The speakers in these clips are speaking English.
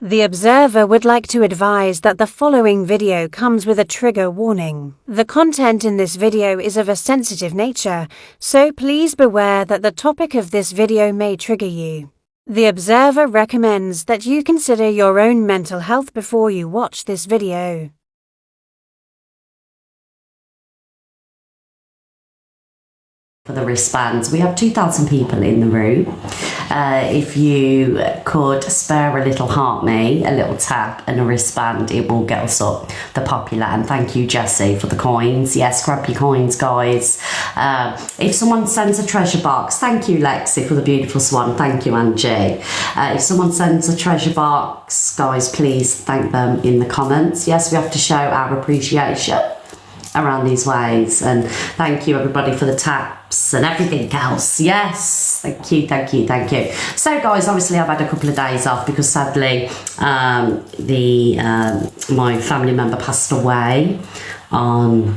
The observer would like to advise that the following video comes with a trigger warning. The content in this video is of a sensitive nature, so please beware that the topic of this video may trigger you. The observer recommends that you consider your own mental health before you watch this video. For the wristbands, we have 2,000 people in the room. If you could spare a little heart me, a little tap and a wristband, it will get us up the popular. And thank you, Jessie, for the coins. Yes, grab your coins, guys. If someone sends a treasure box, thank you, Lexi, for the beautiful swan. Thank you, Angie. If someone sends a treasure box, guys, please thank them in the comments. Yes, we have to show our appreciation around these ways. And thank you, everybody, for the taps and everything else. Yes, thank you, thank you, thank you. So, guys, obviously I've had a couple of days off because sadly my family member passed away on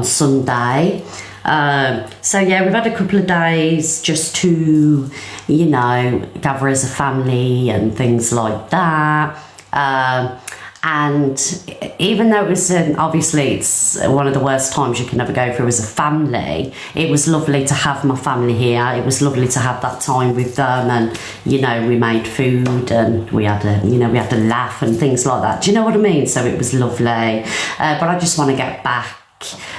Sunday. So yeah, we've had a couple of days just to, you know, gather as a family and things like that. And even though it was, obviously it's one of the worst times you can ever go through as a family, it was lovely to have my family here. It was lovely to have that time with them, and, you know, we made food and we had a, you know, we had to laugh and things like that. Do you know what I mean? So it was lovely. But I just want to get back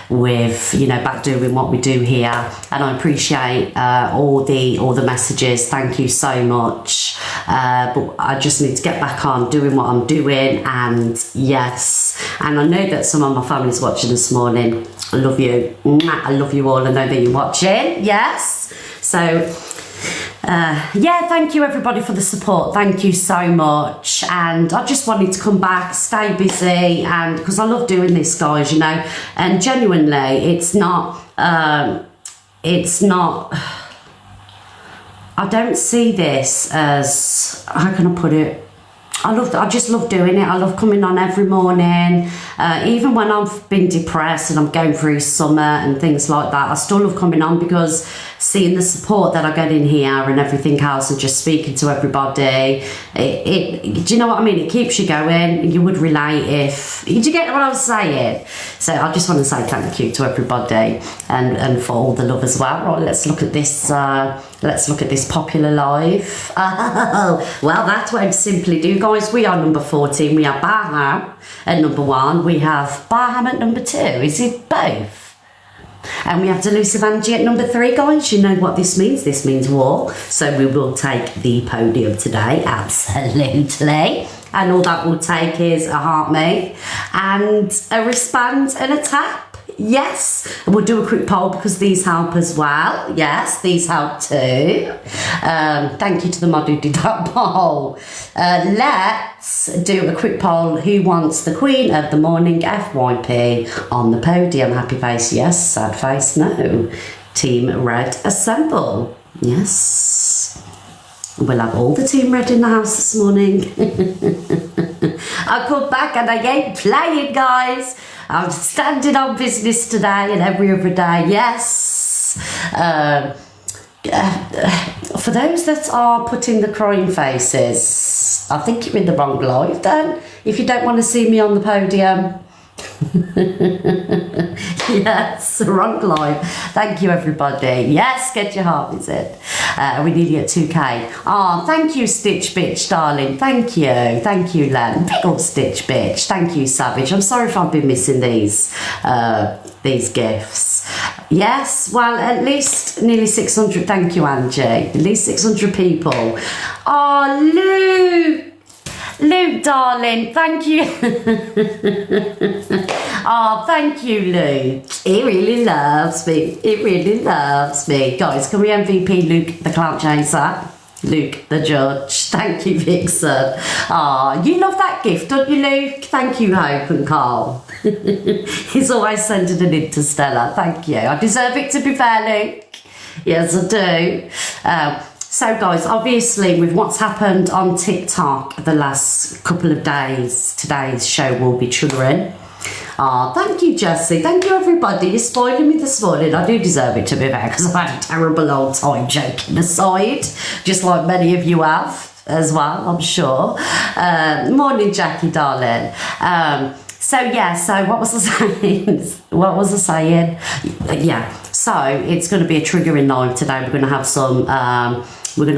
with, you know, back doing what we do here, and I appreciate all the messages. Thank you so much. But I just need to get back on doing what I'm doing. And yes, and I know that some of my family's watching this morning. I love you. I love you all. I know that you're watching. Yes. So yeah, thank you, everybody, for the support. Thank you so much. And I just wanted to come back, stay busy, and because I love doing this, guys, you know, and genuinely it's not I don't see this as, how can I put it, I just love doing it. I love coming on every morning. Even when I've been depressed and I'm going through summer and things like that, I still love coming on because seeing the support that I get in here and everything else and just speaking to everybody, do you know what I mean? It keeps you going. You would relate if, did you get what I was saying? So I just want to say thank you to everybody and for all the love as well. Right, let's look at this. Let's look at this popular live. Oh, well, that's what I simply do, guys. We are number 14. We are Barham at number 1. We have Barham at number 2. Is it both? And we have Delusive Angie at number 3, guys. You know what this means. This means war. So we will take the podium today. Absolutely. And all that will take is a heart me and a wristband and a tap. Yes, and we'll do a quick poll because these help as well. Yes, these help too. Thank you to the mod who did that poll. Let's do a quick poll. Who wants the Queen of the Morning FYP on the podium? Happy face, yes. Sad face, no. Team Red, assemble. Yes. We'll have all the Team Red in the house this morning. I come back and I ain't playing, guys. I'm standing on business today and every other day. Yes. For those that are putting the crying faces, I think you're in the wrong live then. If you don't want to see me on the podium. Yes, wrong live. Thank you, everybody. Yes, get your heart visit. We need to get 2K. Oh, thank you, Stitch Bitch, darling. Thank you. Thank you, Len. Big old Stitch Bitch. Thank you, Savage. I'm sorry if I've been missing these gifts. Yes, well, at least nearly 600. Thank you, Angie. At least 600 people. Oh, Luke. Luke, darling, thank you. Oh, thank you, Luke. He really loves me. He really loves me. Guys, can we MVP Luke the Clout Chaser? Luke the Judge. Thank you, Vixen. Oh, you love that gift, don't you, Luke? Thank you, Hope and Carl. He's always sending an interstellar. Thank you. I deserve it, to be fair, Luke. Yes, I do. So, guys, obviously, with what's happened on TikTok the last couple of days, today's show will be triggering. Oh, thank you, Jessie. Thank you, everybody. You're spoiling me this morning. I do deserve it, to be fair, because I've had a terrible old time, joking aside, just like many of you have. as well, I'm sure. Morning, Jackie, darling. So what was I saying? Yeah, so it's going to be a triggering live today. We're going to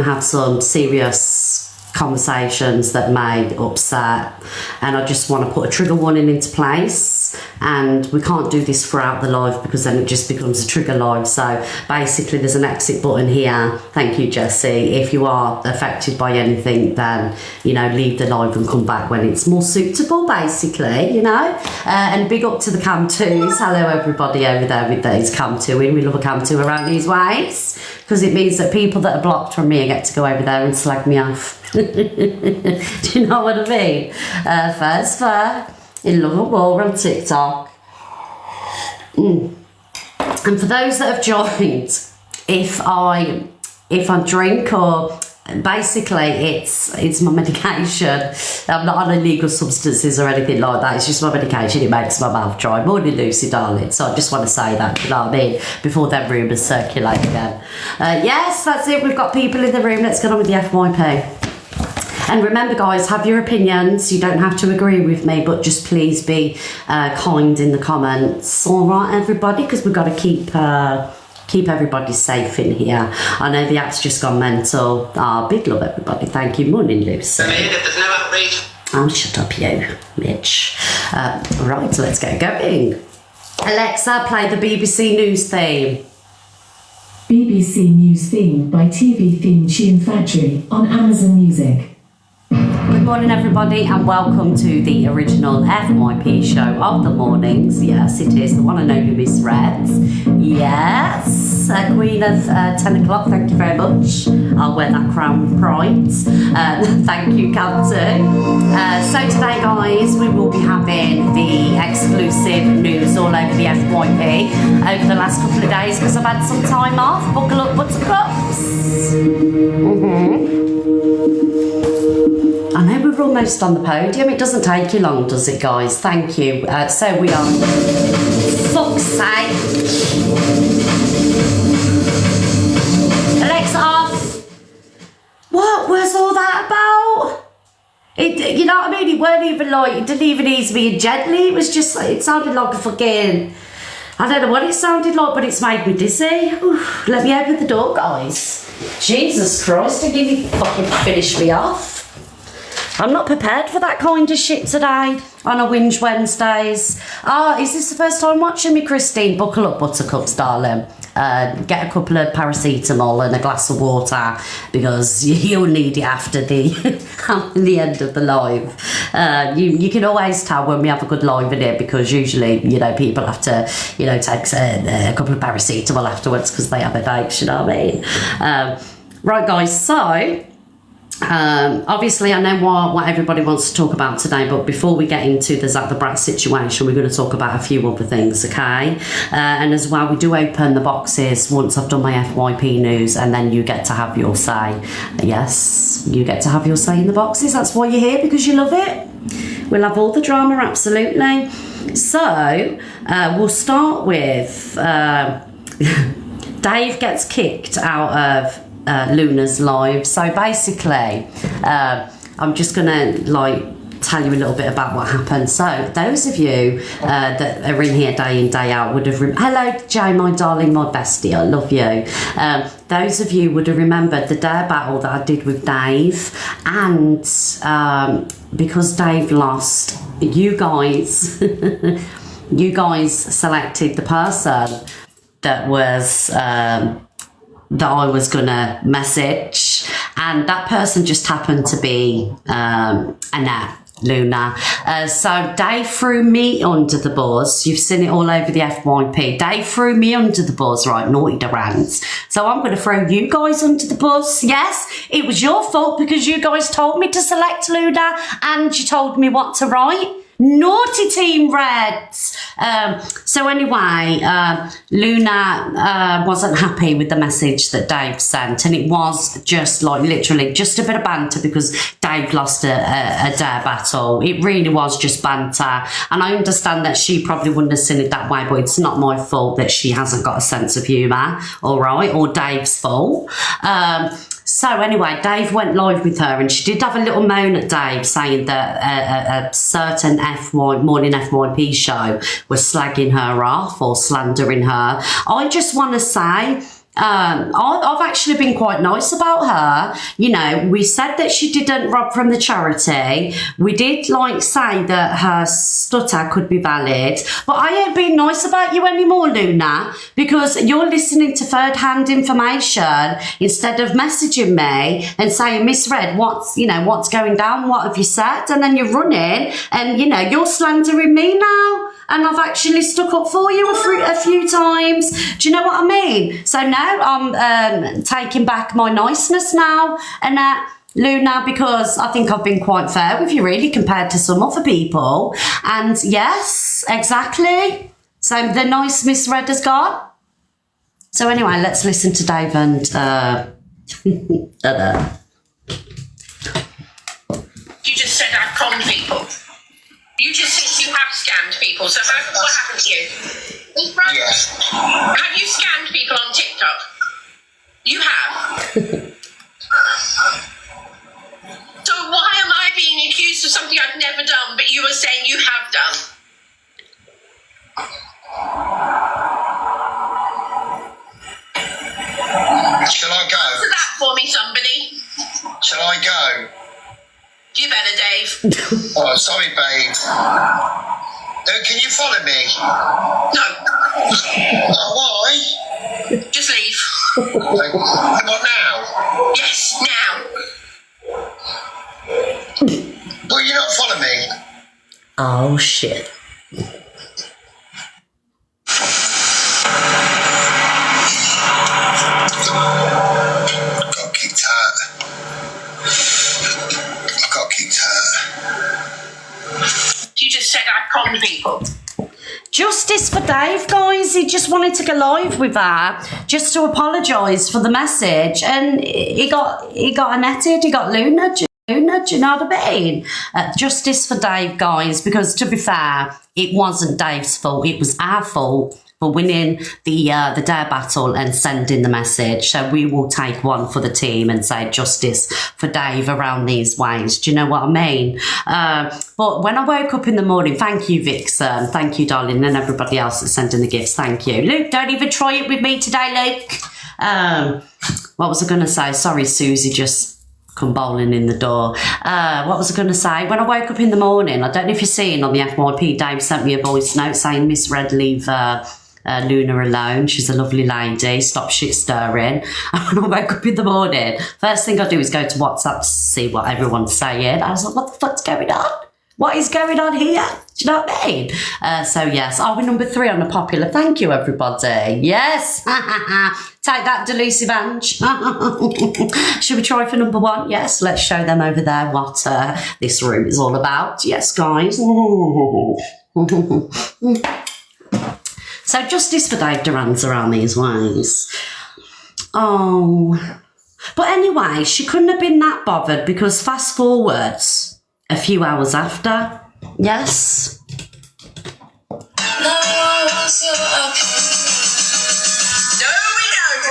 have some serious conversations that may upset, and I just want to put a trigger warning into place, and we can't do this throughout the live because then it just becomes a trigger live. So basically there's an exit button here. Thank you, Jessie. If you are affected by anything, then leave the live and come back when it's more suitable, basically, and big up to the cam twos. Hello everybody over there with those cam twoing. We love a cam two around these ways because it means that people that are blocked from me get to go over there and slag me off. Do you know what I mean? First fair in Love and War on TikTok. And for those that have joined, if I drink, or basically it's my medication. I'm not on illegal substances or anything like that. It's just my medication. It makes my mouth dry. Morning, Lucy, darling. So I just want to say that, you know what I mean, before them rumours circulate again. Yes, that's it. We've got people in the room. Let's get on with the FYP. And remember, guys, have your opinions. You don't have to agree with me, but just please be kind in the comments. All right, everybody, because we've got to keep everybody safe in here. I know the app's just gone mental. Big love, everybody. Thank you. Morning, Lucy. Oh, shut up, you, Mitch. Right, so let's get going. Alexa, play the BBC News theme. BBC News theme by TV Theme Tune Factory on Amazon Music. Good morning, everybody, and welcome to the original FYP show of the mornings. Yes, it is the one and only Miss Reds. Yes, Queen of 10 o'clock, thank you very much. I'll wear that crown with pride. Thank you, Captain. So today, guys, we will be having the exclusive news all over the FYP over the last couple of days because I've had some time off. Buckle up, buttercups. I know we're almost on the podium. It doesn't take you long, does it, guys? Thank you. So we are. Fuck's sake. Alexa off. What was all that about? You know what I mean? It weren't even like, it didn't even ease me gently. It was just, it sounded like a fucking, I don't know what it sounded like, but it's made me dizzy. Oof, let me open the door, guys. Jesus Christ, didn't even fucking finish me off. I'm not prepared for that kind of shit today on a Whinge Wednesdays. Is this the first time watching me, Christine? Buckle up, buttercups, darling. Get a couple of paracetamol and a glass of water because you'll need it after the end of the live. You can always tell when we have a good live in it because usually, people have to, take a couple of paracetamol afterwards because they have headaches, you know what I mean? Right, guys, so... obviously I know what everybody wants to talk about today, but before we get into the Zach the Brat situation, we're going to talk about a few other things, okay? And as well, we do open the boxes once I've done my FYP news, and then you get to have your say. Yes, you get to have your say in the boxes. That's why you're here, because you love it. We'll have all the drama, absolutely. So we'll start with Dave gets kicked out of Luna's live. So basically I'm just gonna tell you a little bit about what happened. So those of you that are in here day in day out would have hello Jay, my darling, my bestie, I love you. Those of you would have remembered the dare battle that I did with Dave, and because Dave lost, you guys selected the person that was that I was gonna message, and that person just happened to be Annette Luna. So Dave threw me under the bus. You've seen it all over the FYP. Dave threw me under the bus, right? Naughty Durants. So I'm going to throw you guys under the bus. Yes, it was your fault because you guys told me to select Luna and you told me what to write. Naughty Team Reds. So anyway, Luna wasn't happy with the message that Dave sent, and it was just literally just a bit of banter because Dave lost a dare battle. It really was just banter, and I understand that she probably wouldn't have seen it that way, but it's not my fault that she hasn't got a sense of humour, all right, or Dave's fault. So anyway, Dave went live with her and she did have a little moan at Dave saying that a certain morning FYP show was slagging her off or slandering her. I just want to say, I've actually been quite nice about her. You know, we said that she didn't rob from the charity. We did say that her stutter could be valid, but I ain't being nice about you anymore, Luna, because you're listening to third-hand information instead of messaging me and saying, Miss Red, what's going down? What have you said? And then you're running and, you're slandering me now. And I've actually stuck up for you a few times. Do you know what I mean? So now I'm taking back my niceness now, and Luna, because I think I've been quite fair with you, really, compared to some other people. And yes, exactly. So the nice Miss Red has gone. So anyway, let's listen to Dave and You just said I've conned people. You just said you have scammed people, so what happened to you? Yes. Have you scammed people on TikTok? You have. So why am I being accused of something I've never done, but you are saying you have done? Shall I go? Answer that for me, somebody. Shall I go? You better, Dave. Oh, sorry, babe. Can you follow me? No. Oh, why? Just leave. What now? Yes, now. Will you not follow me? oh shit. Got kicked out. I got kicked out. You just said I've conned people. Justice for Dave, guys. He just wanted to go live with her just to apologise for the message, and he got netted. He got Luna. Do you know what I mean? Justice for Dave, guys, because to be fair, it wasn't Dave's fault. It was our fault for winning the dare battle and sending the message. So we will take one for the team and say justice for Dave around these ways. Do you know what I mean? But when I woke up in the morning, thank you, Vixen. Thank you, darling, and everybody else that's sending the gifts. Thank you. Luke, don't even try it with me today, Luke. What was I going to say? Sorry, Susie, just come bowling in the door. What was I going to say? When I woke up in the morning, I don't know if you're seeing on the FYP, Dave sent me a voice note saying, Miss Red, leave Luna alone. She's a lovely lady. Stop shit stirring. And when I woke up in the morning, first thing I do is go to WhatsApp to see what everyone's saying. I was like, what the fuck's going on? What is going on here? Do you know what I mean? So yes, are we number 3 on the popular? Thank you, everybody. Yes. Take that, delusive Ange. Should we try for number 1? Yes, let's show them over there what this room is all about. Yes, guys. So justice for Dave Duran's around these ways. Oh. But anyway, she couldn't have been that bothered because fast forwards a few hours after. Yes. No, we don't.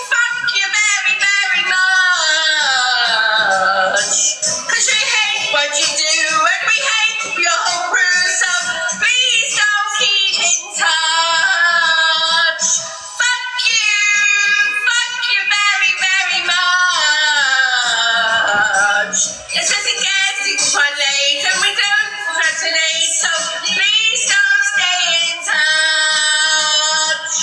Fuck you very, very much. 'Cause we hate what you do and we hate your whole crew, so please don't keep in touch. Fuck you very, very much. It's just it gets quite late and we don't resonate, so please don't stay in touch.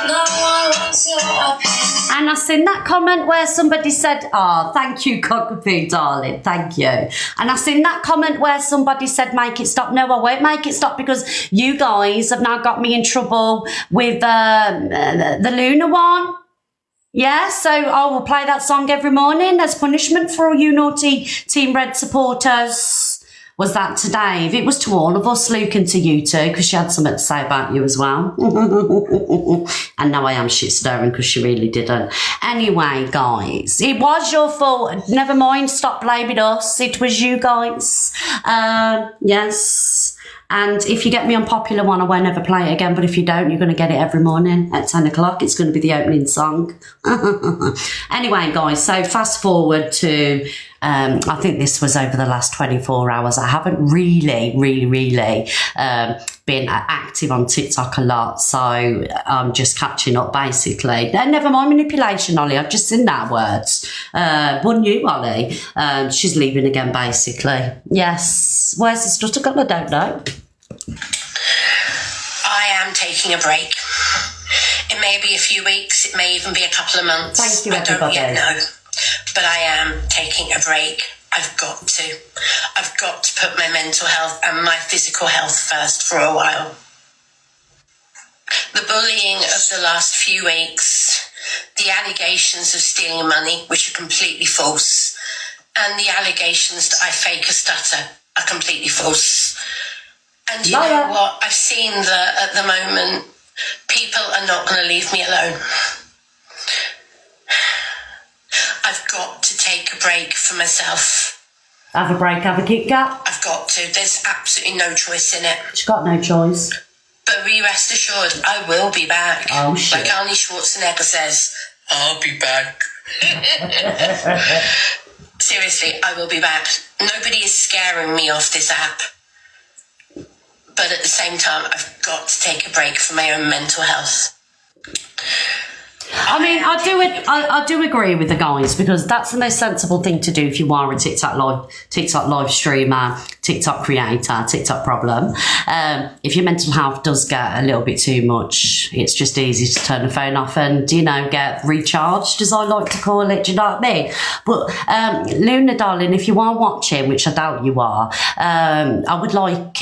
No one wants your opinion. And I seen that comment where somebody said, oh, thank you, Cockapoo, darling, thank you. And I seen that comment where somebody said, make it stop. No, I won't make it stop because you guys have now got me in trouble with the Luna one. Yeah, so I will play that song every morning as punishment for all you naughty Team Red supporters. Was that to Dave? It was to all of us, Luke, and to you too, because she had something to say about you as well. And now I am shit stirring because she really didn't. Anyway, guys, it was your fault. Never mind, stop blaming us. It was you guys. Yes. And if you get me on Popular One, I won't ever play it again. But if you don't, you're going to get it every morning at 10 o'clock. It's going to be the opening song. Anyway, guys, so fast forward to, I think this was over the last 24 hours. I haven't really been active on TikTok a lot. So I'm just catching up, basically. Never mind manipulation, Ollie. I've just seen that words. One you, Ollie. She's leaving again, basically. Yes. Where's the stutter gone? I don't know. I am taking a break. It may be a few weeks, it may even be a couple of months. Thank you, everybody. I don't yet know. But I am taking a break. I've got to. I've got to put my mental health and my physical health first for a while. The bullying of the last few weeks, the allegations of stealing money, which are completely false, and the allegations that I fake a stutter are completely false. And you know what? I've seen that at the moment, people are not going to leave me alone. I've got to take a break for myself. Have a break, have a Kit Kat. I've got to. There's absolutely no choice in it. She's got no choice. But be rest assured, I will be back. Oh, shit. Like Arnie Schwarzenegger says, I'll be back. Seriously, I will be back. Nobody is scaring me off this app. But at the same time, I've got to take a break for my own mental health. I mean, I do agree with the guys, because that's the most sensible thing to do if you are a TikTok live streamer, TikTok creator, TikTok problem. If your mental health does get a little bit too much, it's just easy to turn the phone off and, you know, get recharged, as I like to call it. Do you know what I mean? But Luna, darling, if you are watching, which I doubt you are, I would like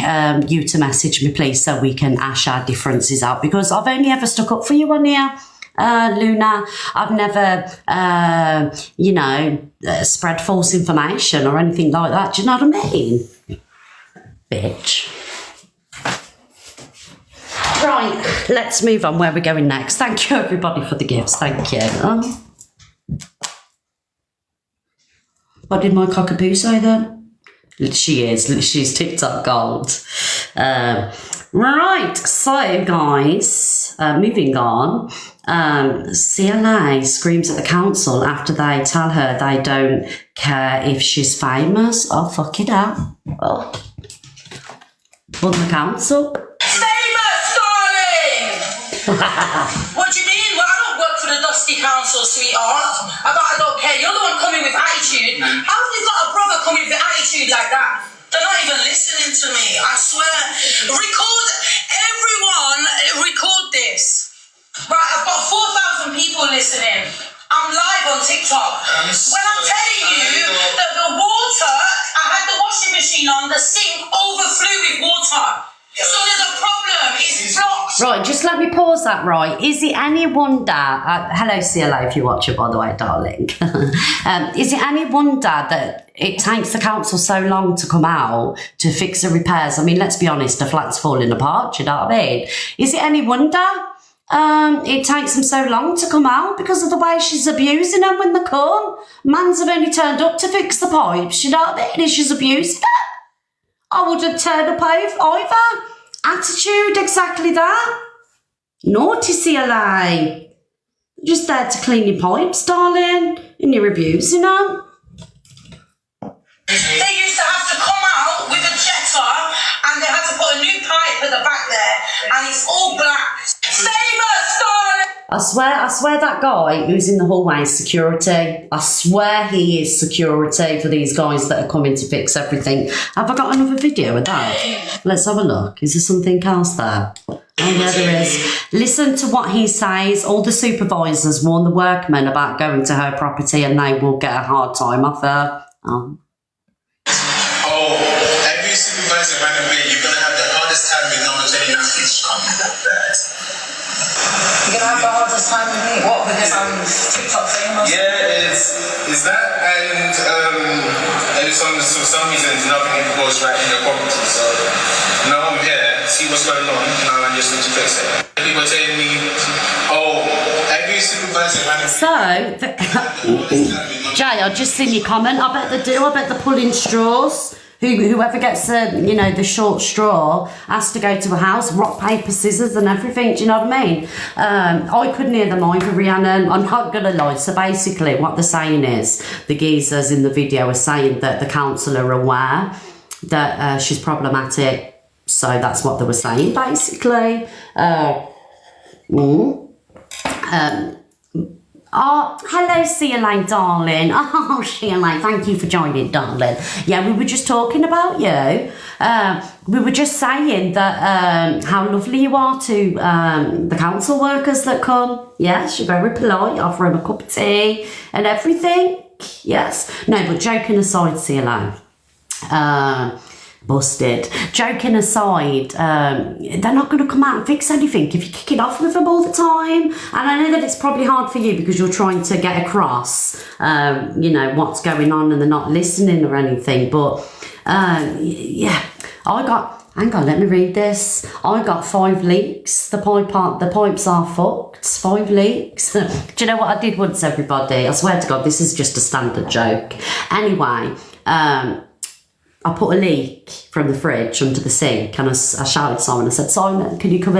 you to message me, please, so we can ash our differences out, because I've only ever stuck up for you on here. Luna, I've never, spread false information or anything like that. Do you know what I mean? Bitch. Right, let's move on. Where we're going next. Thank you, everybody, for the gifts. Thank you. What did my cockapoo say then? She's TikTok gold. Right, so guys, moving on. CLA screams at the council after they tell her they don't care if she's famous. Oh, fuck it up. Oh. On the council. Famous, darling! What do you mean? Well, I don't work for the Dusty Council, sweetheart. I don't care. You're the one coming with attitude. How have you got a brother coming with attitude like that? They're not even listening to me, I swear. Record this. Right, I've got 4,000 people listening. I'm live on TikTok. When I'm telling you that the water, I had the washing machine on, the sink overflew with water. So there's a problem. It's blocked. Right, just let me pause that, right. Is it any wonder, hello CLA if you watch it, by the way, darling. Is it any wonder that it takes the council so long to come out to fix the repairs? I mean, let's be honest, the flat's falling apart, do you know what I mean? Is it any wonder it takes them so long to come out because of the way she's abusing them when they come? Mans have only turned up to fix the pipes, you know what I mean? And she's abusing them. I wouldn't turn up either. Attitude, exactly that. Naughty CLA. Just there to clean your pipes, darling. And you're abusing them. They used to have to come out with a jetter and they had to put a new pipe at the back there and it's all black. Famous, darling! I swear that guy who's in the hallway is security. I swear he is security for these guys that are coming to fix everything. Have I got another video of that? Let's have a look. Is there something else there? Oh yeah, there is. Listen to what he says. All the supervisors warn the workmen about going to her property and they will get a hard time off her. Every supervisor randomly, you're going to have the hardest time with number 29 kids coming like that. You're gonna have the hardest time with me? What? Because I'm TikTok famous? Yeah, it's that, and for some reason nothing goes right in the property. So now I'm here, see what's going on. Now I just need to fix it. People telling me, every supervisor randomly. So, Jay, I've just seen your comment. I bet they do. I bet they're pulling straws. Whoever gets the short straw has to go to a house, rock, paper, scissors and everything, do you know what I mean? I couldn't hear them either, Rhiannon, I'm not gonna lie. So basically what they're saying is, the geezers in the video are saying that the council are aware that she's problematic, so that's what they were saying basically. Oh, hello, Sheila, darling. Oh, Sheila, thank you for joining, darling. Yeah, we were just talking about you. We were just saying that how lovely you are to the council workers that come. Yes, you're very polite, offer them a cup of tea and everything. Yes. No, but joking aside, Sheila, busted. Joking aside, they're not going to come out and fix anything if you kick it off with them all the time. And I know that it's probably hard for you because you're trying to get across, what's going on and they're not listening or anything. But yeah, hang on, let me read this. I got 5 leaks. The pipes are fucked. 5 leaks. Do you know what I did once, everybody? I swear to God, this is just a standard joke. Anyway, I put a leak from the fridge under the sink, and I shouted to Simon. I said, Simon, can you come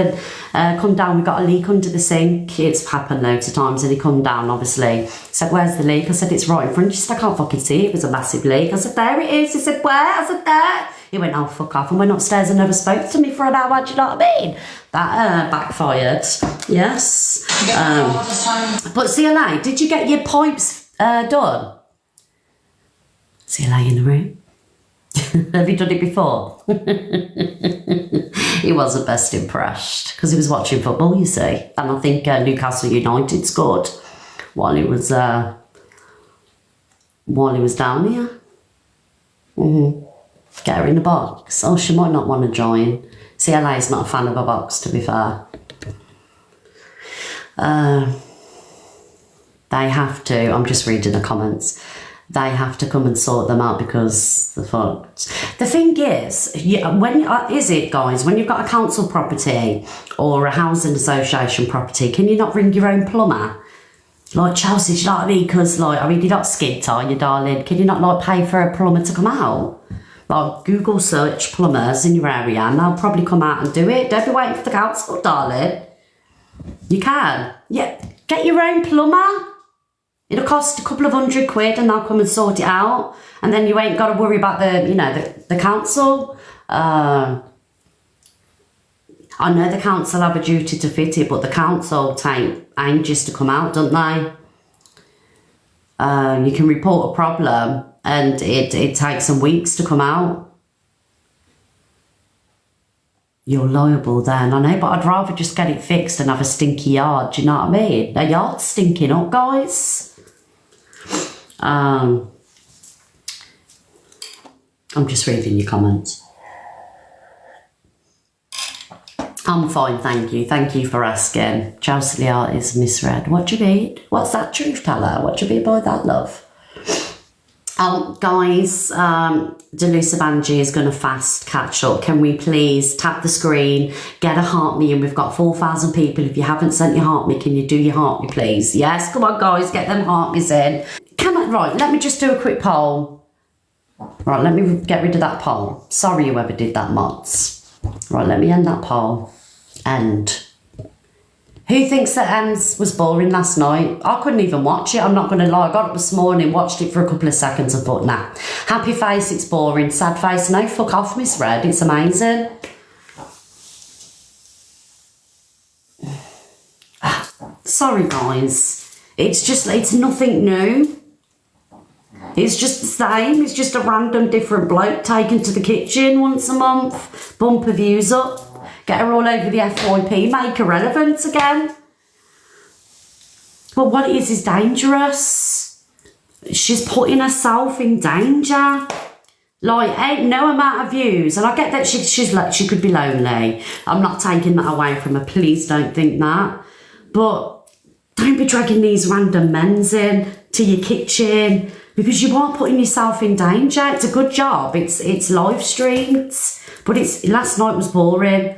down? We've got a leak under the sink. It's happened loads of times. And he come down, obviously. He said, where's the leak? I said, it's right in front. He said, I can't fucking see it. It was a massive leak. I said, there it is. He said, where? I said, there. He went, oh, fuck off, and went upstairs and never spoke to me for an hour. Do you know what I mean? That backfired. Yes. But CLA, did you get your pipes done? CLA in the room? Have you done it before? He wasn't best impressed because he was watching football, you see. And I think Newcastle United scored while he was down here. Get her in the box. Oh, she might not want to join. CLA is not a fan of a box, to be fair. They have to, I'm just reading the comments. They have to come and sort them out because they're fucked. The thing is, when you've got a council property or a housing association property, can you not bring your own plumber? Like Chelsea, do you know what I mean? Because, you're not skint, are you, darling? Can you not, pay for a plumber to come out? Google search plumbers in your area and they'll probably come out and do it. Don't be waiting for the council, darling. You can. Yeah, get your own plumber. It'll cost a couple of £100 and they'll come and sort it out. And then you ain't got to worry about the council. I know the council have a duty to fit it, but the council take ages to come out, don't they? You can report a problem and it takes some weeks to come out. You're liable then, I know, but I'd rather just get it fixed and have a stinky yard, do you know what I mean? The yard's stinking up, guys. I'm just reading your comments. I'm fine, thank you. Thank you for asking. Chelsea art is misread. What do you mean? What's that, truth teller? What do you mean by that, love? Guys, Delusa Banji is going to fast catch up. Can we please tap the screen, get a heart me, and we've got 4,000 people. If you haven't sent your heart me, can you do your heart me, please? Yes, come on, guys, get them heart me's in. Right, let me just do a quick poll. Right, let me get rid of that poll. Sorry whoever did that, mods. Right, let me end that poll. End. Who thinks that Ends was boring last night? I couldn't even watch it, I'm not going to lie. I got up this morning, watched it for a couple of seconds and thought, nah. Happy face, it's boring. Sad face, no, fuck off, misread. It's amazing. Sorry, guys. It's nothing new. It's just the same. It's just a random different bloke taken to the kitchen once a month. Bump her views up. Get her all over the FYP. Make her relevant again. But what it is dangerous. She's putting herself in danger. Ain't no amount of views. And I get that she could be lonely. I'm not taking that away from her. Please don't think that. But don't be dragging these random men's in to your kitchen. Because you are putting yourself in danger. It's a good job. It's live streamed. But last night was boring.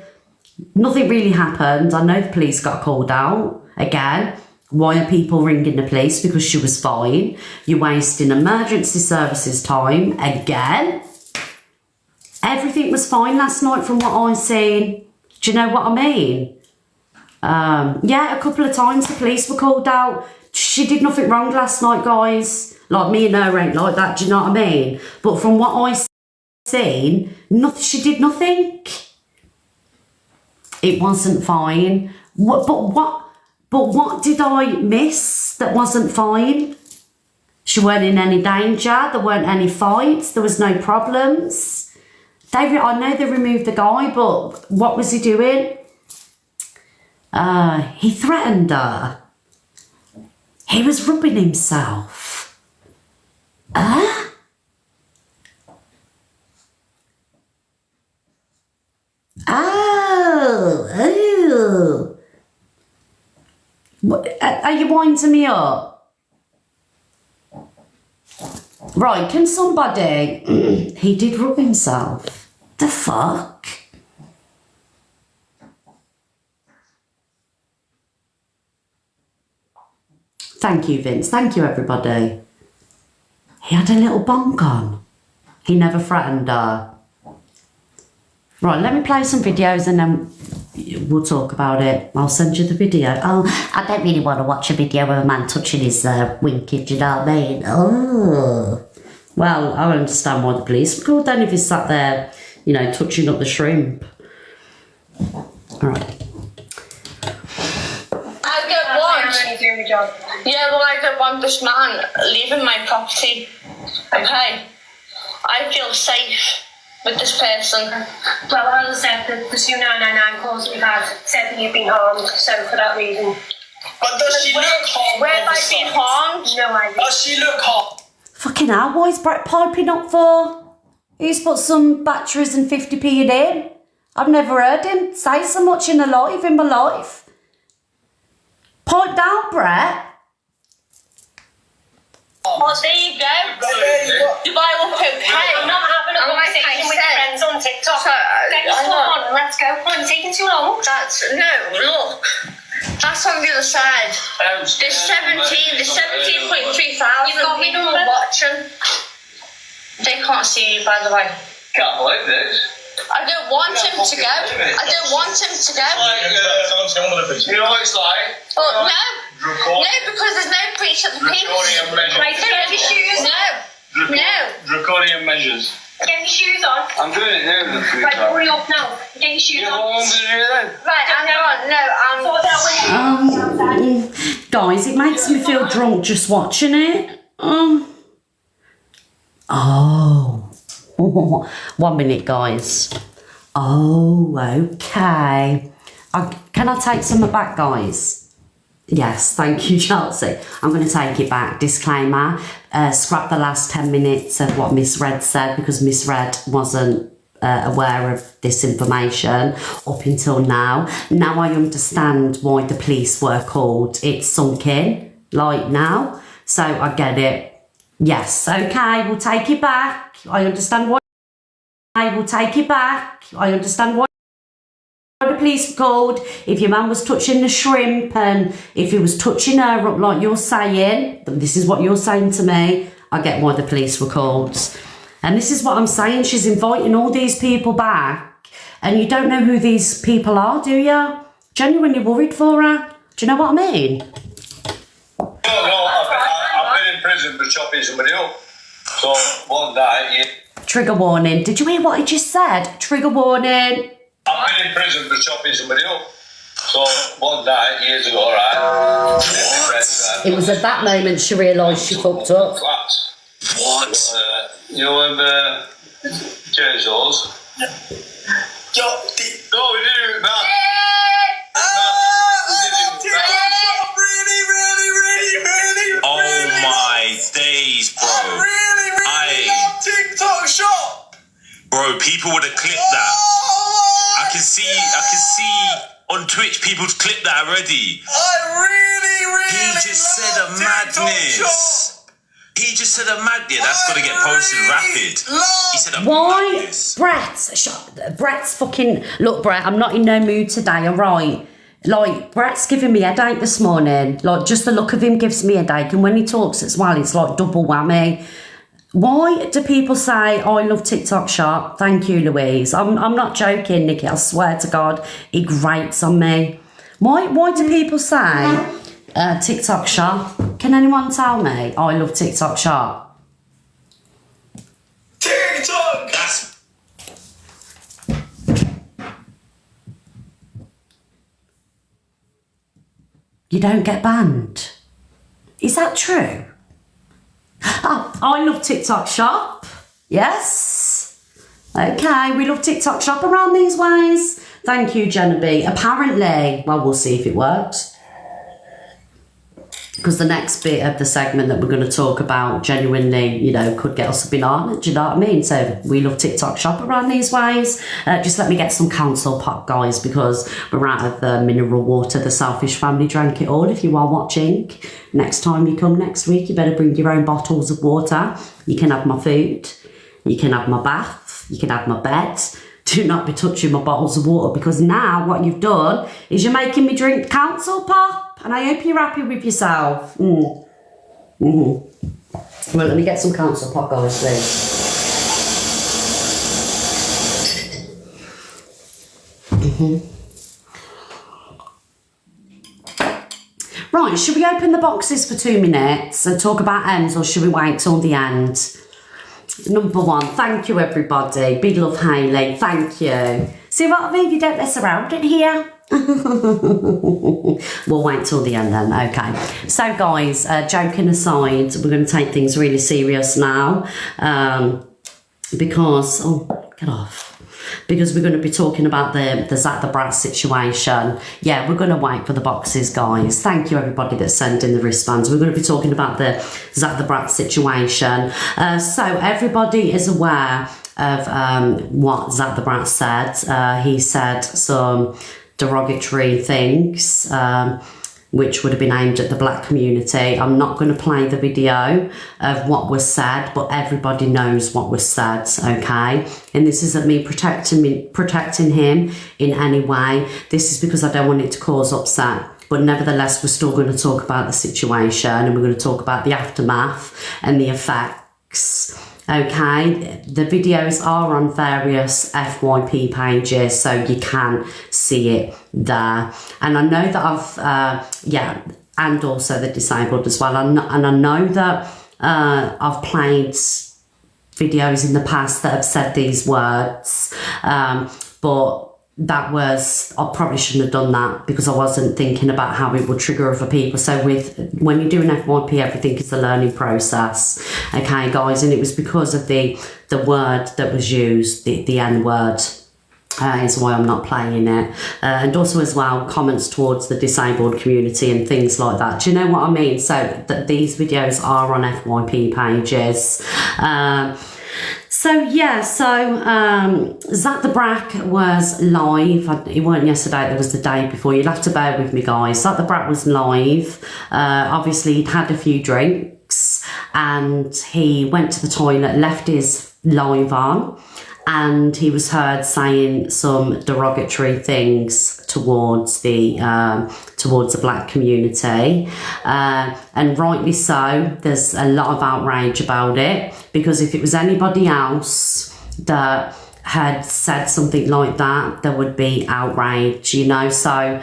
Nothing really happened. I know the police got called out. Again, why are people ringing the police? Because she was fine. You're wasting emergency services time. Again. everything was fine last night from what I've seen. Do you know what I mean? Yeah, a couple of times the police were called out. She did nothing wrong last night, guys. Like, me and her ain't like that, do you know what I mean? But from what I've seen, nothing, she did nothing. It wasn't fine. But what did I miss that wasn't fine? She weren't in any danger. There weren't any fights. There was no problems. I know they removed the guy, but what was he doing? He threatened her. He was rubbing himself. Oh, oh. What, are you winding me up? Right, can somebody... He did rub himself. The fuck? Thank you, Vince. Thank you, everybody. He had a little bonk on. He never threatened her. Right, let me play some videos and then we'll talk about it. I'll send you the video. Oh, I don't really want to watch a video of a man touching his winky, do you know what I mean? Oh. Well, I understand why the police were called then if he sat there, you know, touching up the shrimp. All right. I don't want. Yeah, well, I don't want this man leaving my property. Okay, I feel safe with this person. Well, as I said, the 2999 calls that we've had said that you've been harmed, so for that reason. But does she look harmed? Where have I been harmed? No idea. Does she look harmed? Fucking hell, what is Brett piping up for? He's put some batteries and 50p in. I've never heard him say so much in my life. Pipe down, Brett. Well, there you go. Dubai will cocaine. I'm not having a conversation with your friends on TikTok. Get your stuff on and let's go. Come on, taking too long. Look. That's on the other side. There's 17.3 thousand people watching. They can't see you, by the way. Can't believe this. I don't want him to go. I don't want him to go. You know what it's like? Oh, no, because there's no breach of the peace. Right, get your shoes. No. Draconian measures. Get your shoes on. I'm doing it now. Right, hurry up now. Get your shoes You on. want to do then? Right, I'm gone. No, Sort that when you Guys, it makes me feel drunk just watching it. Oh. 1 minute, guys. Oh, okay. Can I take some back, guys? Yes, thank you, Chelsea. I'm going to take it back. Disclaimer, scrap the last 10 minutes of what Miss Red said because Miss Red wasn't aware of this information up until now. Now I understand why the police were called. It's sunk in, like now. So I get it. Yes, okay, we'll take it back. I understand why. I will take it back. I understand why the police were called. If your man was touching the shrimp and if he was touching her up like you're saying, this is what you're saying to me, I get why the police were called. And this is what I'm saying. She's inviting all these people back and you don't know who these people are, do you? Genuinely worried for her. Do you know what I mean? No, I've been in prison for chopping somebody up. So, one day, yeah. Trigger warning. Did you hear what I just said? Trigger warning. I've been in prison for chopping somebody up. So, one day, years ago, right? It was at that moment she realised she fucked up. What? You know when chainsaws? No, we didn't. No. Oh my days, bro. I TikTok shop. Bro, people would have clipped that. I can see on Twitch people's clipped that already. He just said a madness. He just said a madness. That's got to get posted rapid. He said a madness. Brett's fucking... Look, Brett, I'm not in no mood today, all right? Like, Brett's giving me a headache this morning. Like, just the look of him gives me a headache. And when he talks as well, it's like double whammy. Why do people say, I love TikTok Shop? Thank you, Louise. I'm not joking, Nikki. I swear to God, it grates on me. Why do people say TikTok Shop? Can anyone tell me? I love TikTok Shop. TikTok! That's... You don't get banned. Is that true? Oh, I love TikTok Shop. Yes. Okay, we love TikTok Shop around these ways. Thank you, Jenna B. Apparently, well, we'll see if it works. Because the next bit of the segment that we're going to talk about genuinely, you know, could get us up in on. Do you know what I mean? So we love TikTok Shop around these ways. Just let me get some council pop, guys, because we're out of the mineral water. The Selfish family drank it all. If you are watching, next time you come next week, you better bring your own bottles of water. You can have my food. You can have my bath. You can have my bed. Do not be touching my bottles of water, because now what you've done is you're making me drink council pop. And I hope you're happy with yourself. Well, let me get some council pop, guys, please. Right, should we open the boxes for 2 minutes and talk about ends, or should we wait till the end? Number 1, thank you, everybody. Big love, Hayley. Thank you. See what I mean? You don't mess around in here. We'll wait till the end then. Okay, so guys, joking aside, we're going to take things really serious now, because get off, because we're going to be talking about the Zach the Brat situation. Yeah, we're going to wait for the boxes, guys. Thank you, everybody that's sending the wristbands. We're going to be talking about the Zach the Brat situation. So everybody is aware of what Zach the Brat said. He said some derogatory things, which would have been aimed at the black community. I'm not going to play the video of what was said, but everybody knows what was said, okay? And this isn't me protecting him in any way. This is because I don't want it to cause upset. But nevertheless, we're still going to talk about the situation, and we're going to talk about the aftermath and the effects. Okay, the videos are on various FYP pages, so you can see it there. And I know that and also the disabled as well. And I know that I've played videos in the past that have said these words, but that was, I probably shouldn't have done that, because I wasn't thinking about how it would trigger other people. So when you're doing FYP, everything is a learning process, okay, guys? And it was because of the word that was used, the N word, is why I'm not playing it. And also as well, comments towards the disabled community and things like that. Do you know what I mean? So that these videos are on FYP pages. Zach the Brat was live. It weren't yesterday, it was the day before. You'll have to bear with me, guys. Zach the Brat was live. Obviously, he'd had a few drinks and he went to the toilet, left his live on, and he was heard saying some derogatory things towards the black community, and rightly so. There's a lot of outrage about it, because if it was anybody else that had said something like that, there would be outrage, you know. So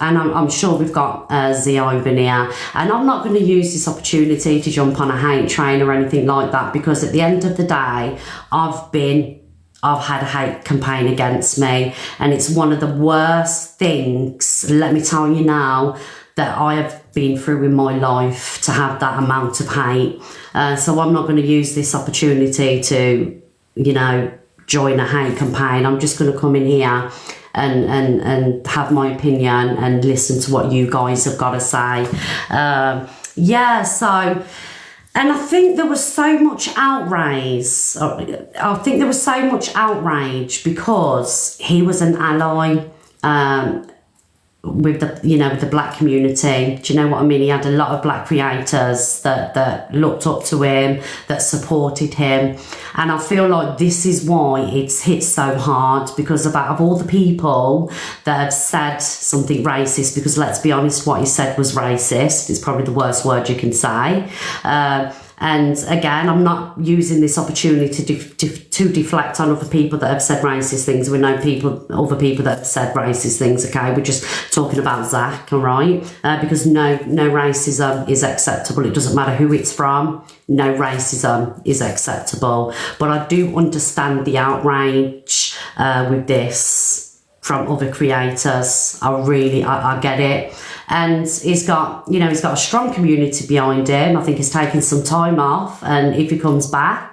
and I'm sure we've got Z over here, and I'm not going to use this opportunity to jump on a hate train or anything like that, because at the end of the day, I've had a hate campaign against me, and it's one of the worst things, let me tell you now, that I have been through in my life, to have that amount of hate. So I'm not going to use this opportunity to, you know, join a hate campaign. I'm just going to come in here and have my opinion and listen to what you guys have got to say. And I think there was so much outrage. Because he was an ally with the, you know, with the black community. Do you know what I mean? He had a lot of black creators that looked up to him, that supported him, and I feel like this is why it's hit so hard, because of all the people that have said something racist, because let's be honest, what he said was racist. It's probably the worst word you can say. And again, I'm not using this opportunity to deflect on other people that have said racist things. We know other people that have said racist things, okay? We're just talking about Zach, all right? Because no racism is acceptable. It doesn't matter who it's from. No racism is acceptable. But I do understand the outrage with this from other creators. I get it. And he's got a strong community behind him. I think he's taken some time off, and if he comes back,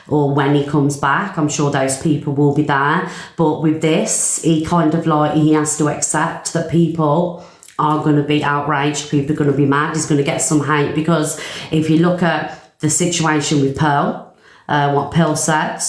or when he comes back, I'm sure those people will be there. But with this, he has to accept that people are going to be outraged, people are going to be mad, he's going to get some hate, because if you look at the situation with Pearl, what Pearl said,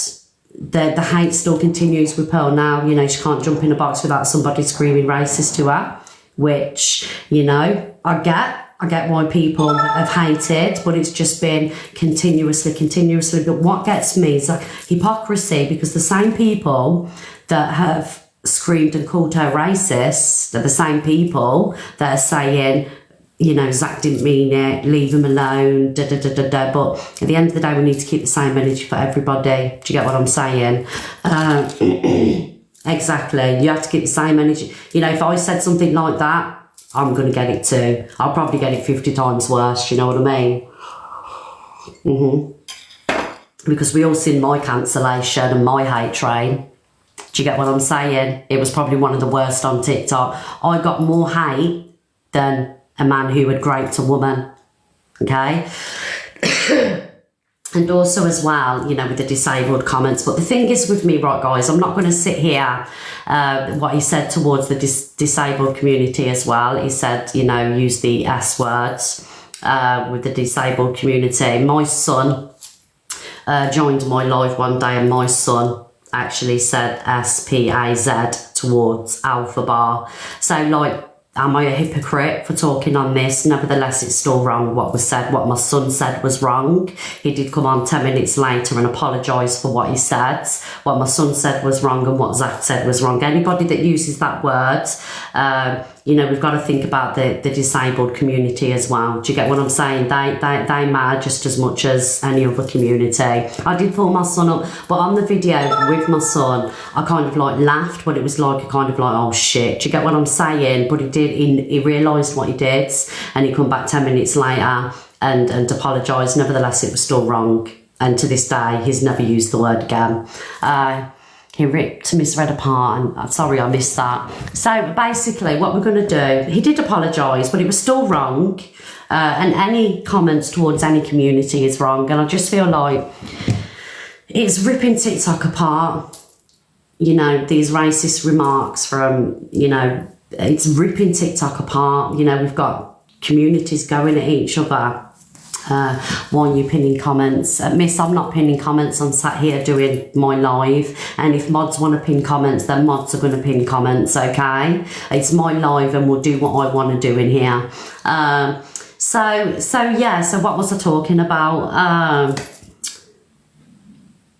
the hate still continues with Pearl now. You know, she can't jump in a box without somebody screaming racist to her, which, you know, I get why people have hated, but it's just been continuously. But what gets me is like hypocrisy, because the same people that have screamed and called her racist are the same people that are saying, you know, Zach didn't mean it, leave him alone, But at the end of the day, we need to keep the same energy for everybody. Do you get what I'm saying? Exactly. You have to keep the same energy. You know, if I said something like that, I'm going to get it too. I'll probably get it 50 times worse. You know what I mean? Because we all seen my cancellation and my hate train. Do you get what I'm saying? It was probably one of the worst on TikTok. I got more hate than a man who had raped a woman. Okay? And also as well, you know, with the disabled comments. But the thing is with me, right, guys, I'm not going to sit here, what he said towards the disabled community as well. He said, you know, use the S words with the disabled community. My son joined my live one day, and my son actually said SPAZ towards Alpha Bar. So, like, am I a hypocrite for talking on this? Nevertheless, it's still wrong what was said. What my son said was wrong. He did come on 10 minutes later and apologise for what he said. What my son said was wrong, and what Zach said was wrong. Anybody that uses that word, you know, we've got to think about the disabled community as well. Do you get what I'm saying? They matter just as much as any other community. I did pull my son up, but on the video with my son, I kind of like laughed, but it was like a kind of like, oh shit. Do you get what I'm saying? But he realised what he did, and he come back 10 minutes later and apologised. Nevertheless, it was still wrong. And to this day, he's never used the word again. He ripped Miss Red apart, and I'm sorry I missed that. So basically what we're going to do, he did apologise, but it was still wrong. And any comments towards any community is wrong. And I just feel like it's ripping TikTok apart. You know, these racist remarks from, you know, it's ripping TikTok apart. You know, we've got communities going at each other. Why are you pinning comments? Miss, I'm not pinning comments. I'm sat here doing my live, and if mods want to pin comments, then mods are going to pin comments, okay? It's my live, and we'll do what I want to do in here. So what was I talking about?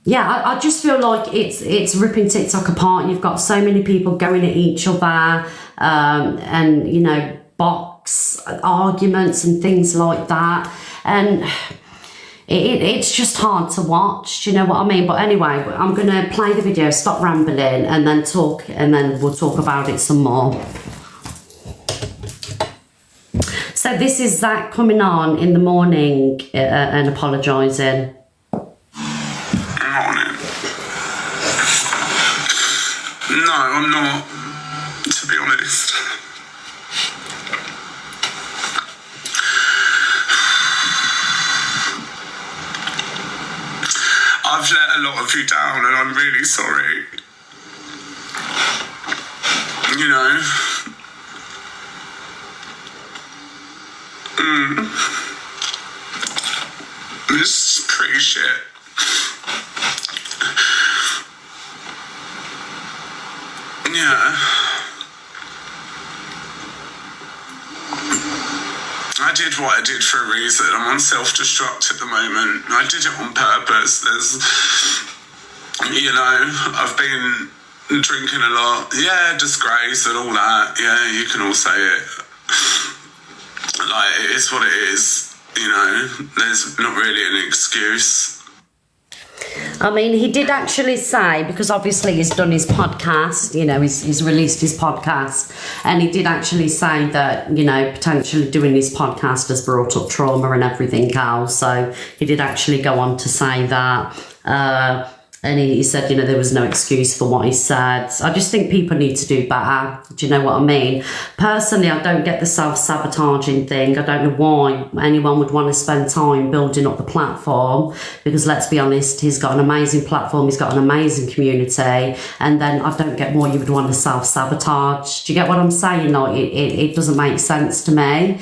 I just feel like it's ripping TikTok apart. You've got so many people going at each other, and, you know, box arguments and things like that. And it's just hard to watch, do you know what I mean? But anyway, I'm going to play the video, stop rambling, and then we'll talk about it some more. So this is Zach coming on in the morning and apologising. Morning. No, I'm not, to be honest. I've let a lot of you down, and I'm really sorry. You know? It's pretty shit. Yeah. I did what I did for a reason. I'm on self-destruct at the moment. I did it on purpose. I've been drinking a lot. Yeah, disgrace and all that. Yeah, you can all say it. Like, it is what it is. There's not really an excuse. I mean, he did actually say, because obviously he's done his podcast, he's released his podcast, and he did actually say that, potentially doing his podcast has brought up trauma and everything else. So he did actually go on to say that. And he said, there was no excuse for what he said. I just think people need to do better. Do you know what I mean? Personally, I don't get the self-sabotaging thing. I don't know why anyone would want to spend time building up the platform, because let's be honest, he's got an amazing platform. He's got an amazing community. And then I don't get why you would want to self-sabotage. Do you get what I'm saying? Like, it doesn't make sense to me.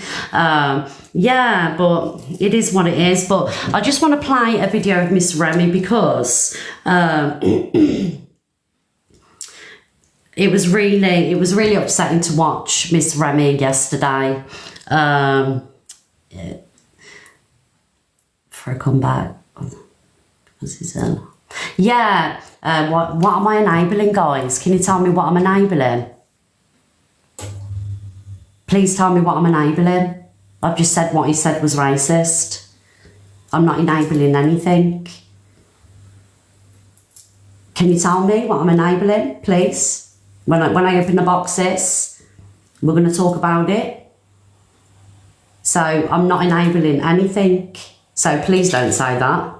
Yeah, but it is what it is. But I just want to play a video of Miss Remy because it was really upsetting to watch Miss Remy yesterday. For a comeback. What's his name? Yeah. What am I enabling, guys? Can you tell me what I'm enabling? Please tell me what I'm enabling. I've just said what he said was racist. I'm not enabling anything. Can you tell me what I'm enabling, please? When I open the boxes, we're going to talk about it. So I'm not enabling anything. So please don't say that.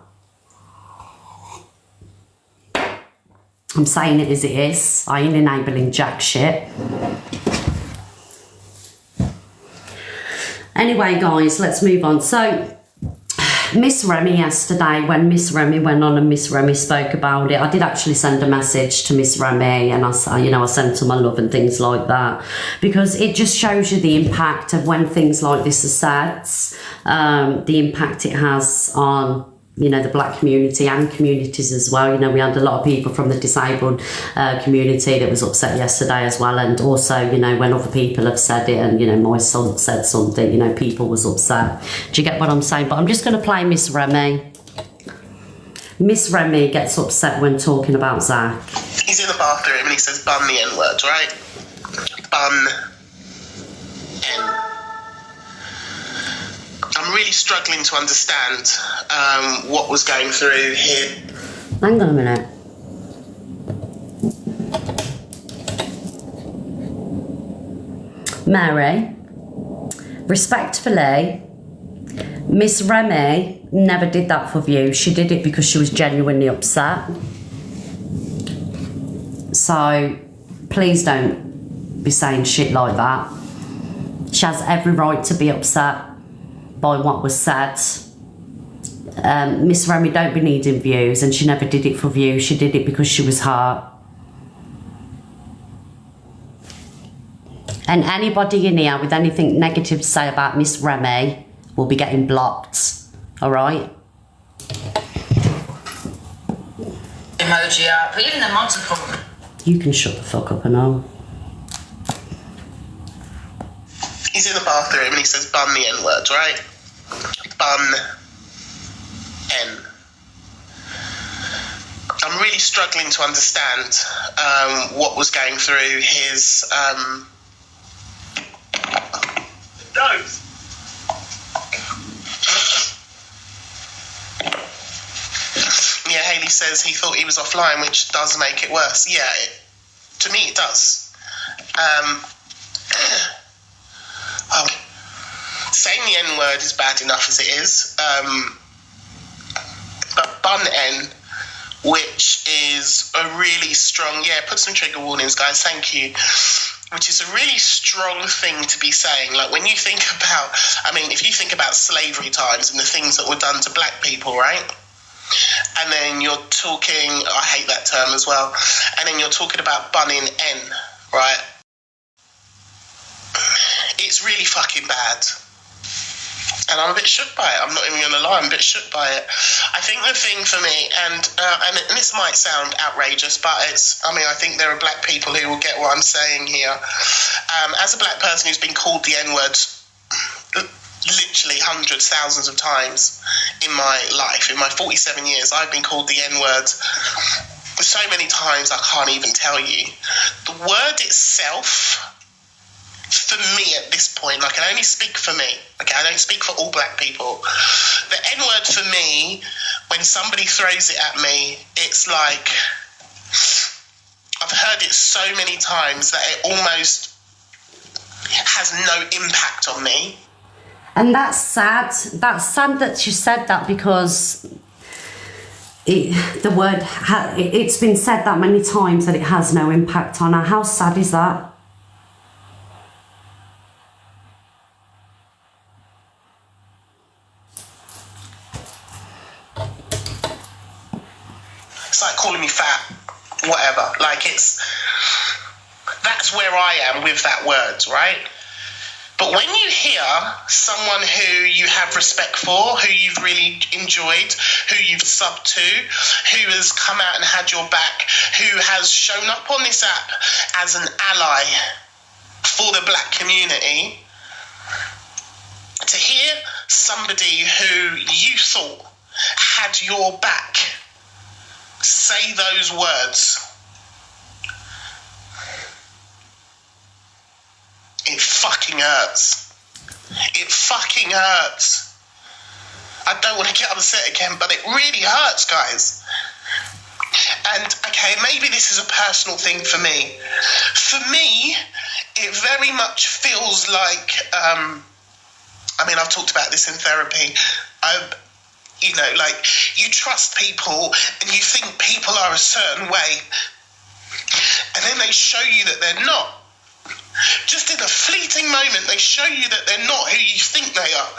I'm saying it as it is. I ain't enabling jack shit. Anyway, guys, let's move on. So, Miss Remy yesterday, when Miss Remy went on and Miss Remy spoke about it, I did actually send a message to Miss Remy, and I sent her my love and things like that, because it just shows you the impact of when things like this are said, the impact it has on, the black community and communities as well. We had a lot of people from the disabled community that was upset yesterday as well. And also, when other people have said it and, my son said something, people was upset. Do you get what I'm saying? But I'm just going to play Miss Remy. Miss Remy gets upset when talking about Zach. He's in the bathroom and he says, bun the N-word, right? Bun N. I'm really struggling to understand what was going through here. Hang on a minute. Mary, respectfully, Miss Remy never did that for you. She did it because she was genuinely upset. So please don't be saying shit like that. She has every right to be upset by what was said. Miss Remy don't be needing views, and she never did it for views. She did it because she was hurt. And anybody in here with anything negative to say about Miss Remy will be getting blocked. Alright? Emoji up, even the multiple. You can shut the fuck up and all. He's in the bathroom and he says, bun the N-word, right? Bun N. I'm really struggling to understand what was going through his... Don't! Yeah, Hayley says he thought he was offline, which does make it worse. Yeah, to me it does. Saying the N-word is bad enough as it is, but bun N, which is a really strong, put some trigger warnings, guys, thank you, which is a really strong thing to be saying. Like, when you think about, if you think about slavery times and the things that were done to black people, right? And then you're talking, I hate that term as well, and then you're talking about bunning N, right? It's really fucking bad. And I'm a bit shook by it. I'm not even going to lie, I'm a bit shook by it. I think the thing for me, and this might sound outrageous, but I think there are black people who will get what I'm saying here. As a black person who's been called the N-word literally hundreds, thousands of times in my life. In my 47 years, I've been called the N-word so many times I can't even tell you. The word itself, for me at this point, I can only speak for me, okay, I don't speak for all black people. The N-word for me, when somebody throws it at me, it's like, I've heard it so many times that it almost has no impact on me. And that's sad. That's sad that she said that, because it's been said that many times that it has no impact on her. How sad is that? It's like calling me fat, whatever. Like, that's where I am with that word, right? But when you hear someone who you have respect for, who you've really enjoyed, who you've subbed to, who has come out and had your back, who has shown up on this app as an ally for the black community, to hear somebody who you thought had your back say those words, it fucking hurts. It fucking hurts. I don't want to get upset again, but it really hurts, guys. And, okay, maybe this is a personal thing for me. For me, it very much feels like, I've talked about this in therapy. You know, like, you trust people and you think people are a certain way, and then they show you that they're not. Just in a fleeting moment, they show you that they're not who you think they are.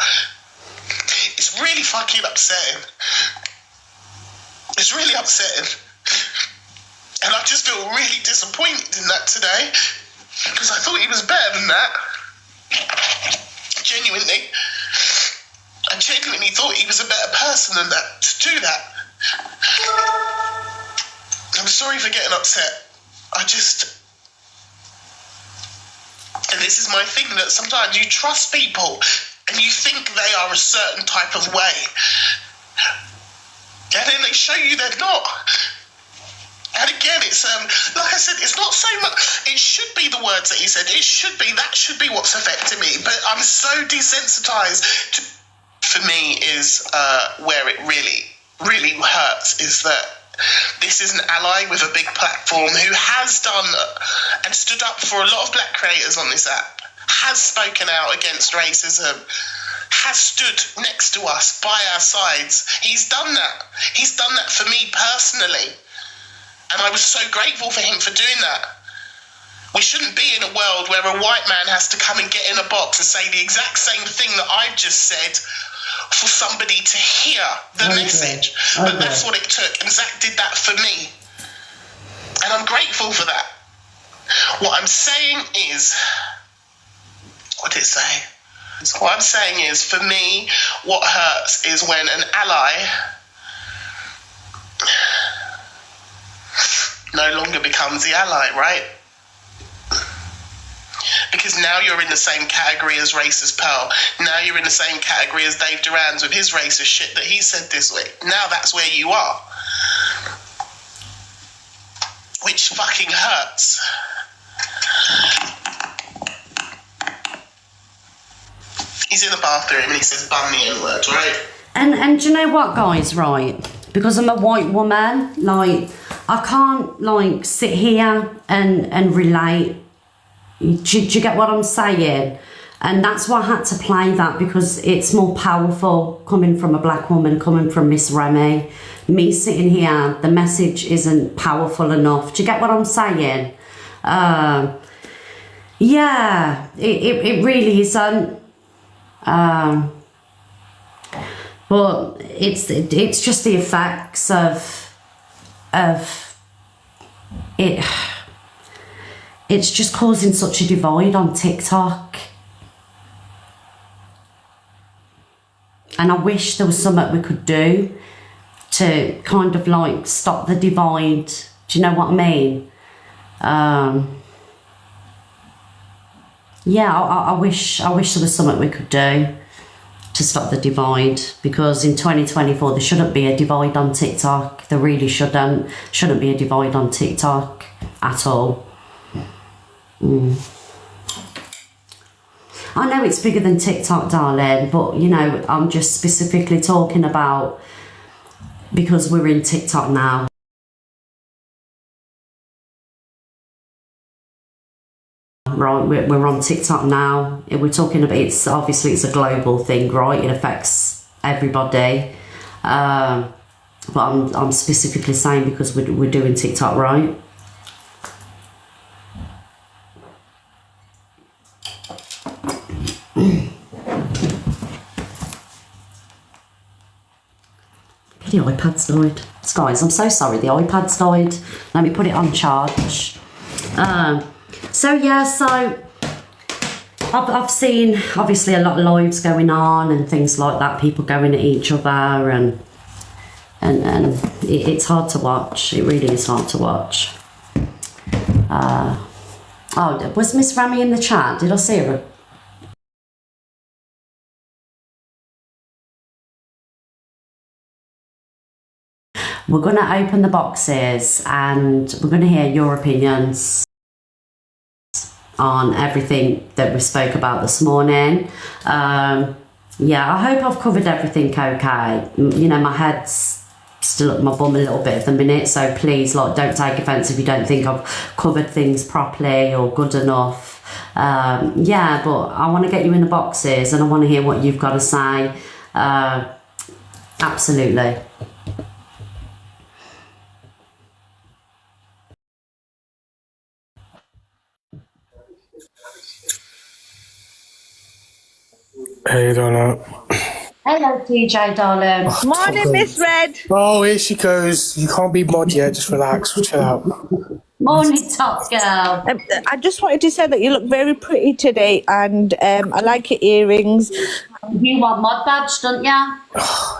It's really fucking upsetting. It's really upsetting. And I just feel really disappointed in that today, because I thought he was better than that. Genuinely. I genuinely thought he was a better person than that, to do that. I'm sorry for getting upset. And this is my thing, that sometimes you trust people and you think they are a certain type of way, and then they show you they're not. And again, it's like I said, it's not so much. It should be the words that he said. That should be what's affecting me. But I'm so desensitized to. For me, is where it really, really hurts, is that this is an ally with a big platform who has done and stood up for a lot of black creators on this app, has spoken out against racism, has stood next to us, by our sides. He's done that. He's done that for me personally. And I was so grateful for him for doing that. We shouldn't be in a world where a white man has to come and get in a box and say the exact same thing that I've just said for somebody to hear the message. But that's what it took, and Zach did that for me. And I'm grateful for that. What I'm saying is, what did it say? So what I'm saying is, for me, what hurts is when an ally no longer becomes the ally, right? Because now you're in the same category as Racist Pearl. Now you're in the same category as Dave Duran's with his racist shit that he said this week. Now that's where you are. Which fucking hurts. He's in the bathroom and he says, bun the N-word, right? And do you know what, guys, right? Because I'm a white woman, like, I can't, like, sit here and relate. Do you get what I'm saying? And that's why I had to play that, because it's more powerful coming from a black woman, coming from Miss Remy. Me sitting here, the message isn't powerful enough. Do you get what I'm saying? Yeah, it really isn't. But it's just the effects of it. It's just causing such a divide on TikTok. And I wish there was something we could do to kind of like stop the divide. Do you know what I mean? Yeah, I wish there was something we could do. to stop the divide, because in 2024 there shouldn't be a divide on TikTok. There really shouldn't be a divide on TikTok at all. I know it's bigger than TikTok, darling, but you know, I'm just specifically talking about because we're in TikTok now. Right, we're on TikTok now. We're talking about, it's obviously it's a global thing, right? It affects everybody. But I'm specifically saying because we're doing TikTok, right? The iPad's died. Guys, I'm so sorry, the iPad's died. Let me put it on charge. So yeah, so I've seen obviously a lot of lives going on and things like that, people going at each other, and it's hard to watch. It really is hard to watch. Oh, was Miss Rami in the chat? Did I see her? We're going to open the boxes and we're going to hear your opinions on everything that we spoke about this morning. Yeah, I hope I've covered everything okay. You know, my head's still up my bum a little bit at the minute, so please, like, don't take offence if you don't think I've covered things properly or good enough. Yeah, but I want to get you in the boxes and I want to hear what you've got to say. Absolutely. Hey, Donna. Hello, TJ, darling. Morning, Miss Red. Oh, here she goes. You can't be mod yet. Just relax. Chill out. Morning, top girl. I just wanted to say that you look very pretty today, and I like your earrings. You want mod badge, don't ya?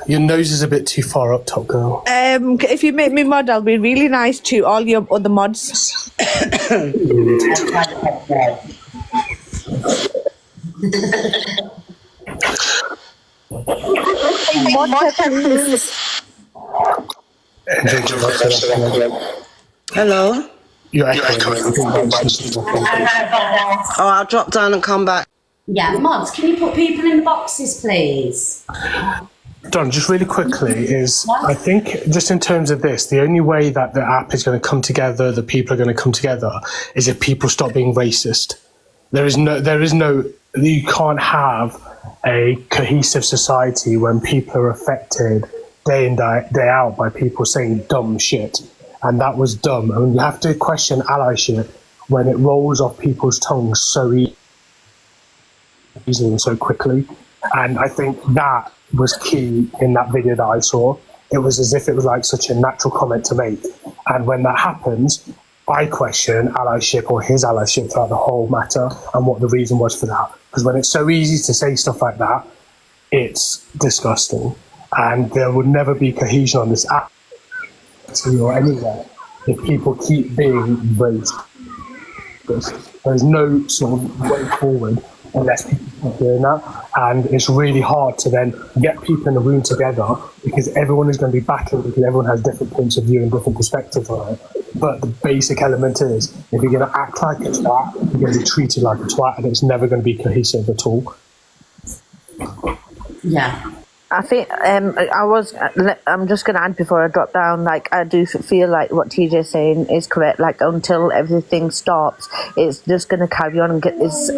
Your nose is a bit too far up, top girl. If you make me mod, I'll be really nice to all your other mods. Hello? You're echoing. Oh, I'll drop down and come back. Yeah, mods, can you put people in the boxes, please? Don, just really quickly I think just in terms of this, the only way that the app is going to come together, the people are going to come together, is if people stop being racist. You can't have a cohesive society when people are affected day in, day out by people saying dumb shit. And that was dumb. I mean, you have to question allyship when it rolls off people's tongues so easily and so quickly. And I think that was key in that video that I saw. It was as if it was like such a natural comment to make. And when that happens, I question allyship or his allyship throughout the whole matter and what the reason was for that. Because when it's so easy to say stuff like that, it's disgusting. And there would never be cohesion on this app or anywhere if people keep being raised. There's no sort of way forward unless people keep doing that. And it's really hard to then get people in the room together because everyone is going to be battling because everyone has different points of view and different perspectives on it. But the basic element is if you're going to act like a twat, you're going to be treated like a twat, and it's never going to be cohesive at all. Yeah. I think I'm just going to add before I drop down, like, I do feel like what TJ's saying is correct. Like, until everything stops, it's just going to carry on and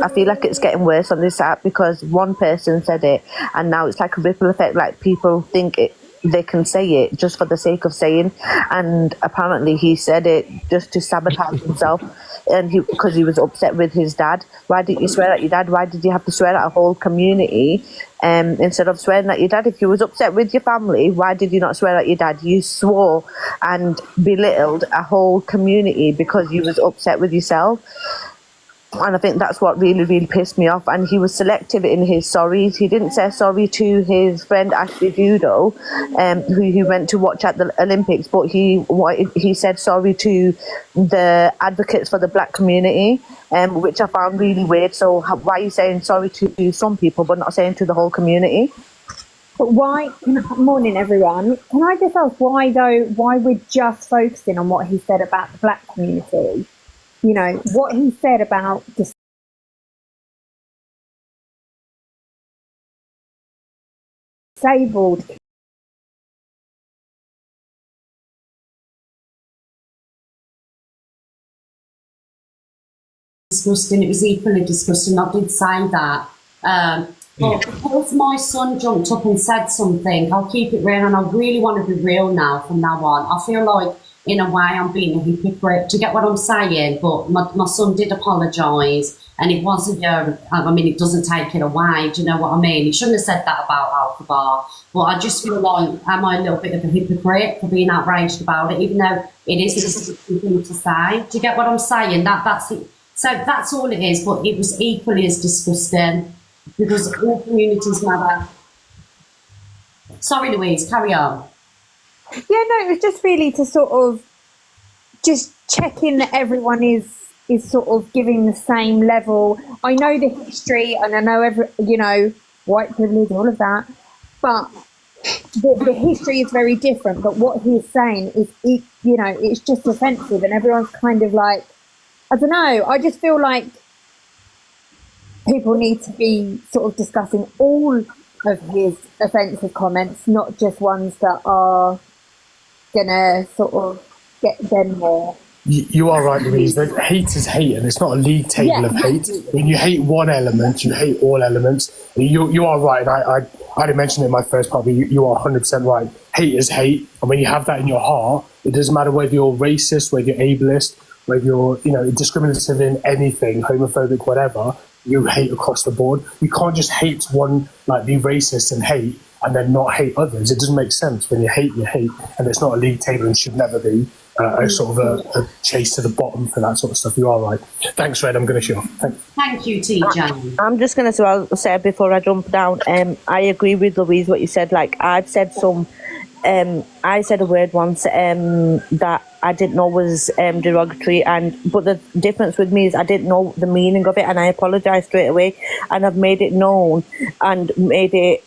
I feel like it's getting worse on this app because one person said it and now it's like a ripple effect. Like, people think they can say it just for the sake of saying, and apparently he said it just to sabotage himself, and because he was upset with his dad. Why didn't you swear at your dad? Why did you have to swear at a whole community instead of swearing at your dad? If you was upset with your family, why did you not swear at your dad? You swore and belittled a whole community because you was upset with yourself. And I think that's what really, really pissed me off. And he was selective in his sorries. He didn't say sorry to his friend Ashley Judo, who he went to watch at the Olympics, but he said sorry to the advocates for the black community, which I found really weird. So why are you saying sorry to some people but not saying to the whole community? But why? Morning, everyone. Can I just ask why though? Why we're just focusing on what he said about the black community? You know what he said about disabled. Disgusting. It was equally disgusting. I did say that. But because my son jumped up and said something, I'll keep it real, and I really want to be real now from now on. I feel like, in a way, I'm being a hypocrite. Do you get what I'm saying? But my son did apologise, and it wasn't I mean, it doesn't take it away. Do you know what I mean? He shouldn't have said that about Alpha Bar. But I just feel like, am I a little bit of a hypocrite for being outraged about it, even though it is just a thing to say? Do you get what I'm saying? That's it. So that's all it is, but it was equally as disgusting because all communities matter. Sorry, Louise, carry on. Yeah, no, it was just really to sort of just check in that everyone is sort of giving the same level. I know the history, and I know white privilege, all of that, but the history is very different. But what he's saying is, it's just offensive, and everyone's kind of like, I don't know. I just feel like people need to be sort of discussing all of his offensive comments, not just ones that are gonna sort of get them more. You are right, Louise. Hate is hate, and it's not a league table of hate. When you hate one element, you hate all elements. You are right. I didn't mention it in my first part, but you are 100% right. Hate is hate, and when you have that in your heart, it doesn't matter whether you're racist, whether you're ableist, whether you're discriminative in anything, homophobic, whatever. You hate across the board. You can't just hate one, like be racist and hate, and then not hate others. It doesn't make sense. When you hate, and it's not a league table and should never be a sort of a chase to the bottom for that sort of stuff. You are right. Thanks, Red. I'm going to shut off. Thank you, TJ. I'm just going to say before I jump down, I agree with Louise what you said. Like, I've said I said a word once that I didn't know was derogatory, but the difference with me is I didn't know the meaning of it, and I apologised straight away, and I've made it known and made it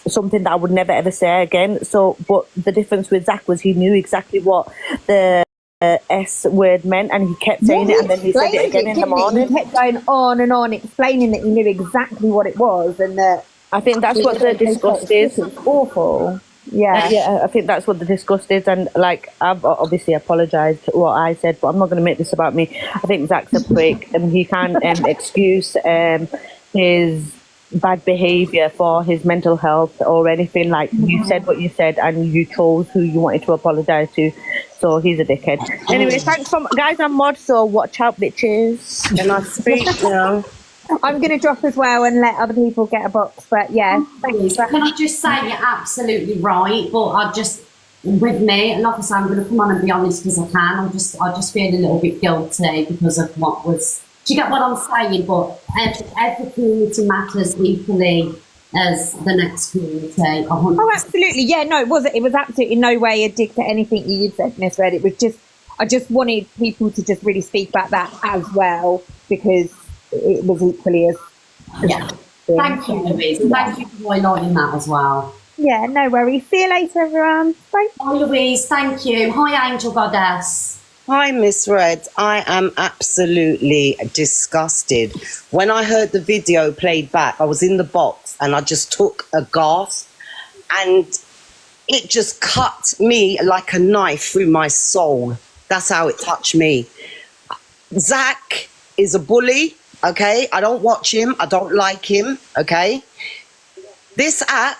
something that I would never ever say again. So, but the difference with Zach was he knew exactly what the S word meant, and he kept saying it, and then he said it again in the morning. He kept going on and on, explaining that he knew exactly what it was, and that I think that's what the disgust is. It's awful. Yeah, I think that's what the disgust is, and like I've obviously apologised for what I said, but I'm not going to make this about me. I think Zach's a prick, and he can't excuse his bad behaviour for his mental health or anything. Like, you said what you said, and you chose who you wanted to apologise to, so he's a dickhead. Anyway, thanks guys. I'm mod, so watch out, bitches. Can I speak now? I'm going to drop as well and let other people get a box, but yeah. Thanks. Can I just say you're absolutely right, but with me, and like I say, I'm going to come on and be honest because I can. I just feel a little bit guilty because of what was. Do you get what I'm saying? But every community matters equally as the next community. 100%. Oh, absolutely. Yeah, no, it was absolutely no way a dig to anything you'd said, Miss Red. It was just, I just wanted people to just really speak about that as well, because it was equally as. Yeah. Thank you, Louise. And thank you for highlighting that as well. Yeah, no worries. See you later, everyone. Bye. Bye, Louise. Thank you. Hi, Angel Goddess. Hi, Miss Red. I am absolutely disgusted. When I heard the video played back, I was in the box and I just took a gasp, and it just cut me like a knife through my soul. That's how it touched me. Zach is a bully, okay? I don't watch him. I don't like him, okay? This app,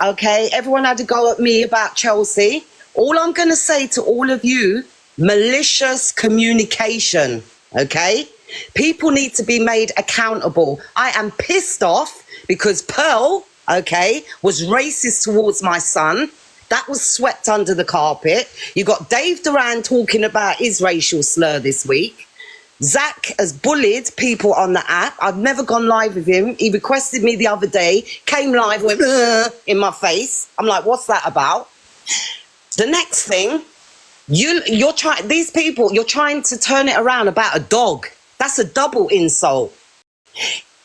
okay, everyone had to go at me about Chelsea. All I'm going to say to all of you, malicious communication, okay? People need to be made accountable. I am pissed off because Pearl, okay, was racist towards my son. That was swept under the carpet. You got Dave Duran talking about his racial slur this week. Zach has bullied people on the app. I've never gone live with him. He requested me the other day, came live, went in my face. I'm like, what's that about? The next thing, you're trying, these people, you're trying to turn it around about a dog. That's a double insult.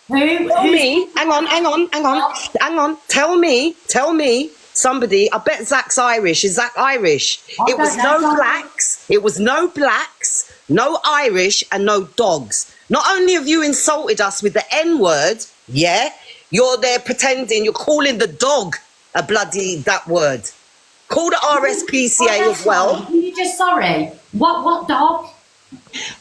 Tell me, hang on. Tell me, somebody, I bet Zach's Irish. Is Zach Irish? It was no blacks, no Irish, and no dogs. Not only have you insulted us with the N-word, yeah, you're there pretending you're calling the dog a bloody that word. Call the RSPCA as well. You just sorry. What dog?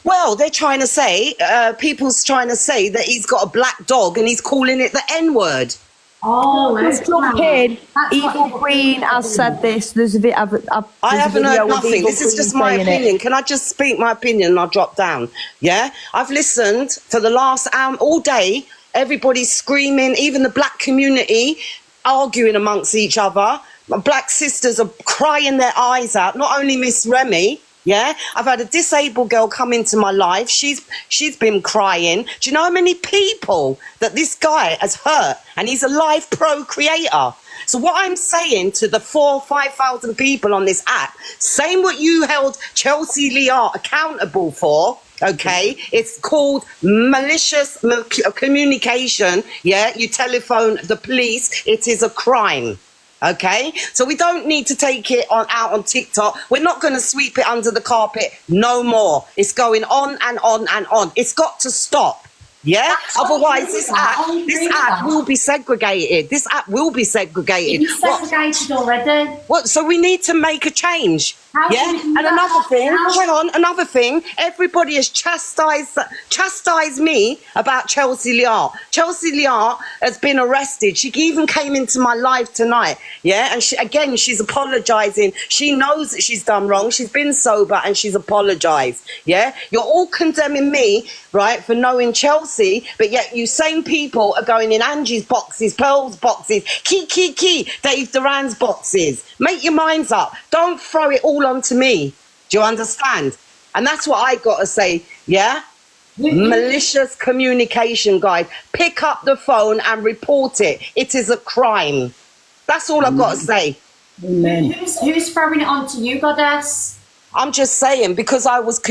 Well, they're trying to say, people's trying to say that he's got a black dog and he's calling it the N-word. Oh, Just jump in. Evil Queen has said this. There's a bit. I haven't heard nothing. This is just my opinion. Can I just speak my opinion and I'll drop down? Yeah? I've listened for the last hour, all day. Everybody's screaming, even the black community arguing amongst each other. My black sisters are crying their eyes out. Not only Miss Remy, yeah? I've had a disabled girl come into my life. She's been crying. Do you know how many people that this guy has hurt? And he's a live procreator. So what I'm saying to the 4,000 or 5,000 people on this app, same what you held Chelsea Lear accountable for, okay? It's called malicious communication, yeah? You telephone the police, it is a crime. Okay, so we don't need to take it out on TikTok. We're not going to sweep it under the carpet no more. It's going on and on and on. It's got to stop. Yeah, otherwise this app will be segregated. This app will be segregated. It's segregated already. What? So we need to make a change. Yeah, and another thing, everybody has chastised me about Chelsea Lear. Chelsea Lear has been arrested. She even came into my live tonight, yeah, and she's apologising. She knows that she's done wrong. She's been sober and she's apologised, yeah. You're all condemning me, right, for knowing Chelsea, but yet you same people are going in Angie's boxes, Pearl's boxes, Dave Duran's boxes. Make your minds up. Don't throw it all onto me. Do you understand? And that's what I got to say, yeah? Malicious communication, guys. Pick up the phone and report it. It is a crime. That's all I've got to say. Amen. Who's throwing it onto you, Goddess? I'm just saying, because I was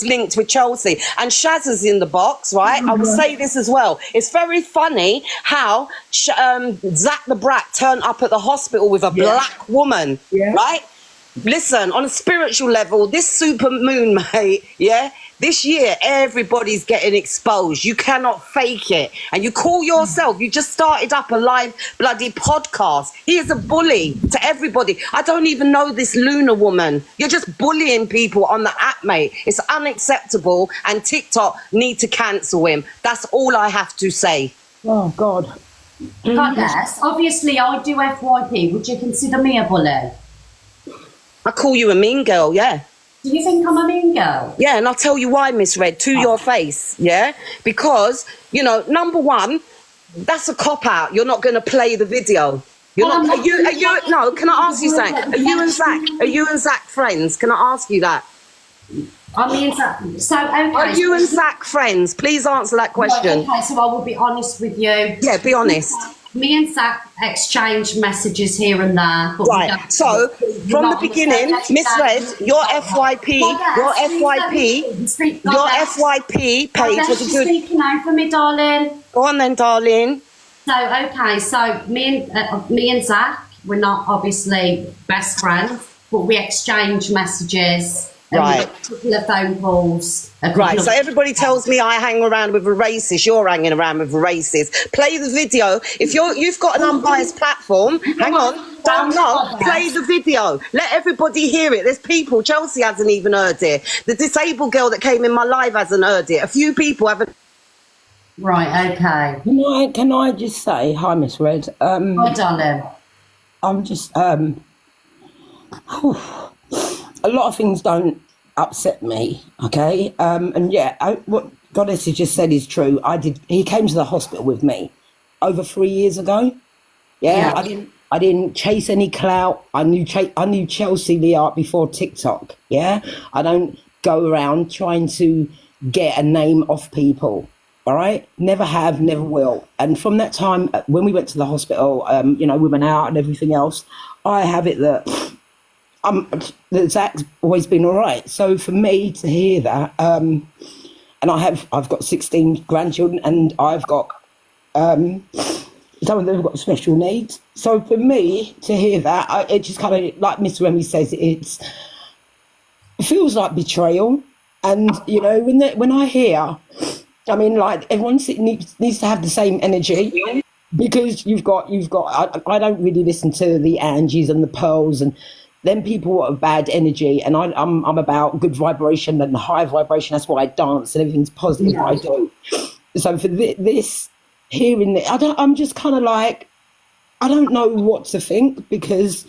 linked with Chelsea and Shaz is in the box, right? I will say this as well. It's very funny how Zach the Brat turned up at the hospital with a black woman, right? Listen, on a spiritual level, this super moon, mate, yeah? This year, everybody's getting exposed. You cannot fake it. And you call yourself, you just started up a live bloody podcast. He is a bully to everybody. I don't even know this Luna woman. You're just bullying people on the app, mate. It's unacceptable and TikTok need to cancel him. That's all I have to say. Oh, God. Goddess, obviously I do FYP. Would you consider me a bully? I call you a mean girl, yeah. Do you think I'm a mean girl? Yeah, and I'll tell you why, Miss Red, to your face, yeah? Because, you know, number one, that's a cop-out. You're not going to play the video. You're not. No, can I ask you something? Are you and Zach friends? Can I ask you that? I mean, so okay. Are you and Zach friends? Please answer that question. Okay, so I will be honest with you. Yeah, be honest. Me and Zach exchange messages here and there. But right. So from the beginning, Miss Red, your FYP page was a good. Speaking out for me, darling. Go on then, darling. So okay, so me and Zach, we're not obviously best friends, but we exchange messages. Right. A couple of phone calls. Right, so everybody tells me I hang around with a racist. You're hanging around with a racist. Play the video. If you've got an unbiased platform, hang on, play the video. Let everybody hear it. There's people. Chelsea hasn't even heard it. The disabled girl that came in my live hasn't heard it. A few people haven't. Right, okay. Can I just say hi, Miss Red? Hi, darling. I'm just a lot of things don't upset me, okay? And yeah, what Goddess has just said is true. He came to the hospital with me over 3 years ago. Yeah. I didn't chase any clout. I knew Chelsea Lear before TikTok. Yeah, I don't go around trying to get a name off people. All right, never have, never will. And from that time, when we went to the hospital, we went out and everything else. I have it that Zach's always been all right. So for me to hear that, and I've got 16 grandchildren, and I've got Some of them have got special needs. So for me to hear that, it just kind of, like Miss Remy says, it feels like betrayal. And, you know, when I hear, I mean, like, everyone needs to have the same energy, because you've got. I don't really listen to the Angies and the Pearls and them people are bad energy, and I'm about good vibration and high vibration. That's why I dance and everything's positive. I do. So for this, hearing it, I'm just kind of like, I don't know what to think, because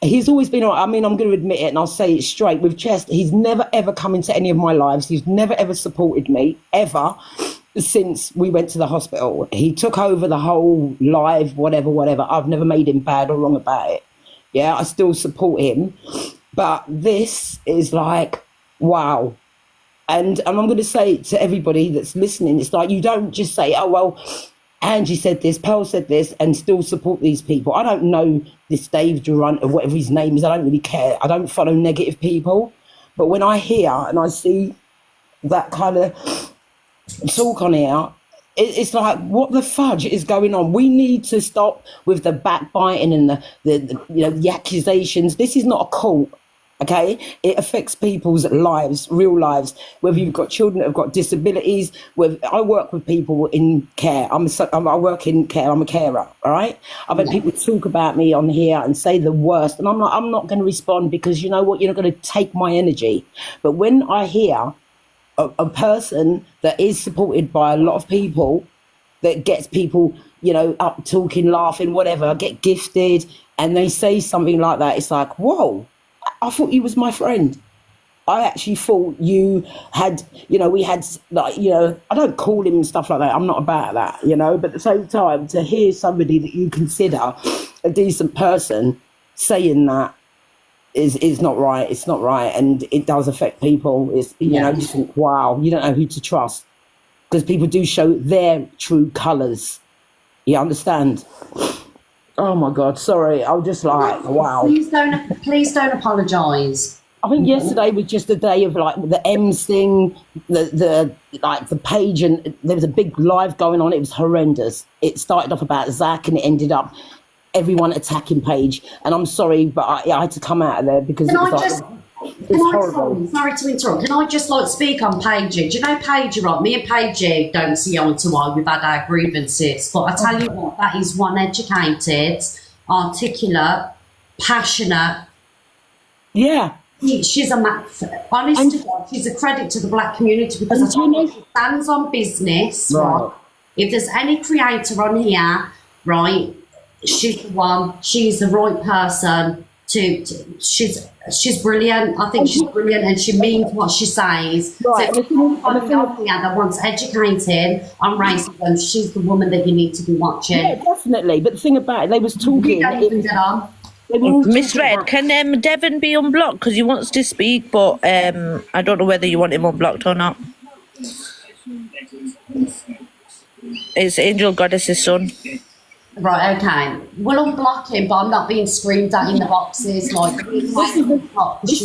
he's always been, I mean, I'm going to admit it and I'll say it straight with chest. He's never, ever come into any of my lives. He's never, ever supported me, ever, since we went to the hospital. He took over the whole live, whatever. I've never made him bad or wrong about it. Yeah, I still support him. But this is like, wow. And I'm going to say to everybody that's listening, it's like, you don't just say, oh, well, Angie said this, Pearl said this, and still support these people. I don't know this Dave Durant or whatever his name is. I don't really care. I don't follow negative people. But when I hear and I see that kind of talk on here, it's like, what the fudge is going on? We need to stop with the backbiting and the accusations. This is not a cult. Okay, it affects people's lives, real lives. Whether you've got children that have got disabilities, I work with people in care. I work in care. I'm a carer. All right. I've had people talk about me on here and say the worst, and I'm not going to respond, because you know what? You're not going to take my energy. But when I hear a person that is supported by a lot of people, that gets people, up talking, laughing, whatever, get gifted, and they say something like that, it's like, whoa. I thought you was my friend. I actually thought you had, we had, like, I don't call him and stuff like that. I'm not about that, but at the same time, to hear somebody that you consider a decent person saying that is not right. It's not right. And it does affect people. It's, you think, wow, you don't know who to trust, because people do show their true colours. You understand? Oh my God, sorry. I was just like, wow. Please don't apologise. I think yesterday was just a day of like the M's thing, the page, and there was a big live going on. It was horrendous. It started off about Zach and it ended up everyone attacking Paige. And I'm sorry, but I had to come out of there because it's horrible. Sorry to interrupt. Can I just speak on Paige? Do you know Paige, right? Me and Paige don't see eye to eye. We've had our grievances. But I tell you what, that is one educated, articulate, passionate. Yeah. She's honest to God, she's a credit to the black community, because I tell you, she stands on business. Right. If there's any creator on here, right, she's the one. She's the right person. She's brilliant. I think she's brilliant, and she means what she says. Right. So if you're anybody that wants educating on racism, she's the woman that you need to be watching. Yeah, definitely. But the thing about it, they was talking. Miss Red, can Devon be unblocked, because he wants to speak, but I don't know whether you want him unblocked or not. It's Angel Goddess's son. Right, okay. We'll unblock him, but I'm not being screamed at in the boxes. She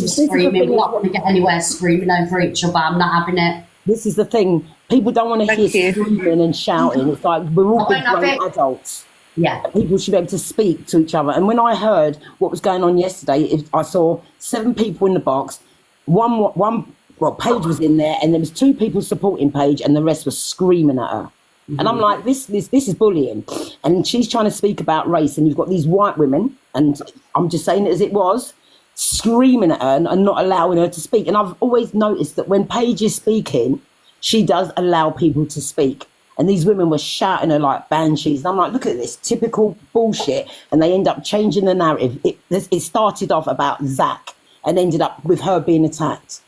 was screaming. We're not going to get anywhere screaming over each other. I'm not having it. This is the thing. People don't want to hear screaming and shouting. It's like, we're all big grown adults. Yeah. People should be able to speak to each other. And when I heard what was going on yesterday, I saw 7 people in the box. Paige was in there, and there was 2 people supporting Paige, and the rest was screaming at her. And I'm like, this is bullying. And she's trying to speak about race, and you've got these white women, and I'm just saying it as it was, screaming at her and not allowing her to speak. And I've always noticed that when Paige is speaking, she does allow people to speak. And these women were shouting her like banshees. And I'm like, look at this typical bullshit. And they end up changing the narrative. It started off about Zach and ended up with her being attacked.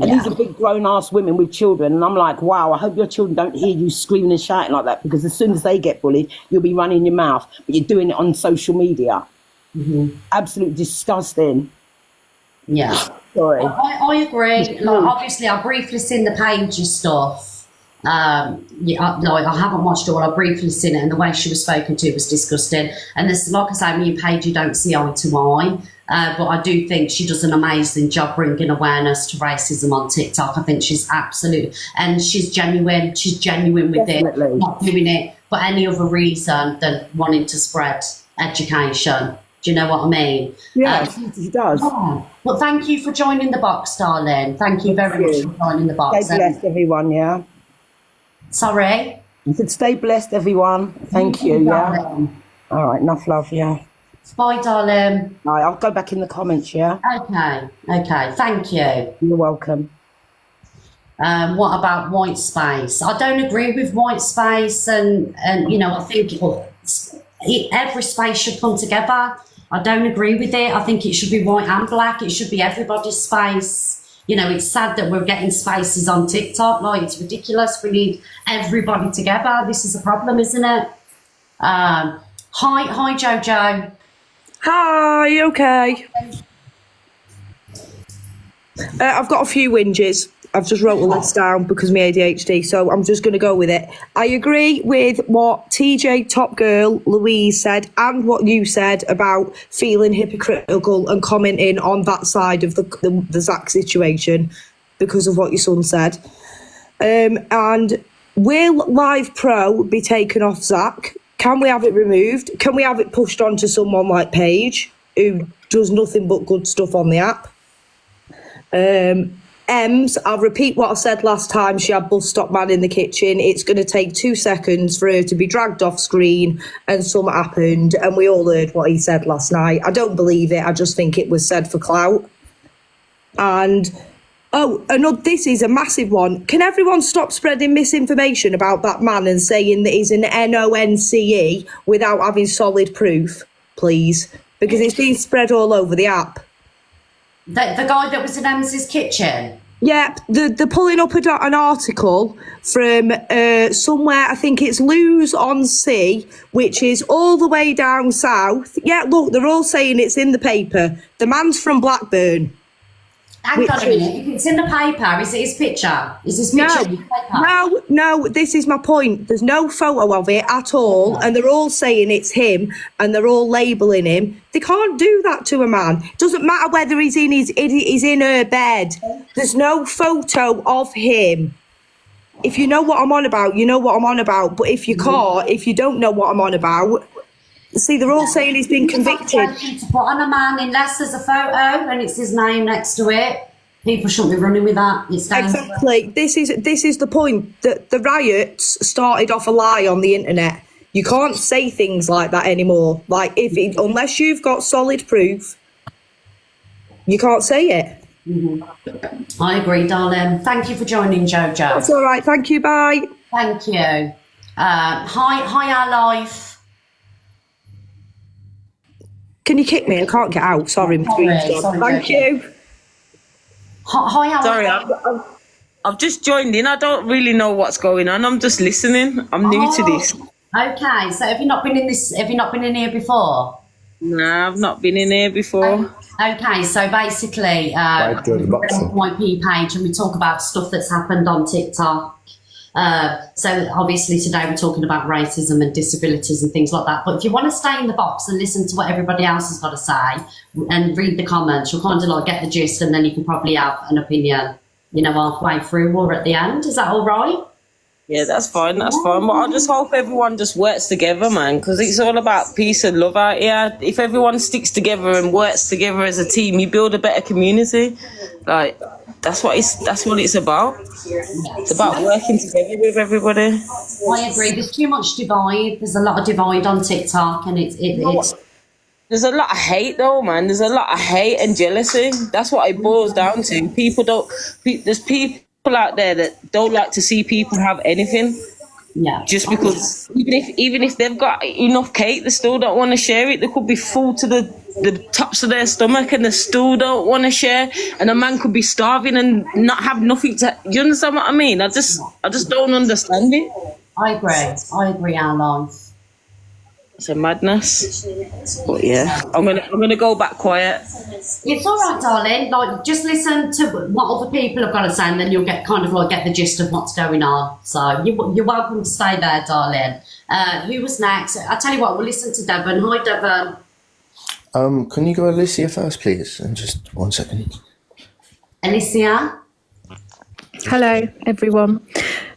And these are big grown-ass women with children. And I'm like, wow, I hope your children don't hear you screaming and shouting like that, because as soon as they get bullied, you'll be running your mouth. But you're doing it on social media. Mm-hmm. Absolutely disgusting. Yeah. Sorry. I agree. Obviously, I briefly seen the Paige stuff. I haven't watched it all. I briefly seen it, and the way she was spoken to was disgusting. And this, like I say, me and Paige, you don't see eye to eye. But I do think she does an amazing job bringing awareness to racism on TikTok. I think she's absolute, and she's genuine. She's genuine with Definitely. it, not doing it for any other reason than wanting to spread education. Do you know what I mean? Yeah, she does. Yeah. Well, thank you for joining the box, darling. Thank you very much for joining the box. Stay blessed, everyone, yeah? Sorry? You said stay blessed, everyone. Thank you, yeah? All right, enough love, yeah. Bye, darling. All right, I'll go back in the comments, yeah? Okay, thank you. You're welcome. What about white space? I don't agree with white space, and you know, I think every space should come together. I don't agree with it. I think it should be white and black. It should be everybody's space. You know, it's sad that we're getting spaces on TikTok. Like, it's ridiculous. We need everybody together. This is a problem, isn't it? Hi, Jojo. Hi, okay. I've got a few whinges. I've just wrote a list down because of my ADHD, so I'm just going to go with it. I agree with what TJ Top Girl Louise said and what you said about feeling hypocritical and commenting on that side of the Zach situation because of what your son said. And will Live Pro be taken off Zach? Can we have it removed? Can we have it pushed on to someone like Paige, who does nothing but good stuff on the app? Ems, I'll repeat what I said last time she had Bus Stop Man in the kitchen. It's going to take 2 seconds for her to be dragged off screen and something happened and we all heard what he said last night. I don't believe it. I just think it was said for clout. And, this is a massive one. Can everyone stop spreading misinformation about that man and saying that he's an NONCE without having solid proof, please? Because it's being spread all over the app. The guy that was in Ems's kitchen? Yeah, they're pulling up an article from somewhere, I think it's Lewes on Sea, which is all the way down south. Yeah, look, they're all saying it's in the paper. The man's from Blackburn. Hang on a minute, if it's in the paper, is it his picture? Is his picture in the paper? No, this is my point. There's no photo of it at all, and they're all saying it's him, and they're all labelling him. They can't do that to a man. Doesn't matter whether he's in her bed. There's no photo of him. If you know what I'm on about, you know what I'm on about. But if you can't, if you don't know what I'm on about, see, they're all saying he's been convicted. To put on a man unless there's a photo and it's his name next to it. People shouldn't be running with that. It's dangerous. Exactly. This is the point, that the riots started off a lie on the internet. You can't say things like that anymore. Like, unless you've got solid proof, you can't say it. Mm-hmm. I agree, darling. Thank you for joining, Jojo. That's all right. Thank you. Bye. Thank you. Hi, our life. Can you kick me? I can't get out. Sorry. Sorry, thank you. Hi, our Sorry, I've just joined in. I don't really know what's going on. I'm just listening. I'm new to this. Okay, so have you not been in this? Have you not been in here before? No, I've not been in here before. Okay, so basically, YP page, and we talk about stuff that's happened on TikTok. So obviously today we're talking about racism and disabilities and things like that. But if you want to stay in the box and listen to what everybody else has got to say and read the comments, you'll kind of like get the gist, and then you can probably have an opinion, you know, halfway through or at the end. Is that all right? Yeah, that's fine. That's fine. But I just hope everyone just works together, man, because it's all about peace and love out here. If everyone sticks together and works together as a team, you build a better community. Like, that's what it's about. It's about working together with everybody. I agree. There's too much divide. There's a lot of divide on TikTok, and it's. There's a lot of hate, though, man. There's a lot of hate and jealousy. That's what it boils down to. There's people out there that don't like to see people have anything. Yeah. Just because even if they've got enough cake, they still don't want to share it. They could be full to the tops of their stomach and they still don't want to share. And a man could be starving and not have nothing to. Do you understand what I mean? I just don't understand it. I agree, our life. It's a madness. But yeah, I'm gonna go back quiet. It's all right, darling. Like, just listen to what other people have got to say, and then you'll get the gist of what's going on. So you're welcome to stay there, darling. Who was next? I tell you what, we'll listen to Devon. Hi, Devon. Can you go Alicia first, please? And just 1 second. Alicia? Hello, everyone.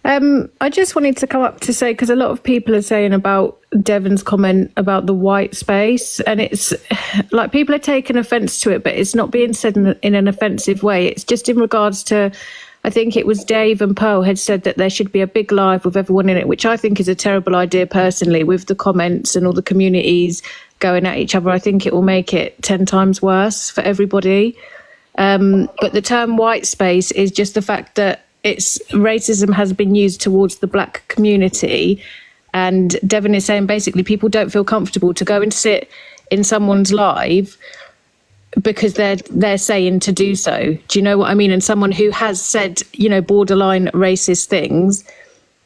I just wanted to come up to say, because a lot of people are saying about Devon's comment about the white space, and it's like people are taking offence to it, but it's not being said in an offensive way. It's just in regards to, I think it was Dave and Pearl had said that there should be a big live with everyone in it, which I think is a terrible idea personally, with the comments and all the communities going at each other. I think it will make it 10 times worse for everybody. But the term white space is just the fact that racism has been used towards the black community. And Devon is saying basically people don't feel comfortable to go and sit in someone's live because they're saying to do so. Do you know what I mean? And someone who has said, borderline racist things,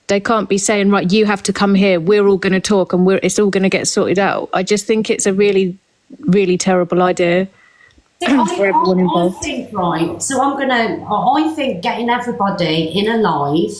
they can't be saying, right, you have to come here, we're all going to talk and it's all going to get sorted out. I just think it's a really, really terrible idea. For everyone involved. I think, right, so I think getting everybody in a live,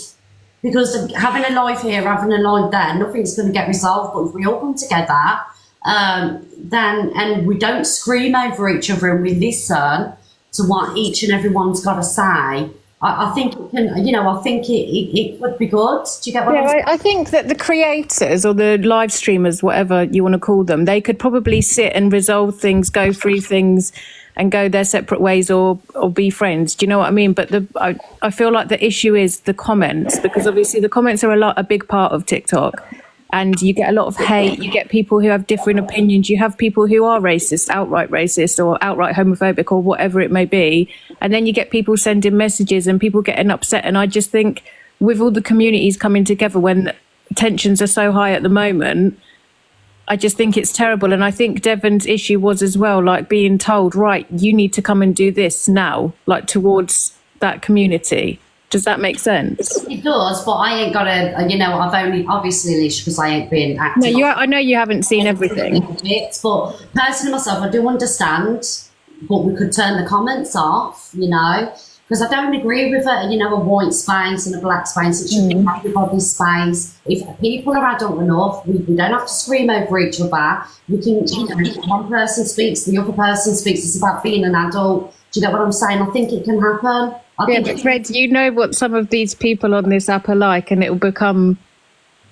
because having a live here, having a live there, nothing's going to get resolved. But if we all come together, and we don't scream over each other and we listen to what each and everyone's got to say, I think it can, I think it would be good. Do you get what I'm saying? I think that the creators or the live streamers, whatever you want to call them, they could probably sit and resolve things, go through things and go their separate ways or be friends. Do you know what I mean? But I feel like the issue is the comments, because obviously the comments are a big part of TikTok. And you get a lot of hate, you get people who have different opinions, you have people who are racist, outright racist or outright homophobic or whatever it may be. And then you get people sending messages and people getting upset. And I just think with all the communities coming together when tensions are so high at the moment, I just think it's terrible. And I think Devon's issue was as well, like being told, right, you need to come and do this now, like towards that community. Does that make sense? It does, but I ain't got I've only, obviously, Alicia, because I ain't been active. No, I know you haven't seen everything. But personally myself, I do understand, but we could turn the comments off, because I don't agree with a white space and a black space. It should be everybody's space. If people are adult enough, we don't have to scream over each other. We can, one person speaks, the other person speaks. It's about being an adult. Do you get what I'm saying? I think it can happen. But Fred, you know what some of these people on this app are like, and it will become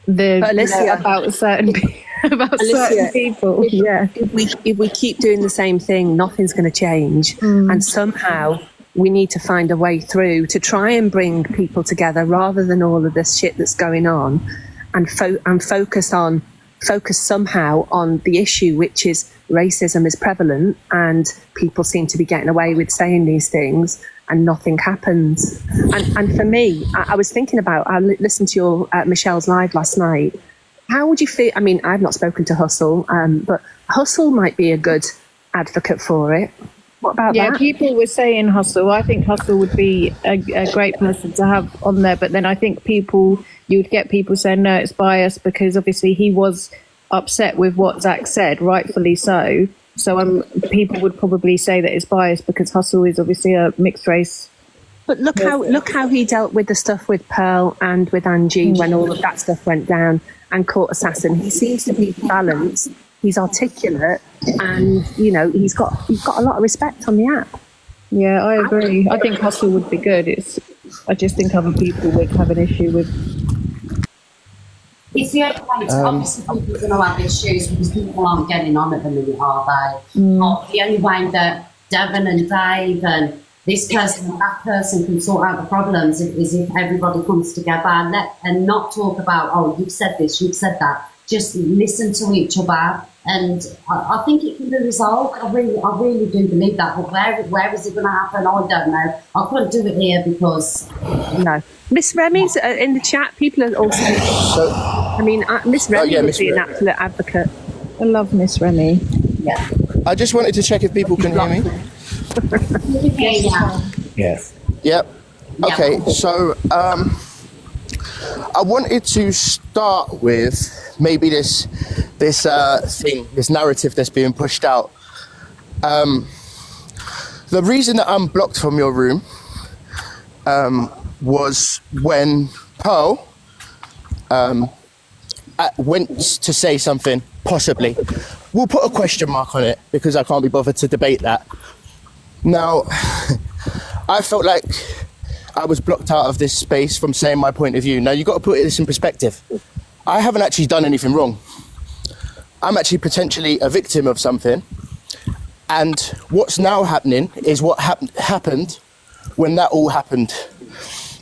about certain certain people. If we keep doing the same thing, nothing's going to change, and somehow we need to find a way through to try and bring people together rather than all of this shit that's going on, and focus somehow on the issue, which is racism is prevalent and people seem to be getting away with saying these things and nothing happens. And for me, I was thinking about, I listened to your Michelle's live last night. How would you feel? I mean, I've not spoken to Hustle, but Hustle might be a good advocate for it. What about that? Yeah, people were saying Hustle. I think Hustle would be a great person to have on there, but then I think you would get people saying, no, it's biased, because obviously he was upset with what Zach said, rightfully so. So people would probably say that it's biased because Hustle is obviously a mixed race. But look how he dealt with the stuff with Pearl and with Angie when all of that stuff went down, and Court Assassin. He seems to be balanced. He's articulate, and he's got a lot of respect on the app. Yeah, I agree. I think Hustle would be good. I just think other people would have an issue with. It's the only way to, obviously people are going to have issues because people aren't getting on at the minute, are they? The only way that Devon and Dave and this person and that person can sort out the problems is if everybody comes together and not talk about, oh, you've said this, you've said that. Just listen to each other, and I think it can be resolved. I really do believe that. But where is it going to happen? I don't know. I couldn't do it here because no. Miss Remy's in the chat. People are also. Miss Remy would be an absolute advocate. I love Miss Remy. Yeah. I just wanted to check if people can hear me. Yes. Yep. Okay. So I wanted to start with maybe this narrative that's being pushed out. The reason that I'm blocked from your room was when Pearl went to say something, possibly. We'll put a question mark on it because I can't be bothered to debate that. Now, I felt like I was blocked out of this space from saying my point of view. Now, you've got to put this in perspective. I haven't actually done anything wrong. I'm actually potentially a victim of something. And what's now happening is what happened when that all happened.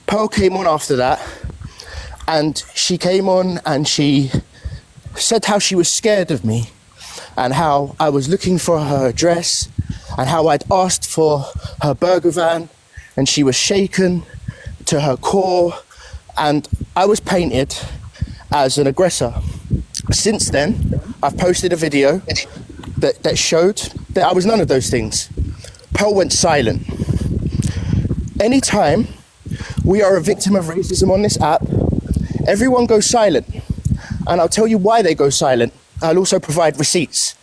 Pearl came on after that, and she came on and she said how she was scared of me and how I was looking for her address and how I'd asked for her burger van, and she was shaken to her core, and I was painted as an aggressor. Since then, I've posted a video that showed that I was none of those things. Pearl went silent. Anytime we are a victim of racism on this app, everyone goes silent. And I'll tell you why they go silent. I'll also provide receipts.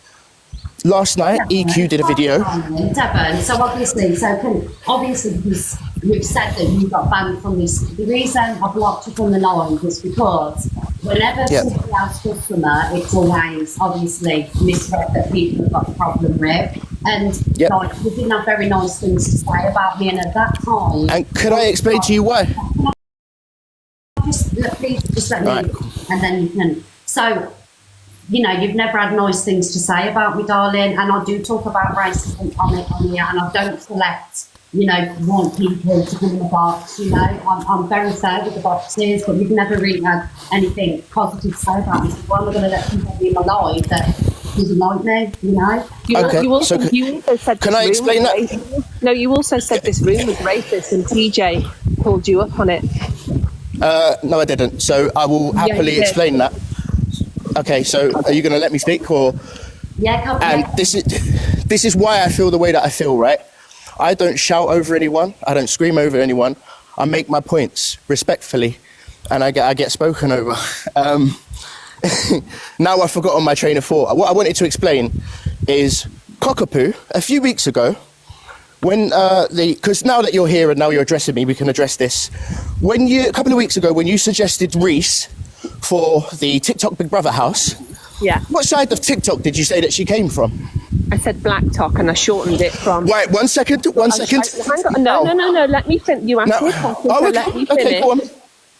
Last night, EQ did a video. Devon, so obviously because you've said that you got banned from this, the reason I blocked you from the live was because whenever somebody else customer, it's always obviously misread that people have got a problem with. And like, you didn't have very nice things to say about me, and at that time... And could I explain to you why? Just let me, and then you can... So, you know, you've never had nice things to say about me, darling, and I do talk about racism on here, and I don't select, you know, want people to come in the box, you know. I'm very fair with the boxes, but you've never really had anything positive to say about me. So why am I going to let people be in my life that doesn't like me, you know? You also said can I explain that? No, you also said this room was racist, and TJ pulled you up on it. No, I didn't. So I will happily explain that. Okay, so are you going to let me speak, or? Yeah, and this is why I feel the way that I feel, right? I don't shout over anyone. I don't scream over anyone. I make my points respectfully, and I get spoken over. Now I've forgotten my train of thought. What I wanted to explain is Cockapoo, a few weeks ago, when because now that you're here and now you're addressing me, we can address this. A couple of weeks ago, when you suggested Reese for the TikTok Big Brother house, what side of TikTok did you say that she came from? I said Black Talk, and I shortened it from... Wait, one second. Hang on. No, let me finish. You asked me a question, so let me finish. Okay, go on.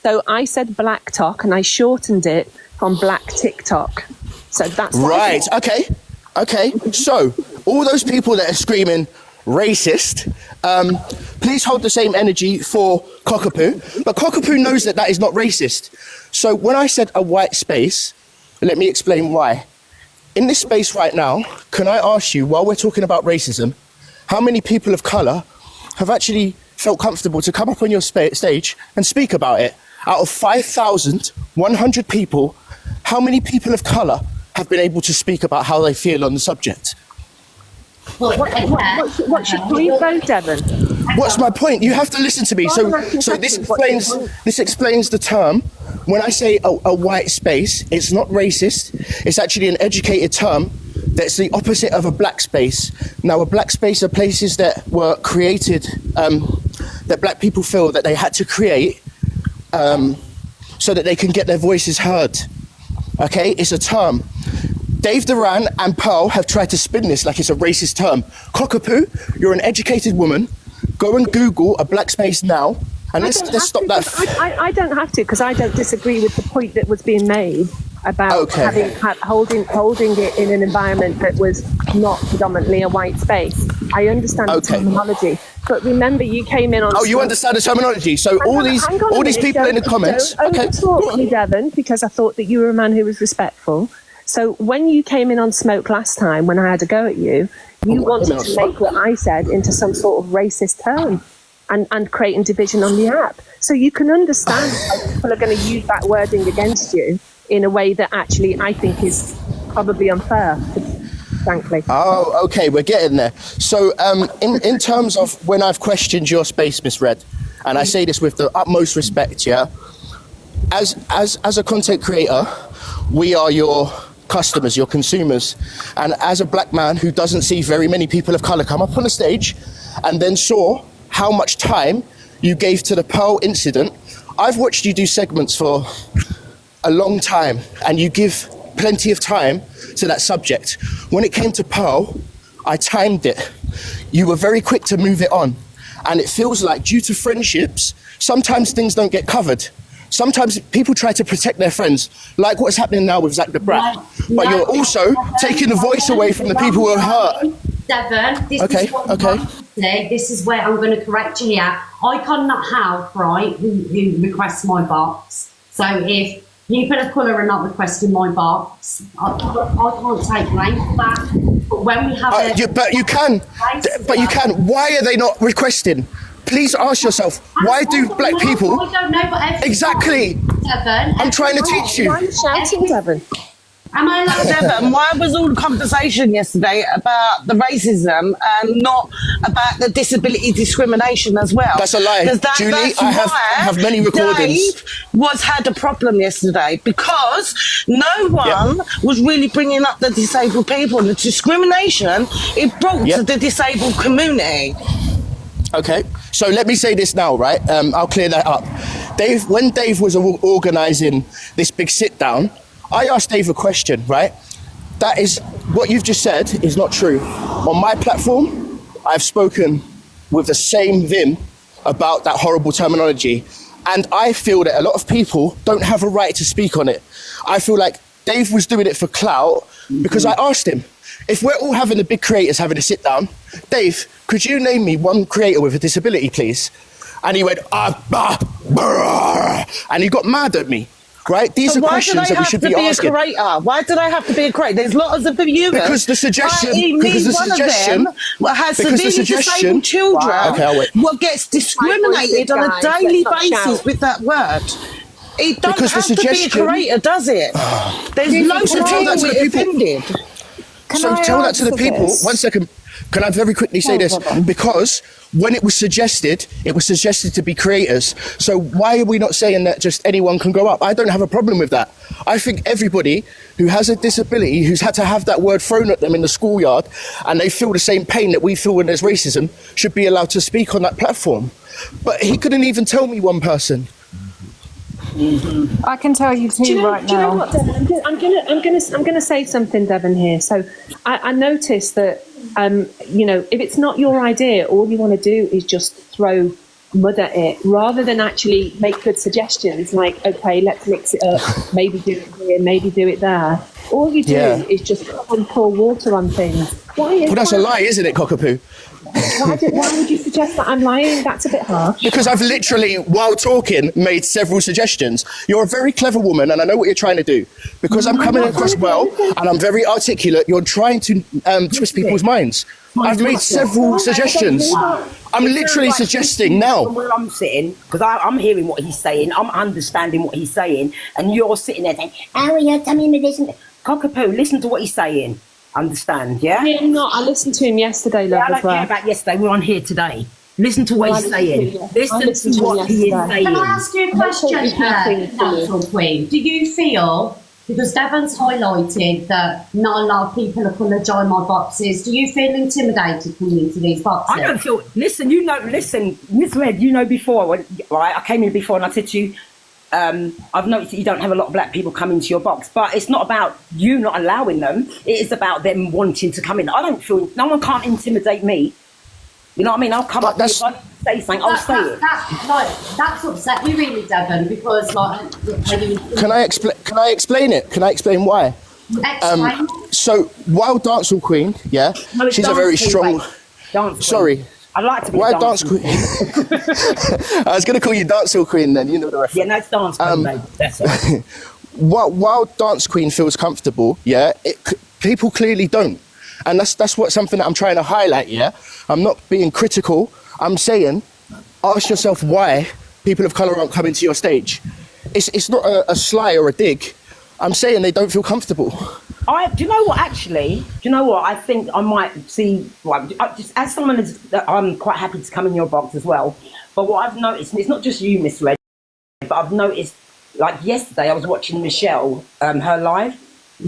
So I said Black Talk, and I shortened it from Black TikTok. So that's what I said. Okay. So all those people that are screaming racist, please hold the same energy for Cockapoo. But Cockapoo knows that is not racist. So when I said a white space, let me explain why. In this space right now, can I ask you, while we're talking about racism, how many people of colour have actually felt comfortable to come up on your stage and speak about it? Out of 5,100 people, how many people of colour have been able to speak about how they feel on the subject? What's your point though, Devon? What's my point? You have to listen to me. So this explains the term. When I say a white space, it's not racist. It's actually an educated term that's the opposite of a black space. Now, a black space are places that were created, that black people feel that they had to create so that they can get their voices heard. Okay, it's a term. Dave Duran and Pearl have tried to spin this like it's a racist term. Cockapoo, you're an educated woman. Go and Google a black space now, and let's stop that. I don't have to, because I don't disagree with the point that was being made about holding it in an environment that was not predominantly a white space. I understand the terminology, but remember, you came in on. Oh, you understand the terminology. So all these people in the comments. Don't talk me, Devon, because I thought that you were a man who was respectful. So when you came in on Smoke last time, when I had a go at you, you wanted to make what I said into some sort of racist term and creating division on the app. So you can understand how people are going to use that wording against you in a way that actually I think is probably unfair, frankly. Oh, okay, we're getting there. So in terms of when I've questioned your space, Miss Red, and I say this with the utmost respect, as a content creator, we are your customers, your consumers, and as a black man who doesn't see very many people of colour come up on the stage and then saw how much time you gave to the Pearl incident, I've watched you do segments for a long time and you give plenty of time to that subject. When it came to Pearl, I timed it. You were very quick to move it on. And it feels like due to friendships, sometimes things don't get covered. Sometimes people try to protect their friends, like what's happening now with Zach the Brat. But you're also taking the voice away from the people who are hurt. Devon, this is what you want to say. This is where I'm going to correct you here. I cannot help, right, who requests my box. So if people of colour are not requesting my box, I can't take blame for that. But when we have but you can. Why are they not requesting? Please ask yourself, why do black people... I don't know, but exactly. Devon, I'm trying to teach you. Why are you shouting, Devon? Am I allowed Devon, why was all the conversation yesterday about the racism and not about the disability discrimination as well? That's a lie. Julie, that's I why have many recordings. Dave had a problem yesterday because no one was really bringing up the disabled people. The discrimination it brought to the disabled community. Okay, so let me say this now, right? I'll clear that up. When Dave was organising this big sit-down, I asked Dave a question, right? That is, what you've just said is not true. On my platform, I've spoken with the same vim about that horrible terminology. And I feel that a lot of people don't have a right to speak on it. I feel like Dave was doing it for clout because I asked him, if we're all having the big creators having a sit down, Dave, could you name me one creator with a disability, please? And he went, and he got mad at me. Right? These are questions that we should be asking. Why did I have to be a creator? There's lots of viewers. Because the suggestion, has severely disabled children what gets discriminated on a daily basis with that word. It doesn't have to be a creator, does it? There's loads of people offended. So tell that to the people. 1 second. Can I very quickly say this? Because when it was suggested to be creators. So why are we not saying that just anyone can grow up? I don't have a problem with that. I think everybody who has a disability, who's had to have that word thrown at them in the schoolyard, and they feel the same pain that we feel when there's racism, should be allowed to speak on that platform. But he couldn't even tell me one person. I can tell you two right now. Do you know what, Devon? I'm gonna say something, Devon, here. So I noticed that if it's not your idea, all you want to do is just throw mud at it rather than actually make good suggestions like, okay, let's mix it up, maybe do it here, maybe do it there. All you do is just come and pour water on things. Well, that's a lie, isn't it, Cockapoo? Why would you suggest that I'm lying? That's a bit harsh. Because I've literally, while talking, made several suggestions. You're a very clever woman, and I know what you're trying to do. Because I'm coming across well, and I'm very articulate, you're trying to twist people's minds. I've made several suggestions. I'm literally suggesting now. From where I'm sitting, because I'm hearing what he's saying, I'm understanding what he's saying, and you're sitting there saying, Harriet, tell me this. Cockapoo, listen to what he's saying. Understand, yeah? I listened to him yesterday, love, I don't care about yesterday. We're on here today. Listen to what he's saying. Listen to what he is saying. Can I ask you a question, Natural Queen? Do you feel, because Devon's highlighted that not a lot of people are going to join my boxes, do you feel intimidated coming into these boxes? I don't feel, listen, Miss Red, before, right, I came in before and I said to you, I've noticed that you don't have a lot of black people come into your box, but it's not about you not allowing them. It is about them wanting to come in. I don't feel, no one can't intimidate me. You know what I mean? I'll come up if I say something, I'll say it. That's upset you really, Devon, because Can I explain it? Can I explain why? Explain. So Wild Dancehall Queen, she's a very strong. Sorry. I'd like to be Wild Dance Queen. I was going to call you Dancehall Queen then, you know the reference. Yeah, no, it's Dance Queen, babe. That's it. Wild Dance Queen feels comfortable, people clearly don't. And that's something that I'm trying to highlight, I'm not being critical. I'm saying, ask yourself why people of colour aren't coming to your stage. It's not a sly or a dig. I'm saying they don't feel comfortable. Do you know what, actually? Do you know what? I think I might see, just as someone I'm quite happy to come in your box as well. But what I've noticed, and it's not just you, Miss Red, but I've noticed, like yesterday I was watching Michelle, her live,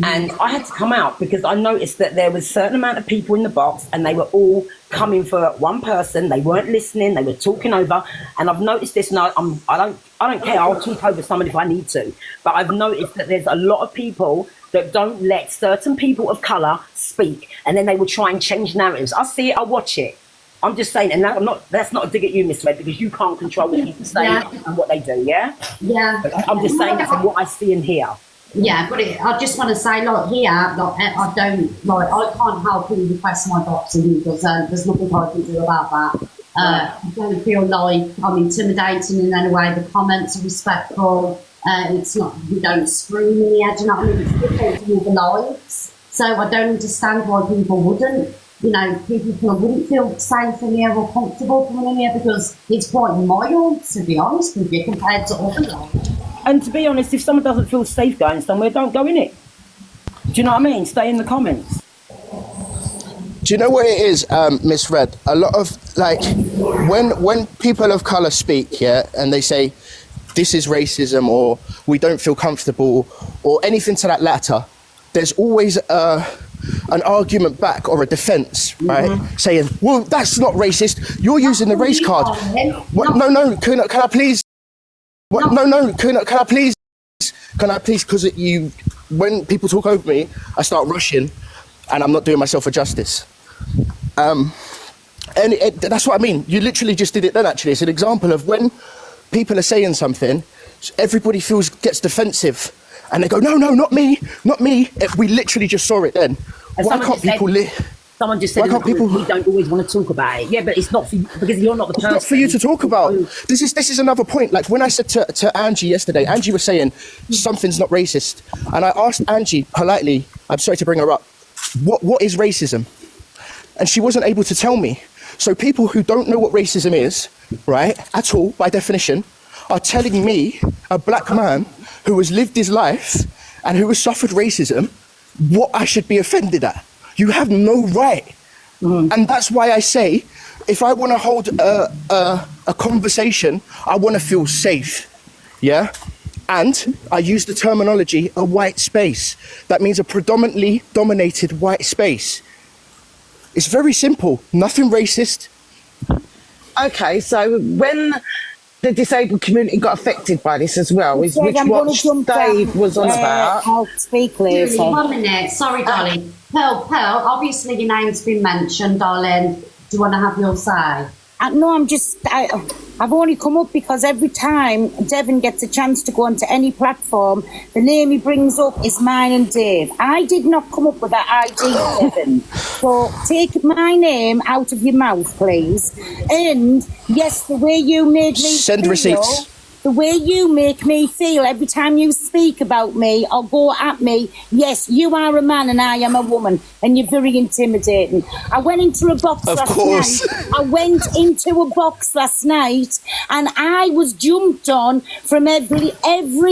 and I had to come out because I noticed that there was a certain amount of people in the box and they were all coming for one person. They weren't listening. They were talking over. And I've noticed this. Now I don't care. I'll talk over someone if I need to. But I've noticed that there's a lot of people that don't let certain people of colour speak, and then they will try and change narratives. I see it. I watch it. I'm just saying, and that's not a dig at you, Miss Red, because you can't control what people say and what they do. Yeah. Yeah. I'm just saying that from what I see and hear. Yeah, but I just want to say, like, here, like, I can't help who requests my box and who doesn't. There's nothing I can do about that. I don't feel like I'm intimidating in any way. The comments are respectful. It's not, we don't scream in the edge, you know what I mean? It's different to other lives. So I don't understand why people wouldn't. You know, people wouldn't feel safe in here or comfortable coming in here, because it's quite mild, to be honest with you, compared to other lives. And to be honest, if someone doesn't feel safe going somewhere, don't go in it. Do you know what I mean? Stay in the comments. Do you know what it is, Miss Red? A lot of, like, when people of colour speak, yeah, and they say, this is racism, or we don't feel comfortable, or anything to that latter, there's always an argument back or a defence, right? Saying, well, that's not racist. You're using the race card. What? No, can I please? What? No, can I please? Can I please? Because when people talk over me, I start rushing, and I'm not doing myself a justice. And that's what I mean. You literally just did it then, actually. It's an example of when people are saying something, everybody gets defensive, and they go, no, not me. We literally just saw it then. And why can't people Someone just said, we don't always want to talk about it. Yeah, but it's not for you, because you're not the person. It's not for you to talk about. This is another point. Like when I said to Angie yesterday, Angie was saying something's not racist. And I asked Angie politely, I'm sorry to bring her up, what is racism? And she wasn't able to tell me. So people who don't know what racism is, right, at all, by definition, are telling me, a black man who has lived his life and who has suffered racism, what I should be offended at. You have no right. And that's why I say, if I want to hold a conversation, I want to feel safe, yeah? And I use the terminology, a white space. That means a predominantly dominated white space. It's very simple, nothing racist. Okay, so when the disabled community got affected by this as well, which what Dave was on about. I'll speak later. 1 minute, sorry, darling. Pearl, obviously your name's been mentioned, darling. Do you want to have your say? No, I've only come up because every time Devon gets a chance to go onto any platform, the name he brings up is mine and Dave. I did not come up with that idea, Devon. So take my name out of your mouth, please. And yes, the way you made me send receipts. The way you make me feel every time you speak about me or go at me, yes, you are a man and I am a woman, and you're very intimidating. I went into a box last night. I went into a box last night and I was jumped on from every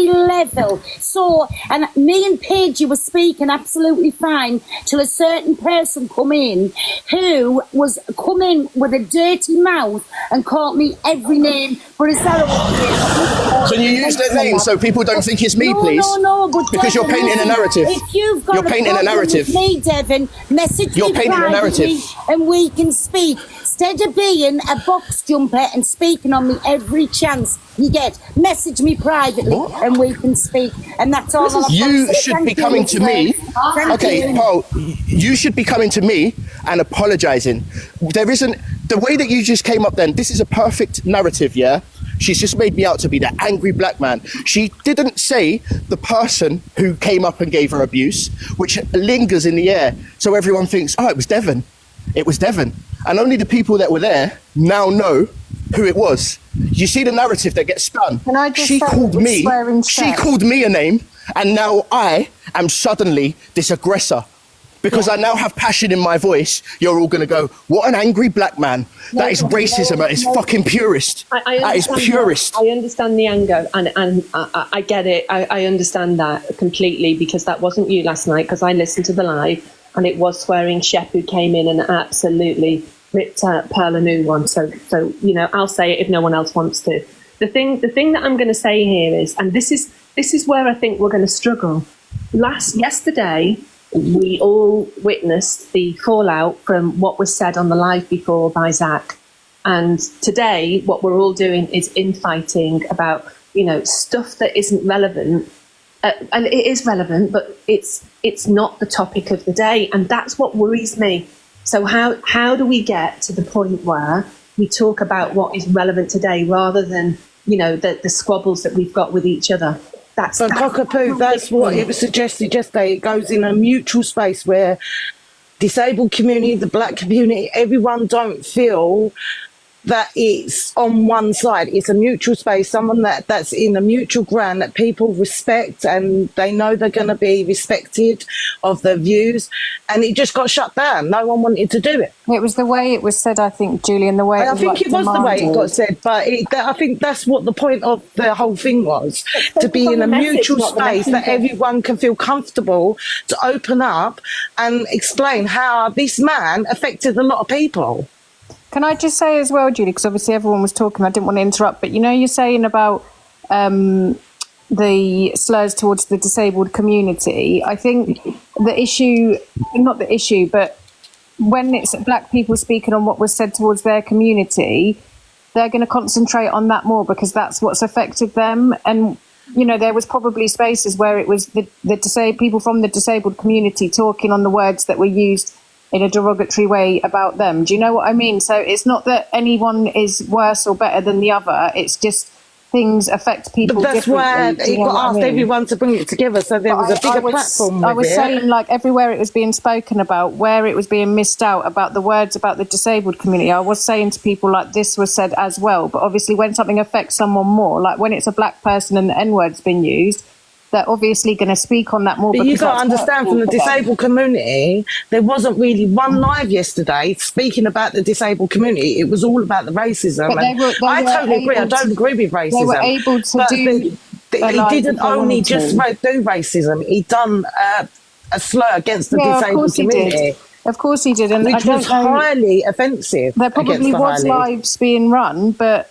level. So, and me and Paige, you were speaking absolutely fine till a certain person come in who was coming with a dirty mouth and called me every name for a salary. Can you use their name so people don't think it's me, please? No, but because Devon, you're painting a narrative. If you've got you're painting a narrative. With me, Devon, message you're me painting a narrative, and we can speak. Instead of being a box jumper and speaking on me every chance you get, message me privately and we can speak. And that's all. You should be coming to me. Okay, Paul, you should be coming to me and apologising. There isn't the way that you just came up. Then this is a perfect narrative, yeah. She's just made me out to be the angry black man. She didn't say the person who came up and gave her abuse, which lingers in the air. So everyone thinks, oh, it was Devon. It was Devon. And only the people that were there now know who it was. You see the narrative that gets spun. Can I just she called me a name, and now I am suddenly this aggressor. Because I now have passion in my voice, you're all going to go, what an angry black man. That is racism. That is fucking purist. That is purist. I understand the anger, and I get it. I understand that completely, because that wasn't you last night, because I listened to the live, and it was Swearing Shep who came in and absolutely ripped Pearl a new one. So you know, I'll say it if no one else wants to. The thing that I'm going to say here is, and this is where I think we're going to struggle. Yesterday, we all witnessed the fallout from what was said on the live before by Zach. And today, what we're all doing is infighting about, you know, stuff that isn't relevant. And it is relevant, but it's not the topic of the day. And that's what worries me. So how do we get to the point where we talk about what is relevant today rather than, you know, the squabbles that we've got with each other? That's Cockapoo, that's what it was suggested yesterday. It goes in a mutual space where disabled community, the black community, everyone don't feel that it's on one side. It's a mutual space, someone that's in a mutual ground that people respect and they know they're going to be respected of their views, and it just got shut down. No one wanted to do it. It was the way it was said, I think, Julian, the way I think it was the way it got said, but I think that's what the point of the whole thing was, to be in a mutual space that everyone can feel comfortable to open up and explain how this man affected a lot of people. Can I just say as well, Julie, because obviously everyone was talking, I didn't want to interrupt, but you know, you're saying about the slurs towards the disabled community. I think the issue, not the issue, but when it's black people speaking on what was said towards their community, they're going to concentrate on that more because that's what's affected them. And, you know, there was probably spaces where it was the people from the disabled community talking on the words that were used in a derogatory way about them. Do you know what I mean? So it's not that anyone is worse or better than the other. It's just things affect people. But that's why it got asked everyone to bring it together, so there was a bigger platform. I was saying, like, everywhere it was being spoken about, where it was being missed out about the words about the disabled community, I was saying to people, like, this was said as well. But obviously when something affects someone more, like when it's a black person and the N-word's been used, they're obviously going to speak on that more. But you've got to understand, from the disabled community, there wasn't really one live yesterday speaking about the disabled community. It was all about the racism. But I totally agree. I don't agree with racism. They were able to do. He didn't only just do racism. He done a slur against the disabled community. Of course he did, and which was highly offensive. There probably was lives being run, but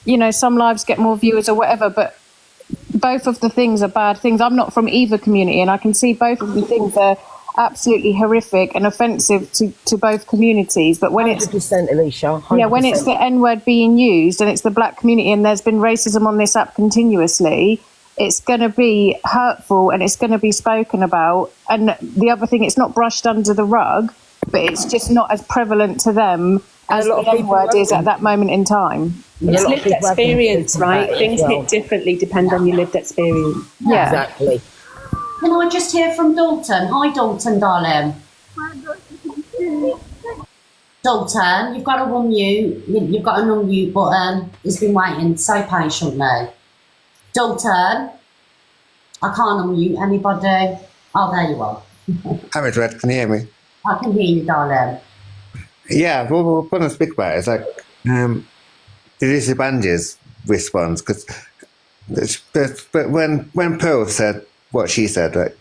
you know, some lives get more viewers or whatever. But both of the things are bad things. I'm not from either community, and I can see both of the things are absolutely horrific and offensive to both communities. But when 100%, Alicia, 100%. Yeah, when it's the N-word being used and it's the black community and there's been racism on this app continuously, it's going to be hurtful and it's going to be spoken about. And the other thing, it's not brushed under the rug, but it's just not as prevalent to them as the N-word is at that moment in time. It's lived experience, right? Things hit differently depend on your lived experience. Yeah, exactly. Can I just hear from Dalton? Hi, Dalton, darling. Dalton, you've got to unmute. You've got an unmute button. He's been waiting so patiently. Dalton, I can't unmute anybody. Oh, there you are. Hi, Red. Can you hear me? I can hear you, darling. Yeah, we're going to speak about it. It's like Elisa Banji's response, because but when Pearl said what she said, like,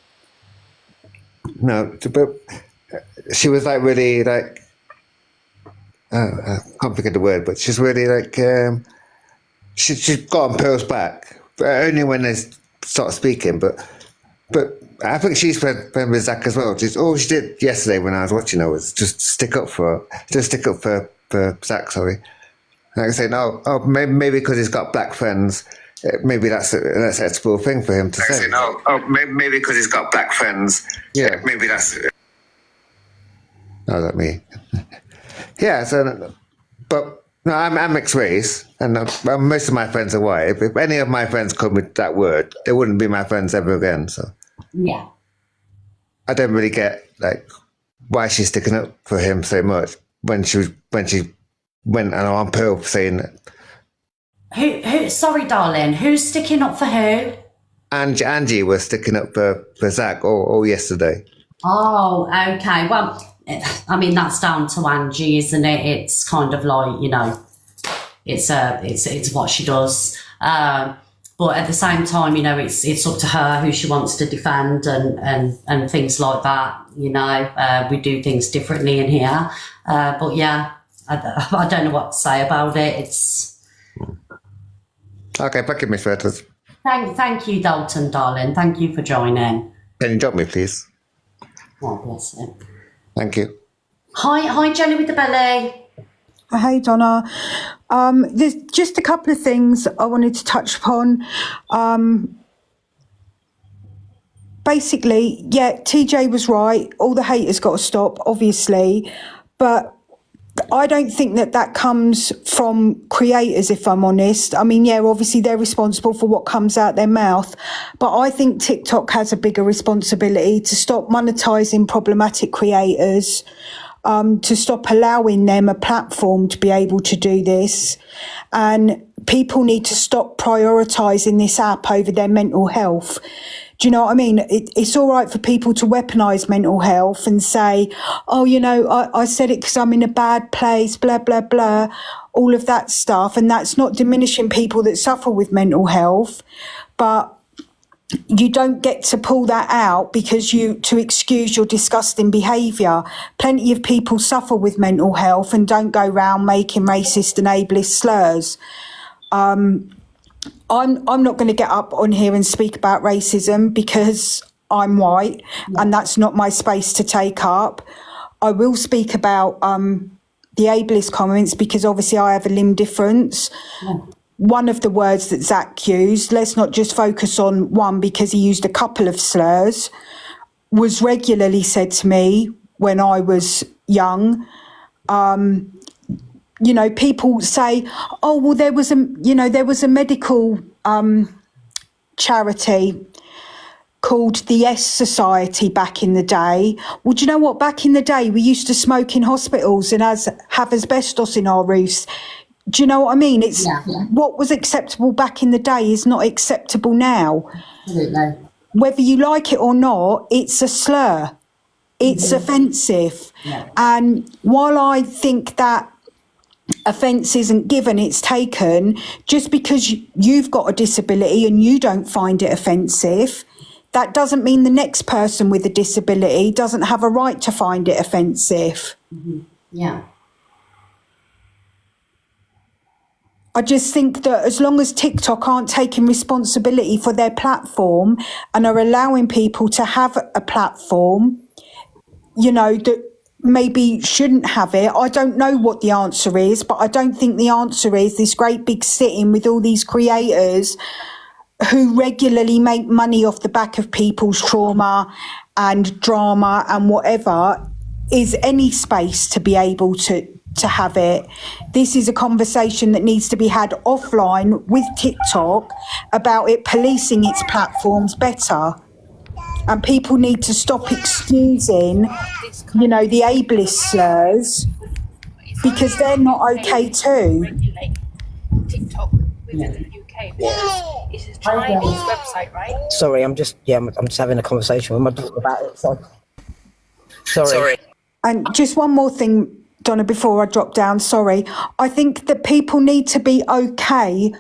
no, but she was like really like, I can't think of the word, but she's really like, she got on Pearl's back, but only when they start speaking. But I think she's friend with Zach as well. All she did yesterday when I was watching her was just stick up for Zach. Sorry, like I say, no, maybe because he's got black friends. Maybe that's an acceptable thing for him to say. Maybe because he's got black friends. Yeah, maybe that's. Oh, that me. Yeah. So, but no, I'm mixed race, and most of my friends are white. If any of my friends come with that word, they wouldn't be my friends ever again. So. Yeah. I don't really get like why she's sticking up for him so much when she went on Pearl saying that. Who? Sorry, darling. Who's sticking up for who? Angie was sticking up for Zach all yesterday. Oh, okay. Well, I mean, that's down to Angie, isn't it? It's kind of like, you know, it's what she does. But at the same time, you know, it's up to her who she wants to defend and things like that. You know, we do things differently in here. But yeah, I don't know what to say about it. It's. Okay, thank you, Miss Retters. Thank you, Dalton, darling. Thank you for joining. Can you drop me, please? Oh, bless him. Thank you. Hi, Jenny with the belly. Hey, Donna. There's just a couple of things I wanted to touch upon. Basically, yeah, TJ was right. All the haters got to stop, obviously. But I don't think that comes from creators, if I'm honest. I mean, yeah, obviously they're responsible for what comes out their mouth. But I think TikTok has a bigger responsibility to stop monetizing problematic creators, to stop allowing them a platform to be able to do this. And people need to stop prioritizing this app over their mental health. Do you know what I mean? It's all right for people to weaponize mental health and say, oh, you know, I said it because I'm in a bad place, blah, blah, blah, all of that stuff. And that's not diminishing people that suffer with mental health. But you don't get to pull that out to excuse your disgusting behaviour. Plenty of people suffer with mental health and don't go round making racist and ableist slurs. I'm not going to get up on here and speak about racism because I'm white and that's not my space to take up. I will speak about the ableist comments because obviously I have a limb difference. Yeah. One of the words that Zach used, let's not just focus on one because he used a couple of slurs, was regularly said to me when I was young. You know, people say, oh, well, there was a medical charity called the S Society back in the day. Well, do you know what? Back in the day, we used to smoke in hospitals and have asbestos in our roofs. Do you know what I mean? It's what was acceptable back in the day is not acceptable now. Absolutely. Whether you like it or not, it's a slur. It's offensive. Yeah. And while I think that offence isn't given, it's taken, just because you've got a disability and you don't find it offensive, that doesn't mean the next person with a disability doesn't have a right to find it offensive. Mm-hmm. Yeah. I just think that as long as TikTok aren't taking responsibility for their platform and are allowing people to have a platform, you know, that maybe shouldn't have it. I don't know what the answer is, but I don't think the answer is this great big sit-in with all these creators who regularly make money off the back of people's trauma and drama and whatever is any space to be able to have it. This is a conversation that needs to be had offline with TikTok about it policing its platforms better. And people need to stop excusing, you know, the ableist slurs because they're not okay too. TikTok within the UK because it's a Chinese website, right? Sorry, I'm just having a conversation with my daughter about it. So. Sorry. And just one more thing, Donna, before I drop down, sorry. I think that people need to be okay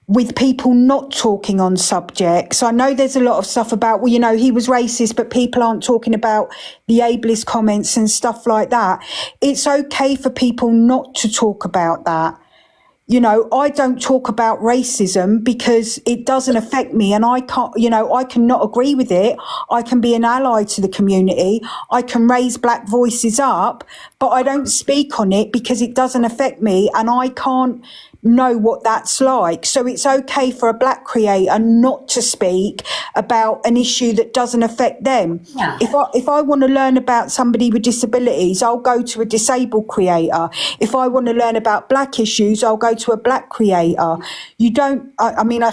with people not talking on subjects. I know there's a lot of stuff about, well, you know, he was racist, but people aren't talking about the ableist comments and stuff like that. It's okay for people not to talk about that. You know, I don't talk about racism because it doesn't affect me and I can't, you know, I can not agree with it. I can be an ally to the community. I can raise black voices up, but I don't speak on it because it doesn't affect me and I can't know what that's like. So it's okay for a black creator not to speak about an issue that doesn't affect them. Yeah. If I want to learn about somebody with disabilities, I'll go to a disabled creator. If I want to learn about black issues, I'll go to a black creator. You don't, I mean, I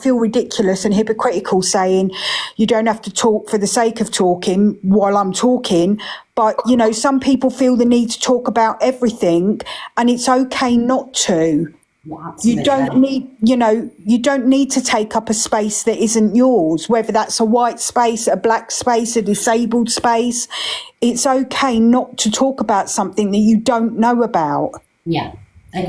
feel ridiculous and hypocritical saying you don't have to talk for the sake of talking while I'm talking. But, you know, some people feel the need to talk about everything and it's okay not to. Yeah, you don't need, you know, you don't need to take up a space that isn't yours, whether that's a white space, a black space, a disabled space. It's okay not to talk about something that you don't know about. Yeah, I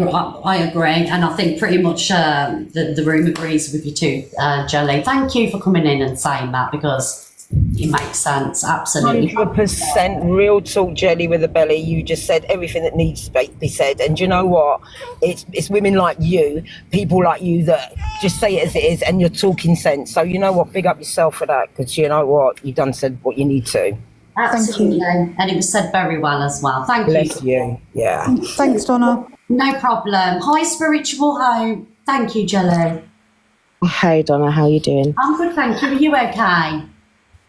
agree. And I think pretty much the room agrees with you too, Jelly. Thank you for coming in and saying that because it makes sense, absolutely. 100% real talk, Jelly with a belly. You just said everything that needs to be said. And you know what? It's women like you, people like you that just say it as it is and you're talking sense. So you know what? Big up yourself for that because you know what? You've done said what you need to. Absolutely. And it was said very well as well. Thank you. Bless you. Yeah. Thanks, Donna. No problem. Hi, Spiritual Home. Thank you, Jelly. Hey Donna, how you doing? I'm good, thank you. Are you okay?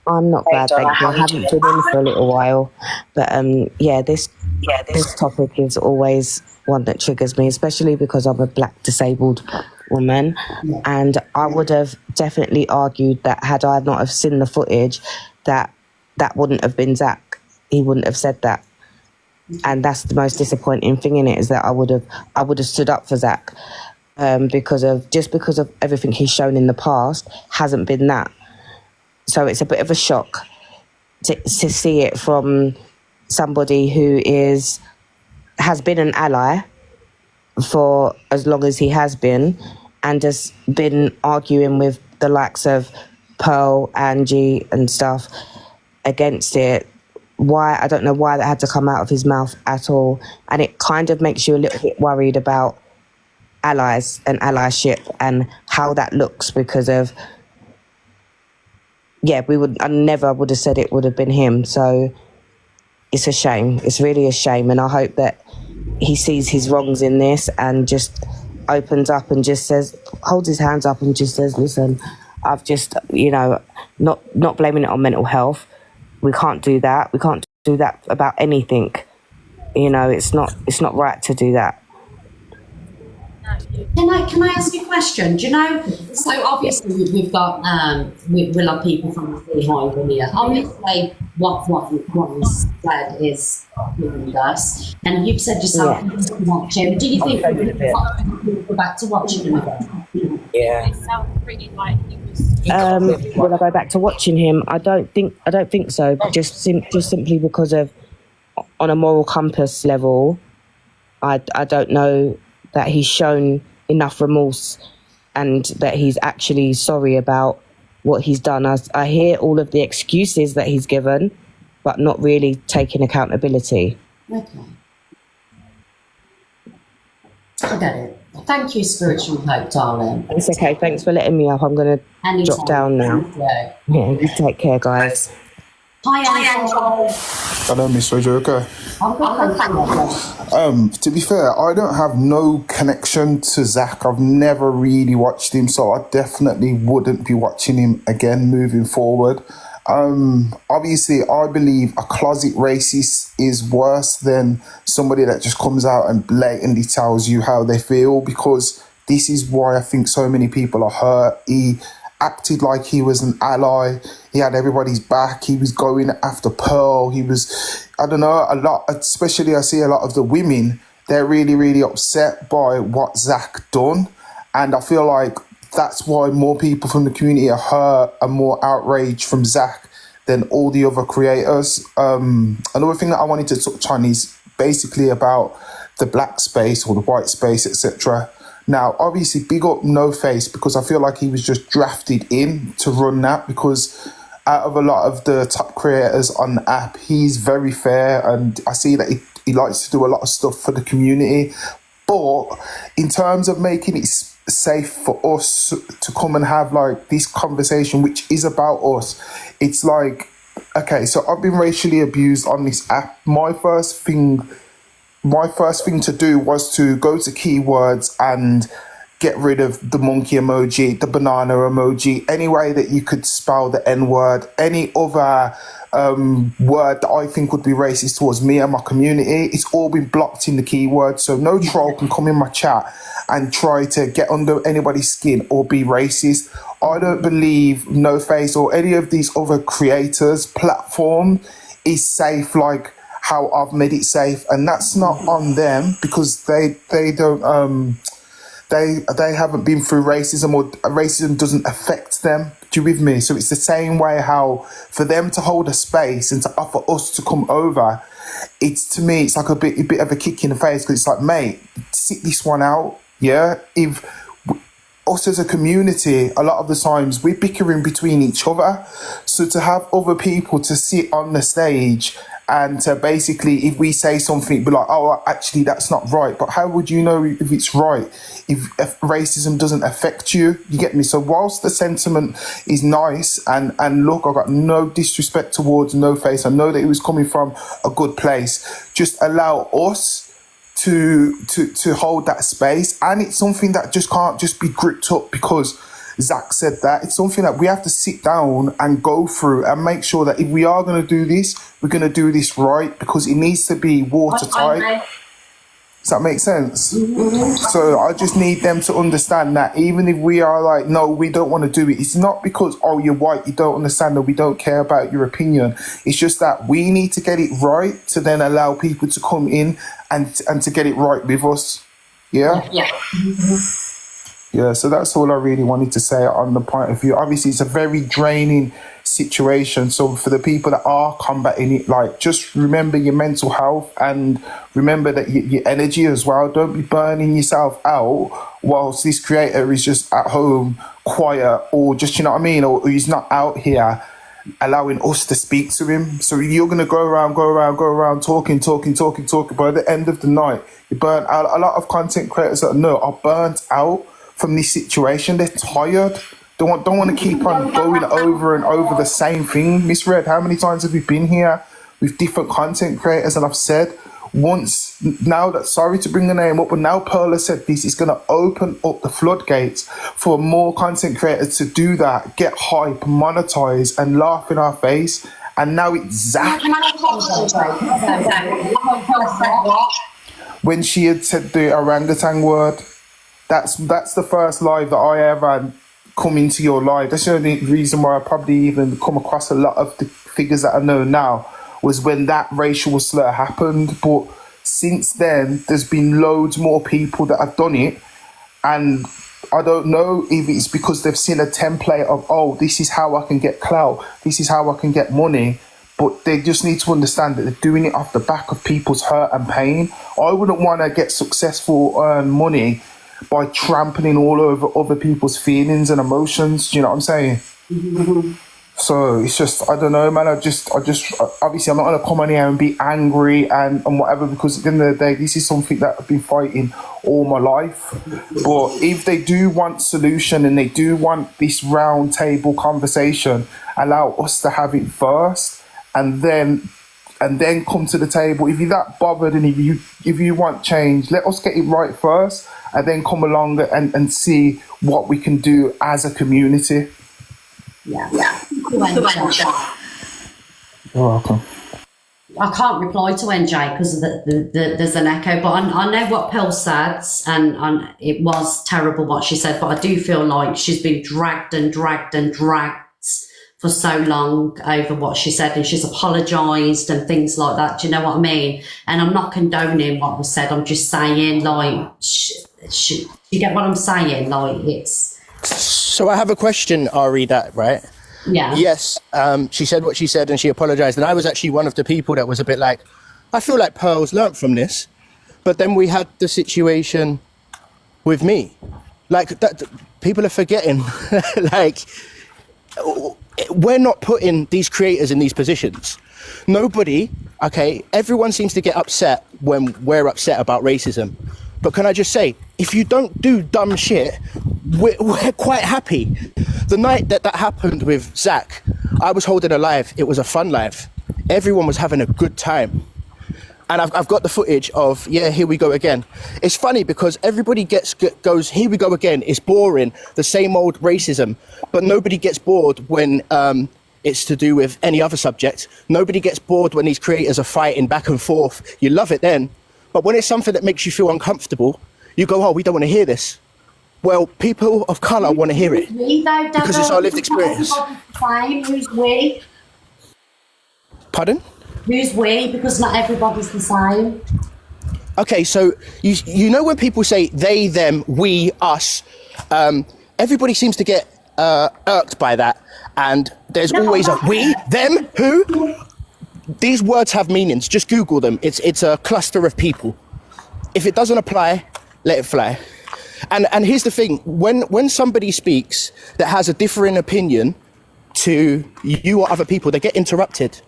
I'm not bad, thank you. I haven't been in for a little while, but this topic is always one that triggers me, especially because I'm a black disabled woman, and I would have definitely argued that had I not have seen the footage, that wouldn't have been Zach. He wouldn't have said that, and that's the most disappointing thing in it, is that I would have stood up for Zach. Because of everything he's shown in the past hasn't been that. So it's a bit of a shock to see it from somebody who has been an ally for as long as he has been, and has been arguing with the likes of Pearl, Angie and stuff against it. Why? I don't know why that had to come out of his mouth at all. And it kind of makes you a little bit worried about allies and allyship and how that looks, because of I never would have said it would have been him. So it's a shame. It's really a shame, and I hope that he sees his wrongs in this and just opens up and just holds his hands up and just says, listen, I've just, not blaming it on mental health. We can't do that. We can't do that about anything. It's not right to do that. Can I ask you a question? Do you know, so obviously we've got, we'll have people from the behind here. Obviously what you said is with us, and you've said yourself you watch him. Do you think we'll go back to watching him again? Yeah. It sounds pretty like he was... Will I go back to watching him? I don't think so. Just simply because of, on a moral compass level, I don't know that he's shown enough remorse and that he's actually sorry about what he's done. I hear all of the excuses that he's given, but not really taking accountability. Okay. I get it. Thank you, Spiritual Hope, darling. It's okay. Thanks for letting me up. I'm going to drop down now. Yeah, you take care, guys. Hi, Angel. Hello, Miss Roger. Okay. To be fair, I don't have no connection to Zach. I've never really watched him, so I definitely wouldn't be watching him again moving forward. Obviously, I believe a closet racist is worse than somebody that just comes out and blatantly tells you how they feel, because this is why I think so many people are hurt. He acted like he was an ally. He had everybody's back. He was going after Pearl. He was, I don't know, a lot, especially I see a lot of the women, they're really, really upset by what Zach done. And I feel like that's why more people from the community are hurt and more outraged from Zach than all the other creators. Another thing that I wanted to touch on is basically about the black space or the white space, etc. Now, obviously, big up No Face, because I feel like he was just drafted in to run that, because out of a lot of the top creators on the app, he's very fair, and I see that he likes to do a lot of stuff for the community. But in terms of making it safe for us to come and have like this conversation, which is about us, it's like, okay, so I've been racially abused on this app. My first thing to do was to go to keywords and get rid of the monkey emoji, the banana emoji, any way that you could spell the N-word, any other word that I think would be racist towards me and my community. It's all been blocked in the keywords, so no troll can come in my chat and try to get under anybody's skin or be racist. I don't believe No Face or any of these other creators' platform is safe like how I've made it safe, and that's not on them, because they don't they haven't been through racism, or racism doesn't affect them. Do you with me? So it's the same way how for them to hold a space and to offer us to come over, it's, to me, it's like a bit of a kick in the face, because it's like, mate, sit this one out. Yeah, if us as a community, a lot of the times we're bickering between each other, so to have other people to sit on the stage and to basically, if we say something, be like, oh, actually, that's not right. But how would you know if it's right if racism doesn't affect you? You get me? So whilst the sentiment is nice, and look, I got no disrespect towards No Face. I know that it was coming from a good place. Just allow us to hold that space, and it's something that just can't just be gripped up because Zach said that. It's something that we have to sit down and go through and make sure that if we are going to do this, we're going to do this right, because it needs to be watertight. Does that make sense? Mm-hmm. So I just need them to understand that even if we are like, no, we don't want to do it, it's not because, oh, you're white, you don't understand, or we don't care about your opinion. It's just that we need to get it right to then allow people to come in and to get it right with us. Yeah? Yeah. Mm-hmm. Yeah, so that's all I really wanted to say on the point of view. Obviously, it's a very draining situation. So for the people that are combating it, like, just remember your mental health and remember that your energy as well. Don't be burning yourself out whilst this creator is just at home, quiet, or just, you know what I mean, or he's not out here allowing us to speak to him. So you're going to go around, talking. By the end of the night, you burn out. A lot of content creators that I know are burnt out from this situation. They're tired. Don't want to keep on going over and over the same thing. Miss Red, how many times have we been here with different content creators? And I've said once now that, sorry to bring the name up, but now Pearl has said this, is going to open up the floodgates for more content creators to do that, get hype, monetize, and laugh in our face. And now it's Zach. When she had said the orangutan word, that's the first live that I ever come into your life. That's the only reason why I probably even come across a lot of the figures that I know now, was when that racial slur happened. But since then, there's been loads more people that have done it, and I don't know if it's because they've seen a template of, oh, this is how I can get clout, this is how I can get money, but they just need to understand that they're doing it off the back of people's hurt and pain. I wouldn't want to get successful, earn money by trampling all over other people's feelings and emotions. Do you know what I'm saying? Mm-hmm. So it's just, I don't know, man. I just obviously I'm not going to come on here and be angry and whatever, because at the end of the day, this is something that I've been fighting all my life. But if they do want solution and they do want this round table conversation, allow us to have it first, and then come to the table. If you're that bothered and if you want change, let us get it right first, and then come along and see what we can do as a community. Yeah. You're welcome. I can't reply to NJ because there's an echo, but I know what Pearl said, and it was terrible what she said, but I do feel like she's been dragged for so long over what she said, and she's apologised and things like that. Do you know what I mean? And I'm not condoning what was said. I'm just saying, like, you get what I'm saying? Like, it's... So I have a question, Ari, that, right? Yeah. Yes, she said what she said and she apologised. And I was actually one of the people that was a bit like, I feel like Pearl's learnt from this. But then we had the situation with me. Like, that, people are forgetting. Like, we're not putting these creators in these positions. Nobody, okay, everyone seems to get upset when we're upset about racism. But can I just say, if you don't do dumb shit, we're quite happy. The night that happened with Zach, I was holding a live. It was a fun live. Everyone was having a good time. And I've got the footage of, yeah, here we go again. It's funny because everybody goes, here we go again. It's boring, the same old racism. But nobody gets bored when it's to do with any other subject. Nobody gets bored when these creators are fighting back and forth. You love it then. But when it's something that makes you feel uncomfortable, you go, oh, we don't want to hear this. Well, people of colour want to hear it because it's our lived experience. Who's we? Pardon? Who's we? Because not everybody's the same. Okay, so you know when people say they, them, we, us, everybody seems to get irked by that. And there's always a we, them, who. These words have meanings. Just Google them. It's a cluster of people. If it doesn't apply, let it fly. And here's the thing. When somebody speaks that has a differing opinion to you or other people, they get interrupted.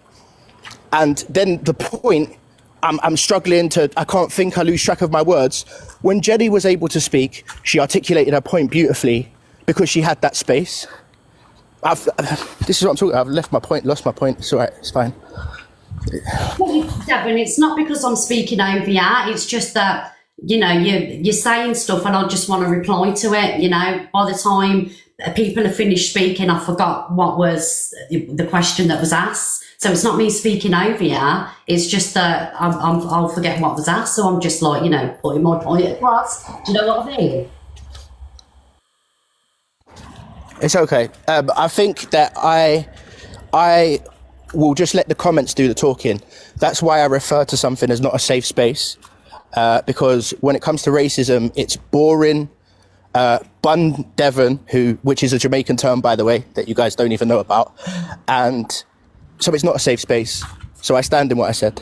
And then the point, I'm struggling to, I can't think, I lose track of my words. When Jenny was able to speak, she articulated her point beautifully because she had that space. This is what I'm talking about. I've lost my point. It's all right, it's fine. Devin, it's not because I'm speaking over you. It's just that, you know, you're saying stuff and I just want to reply to it. You know, by the time people have finished speaking, I forgot what was the question that was asked. So it's not me speaking over you. It's just that I'll forget what was asked. So I'm just like, you know, putting my point across. Do you know what I mean? It's okay. I think that I will just let the comments do the talking. That's why I refer to something as not a safe space, because when it comes to racism, it's boring. Bun Devon, which is a Jamaican term, by the way, that you guys don't even know about. And so it's not a safe space. So I stand in what I said.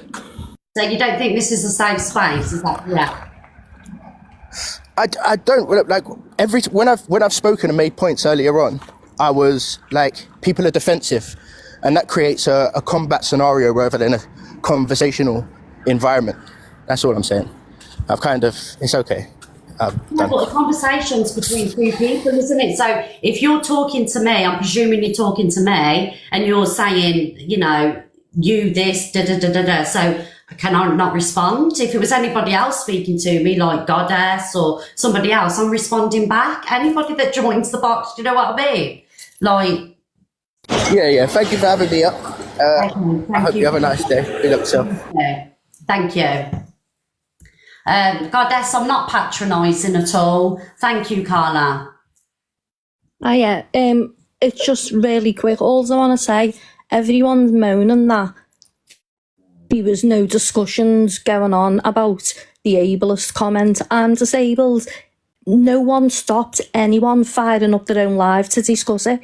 So you don't think this is a safe space? Is that correct? I don't like when I've spoken and made points earlier on, I was like, people are defensive, and that creates a combat scenario rather than a conversational environment. That's all I'm saying. It's okay. No, but the conversation's between two people, isn't it? So if you're talking to me, I'm presuming you're talking to me, and you're saying, you know, you this, da da da da da. So can I not respond? If it was anybody else speaking to me, like Goddess or somebody else, I'm responding back. Anybody that joins the box, do you know what I mean? Like. Yeah. Thank you for having me up. I hope you have a nice day. Good luck, yourself. Thank you. Goddess, I'm not patronising at all. Thank you, Carla. Oh yeah, it's just really quick. All I want to say, everyone's moaning that there was no discussions going on about the ableist comment. I'm disabled. No one stopped anyone firing up their own live to discuss it.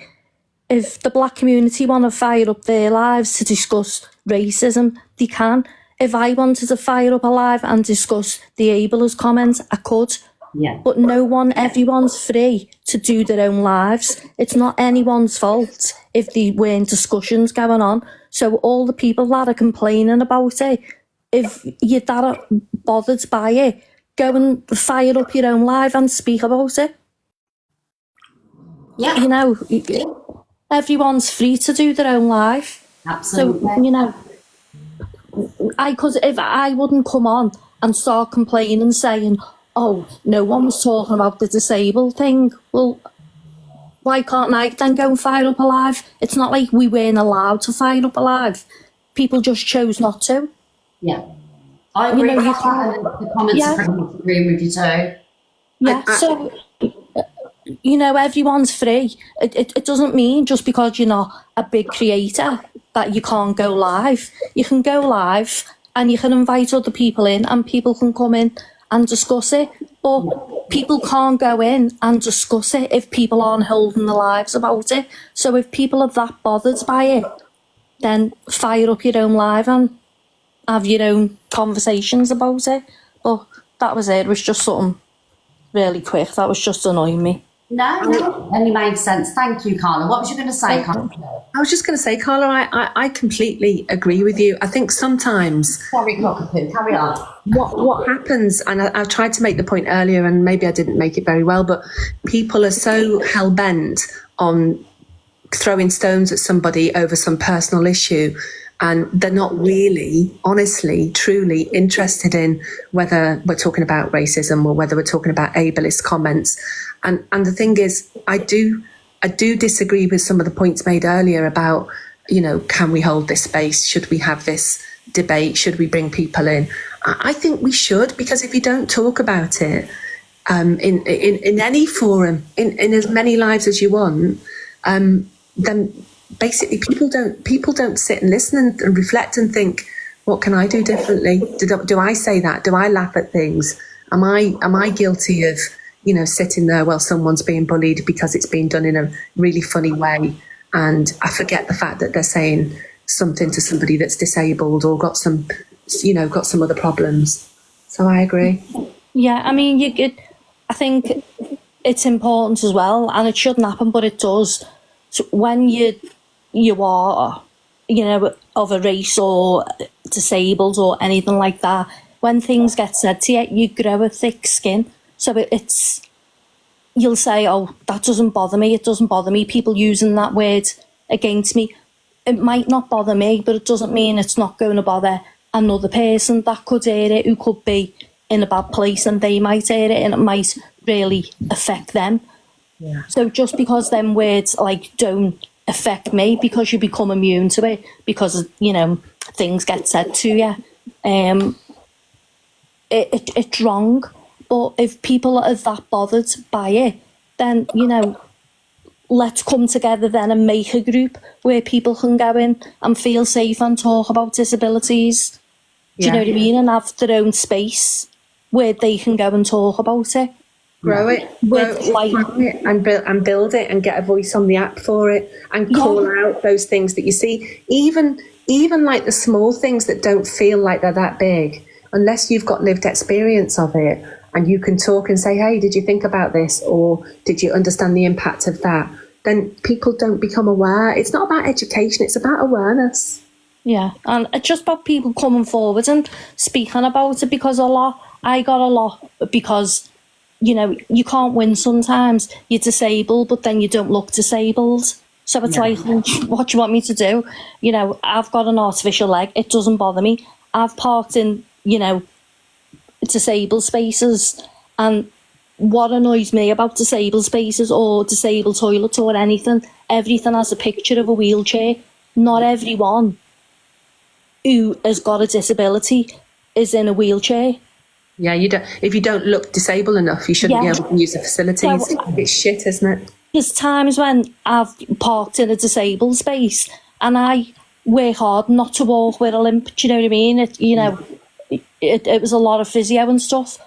If the black community want to fire up their lives to discuss racism, they can. If I wanted to fire up a live and discuss the ableist comments, I could. Yeah. But everyone's free to do their own lives. It's not anyone's fault if there weren't discussions going on. So all the people that are complaining about it, if you're that bothered by it, go and fire up your own live and speak about it. Yeah. You know, everyone's free to do their own live. Absolutely. So, you know, if I wouldn't come on and start complaining saying, oh, no one was talking about the disabled thing, well, why can't I then go and fire up a live? It's not like we weren't allowed to fire up a live. People just chose not to. Yeah. I agree with the comments are pretty much agreeing with you too. Yeah, so, you know, everyone's free. It doesn't mean just because you're not a big creator that you can't go live. You can go live and you can invite other people in and people can come in and discuss it. But people can't go in and discuss it if people aren't holding their lives about it. So if people are that bothered by it, then fire up your own live and have your own conversations about it. But that was it. It was just something really quick. That was just annoying me. No, only made sense. Thank you, Carla. What was you going to say, Carla? I was just going to say, Carla, I completely agree with you. I think sometimes... Sorry, Cockapoo, carry on. What happens, and I tried to make the point earlier, and maybe I didn't make it very well, but people are so hell-bent on throwing stones at somebody over some personal issue, and they're not really, honestly, truly interested in whether we're talking about racism or whether we're talking about ableist comments. And the thing is, I do disagree with some of the points made earlier about, you know, can we hold this space? Should we have this debate? Should we bring people in? I think we should, because if you don't talk about it in any forum, in as many lives as you want, then basically people don't sit and listen and reflect and think, what can I do differently? Do I say that? Do I laugh at things? Am I guilty of, you know, sitting there while someone's being bullied because it's being done in a really funny way, and I forget the fact that they're saying something to somebody that's disabled or got some other problems. So I agree. Yeah, I mean, I think it's important as well, and it shouldn't happen, but it does. So when you are you know, of a race or disabled or anything like that, when things get said to you, you grow a thick skin. So it's, you'll say, oh, that doesn't bother me, it doesn't bother me. People using that word against me. It might not bother me, but it doesn't mean it's not going to bother another person that could hear it, who could be in a bad place, and they might hear it and it might really affect them. Yeah. So just because them words like don't affect me, because you become immune to it, because, you know, things get said to you, it's wrong. But if people are that bothered by it, then, you know, let's come together then and make a group where people can go in and feel safe and talk about disabilities. Do you know what I mean? And have their own space where they can go and talk about it. Grow it, and build it, and get a voice on the app for it, and call out those things that you see, even like the small things that don't feel like they're that big, unless you've got lived experience of it, and you can talk and say, hey, did you think about this, or did you understand the impact of that? Then people don't become aware. It's not about education, it's about awareness. Yeah, and it's just about people coming forward and speaking about it, because I got a lot, because, you know, you can't win sometimes. You're disabled, but then you don't look disabled. So it's like, what do you want me to do? You know, I've got an artificial leg. It doesn't bother me. I've parked in, you know, disabled spaces. And what annoys me about disabled spaces or disabled toilets or anything, everything has a picture of a wheelchair. Not everyone who has got a disability is in a wheelchair. Yeah, you don't. If you don't look disabled enough, you shouldn't be able to use the facilities. So, it's shit, isn't it? There's times when I've parked in a disabled space and I work hard not to walk with a limp. Do you know what I mean? It was a lot of physio and stuff.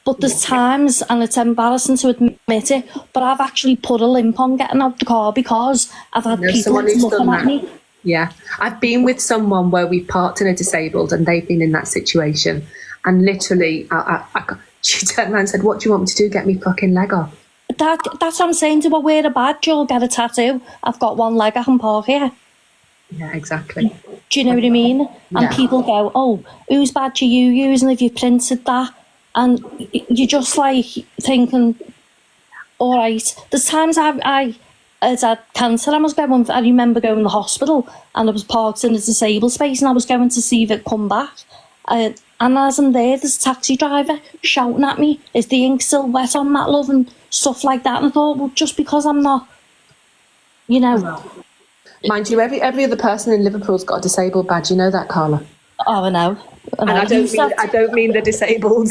But there's times, and it's embarrassing to admit it, but I've actually put a limp on getting out the car because I've had people looking at me. Yeah, I've been with someone where we've parked in a disabled and they've been in that situation. And literally, she turned around and said, what do you want me to do? Get me fucking leg off. That's what I'm saying. Do I wear a badge or get a tattoo? I've got one leg, I can park here. Yeah, exactly. Do you know what I mean? And people go, oh, whose badge are you using? Have you printed that? And you're just like thinking, all right. There's times I had cancer. I remember going to the hospital and I was parked in a disabled space and I was going to see if it come back. And as I'm there's a taxi driver shouting at me, is the ink still wet on that, love, and stuff like that. And I thought, well, just because I'm not, you know. Mind you, every other person in Liverpool's got a disabled badge. You know that, Carla? Oh, I know. And I don't mean they're disabled.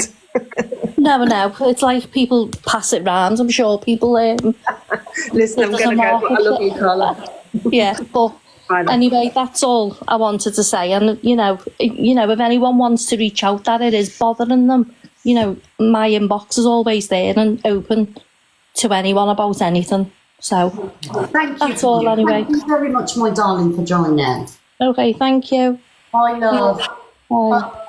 No. It's like people pass it round. I'm sure people... Listen, I'm going to go, but I love you, Carla. Yeah, but... Anyway, that's all I wanted to say. And, you know, if anyone wants to reach out that it is bothering them, you know, my inbox is always there and open to anyone about anything. So, that's all anyway. Thank you very much, my darling, for joining. Okay, thank you. Bye, love. Bye.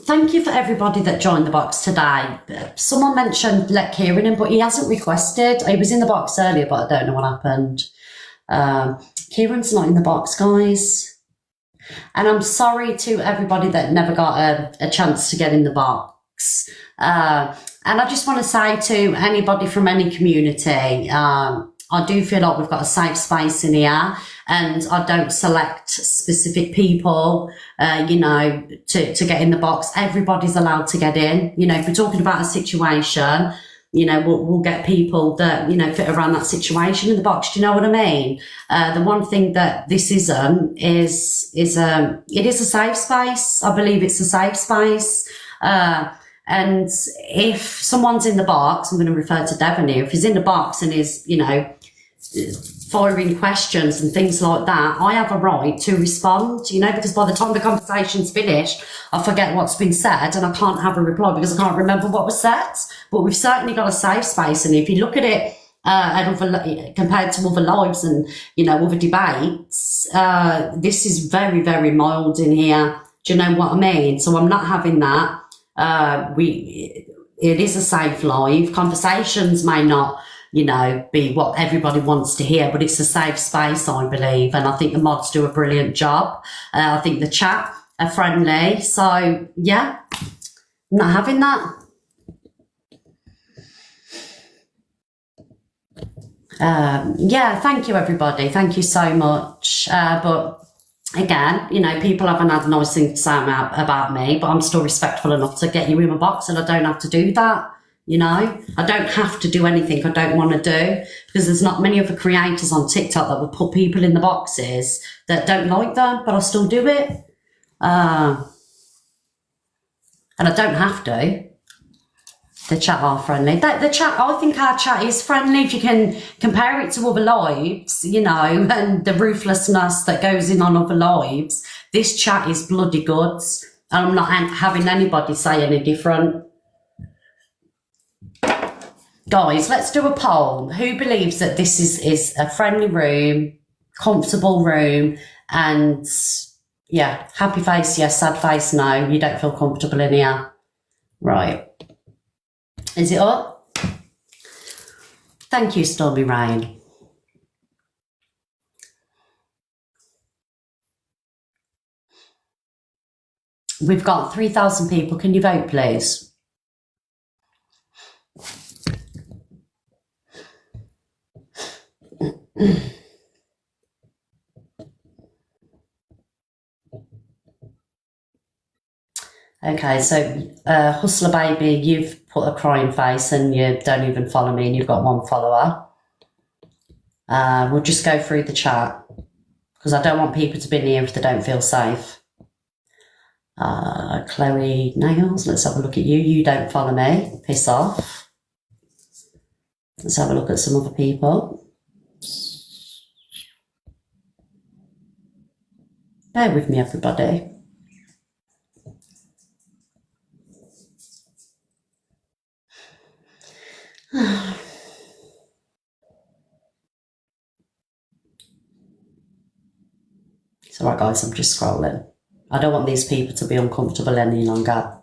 Thank you for everybody that joined the box today. Someone mentioned let Kieran in, but he hasn't requested. He was in the box earlier, but I don't know what happened. Kieran's not in the box, guys. And I'm sorry to everybody that never got a chance to get in the box. And I just want to say to anybody from any community, I do feel like we've got a safe space in here, and I don't select specific people, you know, to get in the box. Everybody's allowed to get in. You know, if we're talking about a situation, you know, we'll get people that, you know, fit around that situation in the box. Do you know what I mean? The one thing that this isn't is it is a safe space. I believe it's a safe space. And if someone's in the box, I'm going to refer to Devon here, if he's in the box and is, you know, firing questions and things like that, I have a right to respond, you know, because by the time the conversation's finished, I forget what's been said and I can't have a reply because I can't remember what was said. But we've certainly got a safe space. And if you look at it compared to other lives and, you know, other debates, this is very, very mild in here. Do you know what I mean? So I'm not having that. It is a safe live. Conversations may not be what everybody wants to hear, but it's a safe space, I believe, and I think the mods do a brilliant job. I think the chat are friendly, so yeah, not having that. Thank you, everybody. Thank you so much. But again, people haven't had nice things to say about me, but I'm still respectful enough to get you in my box, and I don't have to do that. I don't have to do anything I don't want to do, because there's not many other creators on TikTok that would put people in the boxes that don't like them, but I still do it. And I don't have to. The chat are friendly. The chat, I think our chat is friendly if you can compare it to other lives, and the ruthlessness that goes in on other lives. This chat is bloody goods, and I'm not having anybody say any different. Guys, let's do a poll. Who believes that this is a friendly room, comfortable room, and happy face, yes, sad face, no, you don't feel comfortable in here. Right. Is it up? Thank you, Stormy Rain. We've got 3,000 people. Can you vote, please? Okay, so Hustler Baby, you've put a crying face and you don't even follow me, and you've got 1 follower. We'll just go through the chat, because I don't want people to be near if they don't feel safe. Chloe Nails, let's have a look at you. You don't follow me. Piss off. Let's have a look at some other people. Bear with me, everybody. It's alright, guys, I'm just scrolling. I don't want these people to be uncomfortable any longer.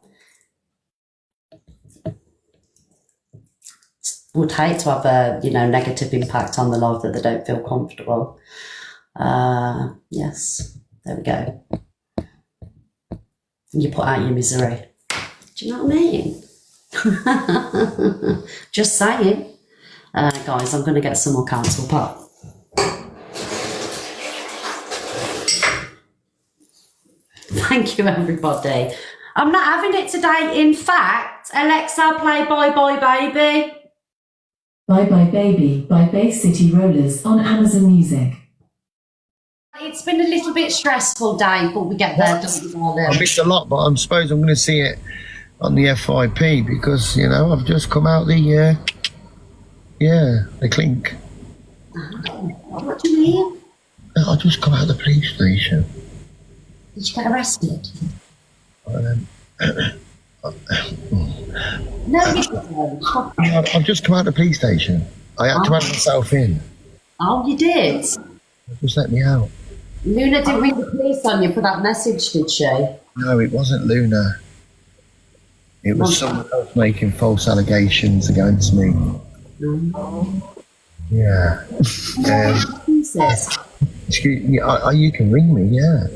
Would hate to have a negative impact on the life that they don't feel comfortable. Yes, there we go. You put out your misery. Do you know what I mean? Just saying. Guys, I'm going to get some more council pop. Thank you, everybody. I'm not having it today. In fact, Alexa, play Bye Bye Baby. Bye Bye Baby by Bay City Rollers on Amazon Music. It's been a little bit stressful day, but we get there, don't we, darling? I missed a lot, but I suppose I'm going to see it on the FIP because, I've just come out the clink. What do you mean? I just come out of the police station. Did you get arrested? No, you didn't. I've just come out of the police station. I had to have myself in. Oh, you did? Just let me out. Luna didn't ring the police on you for that message, did she? No, it wasn't Luna. It was someone else making false allegations against me. Yeah. Excuse me, you can ring me, yeah.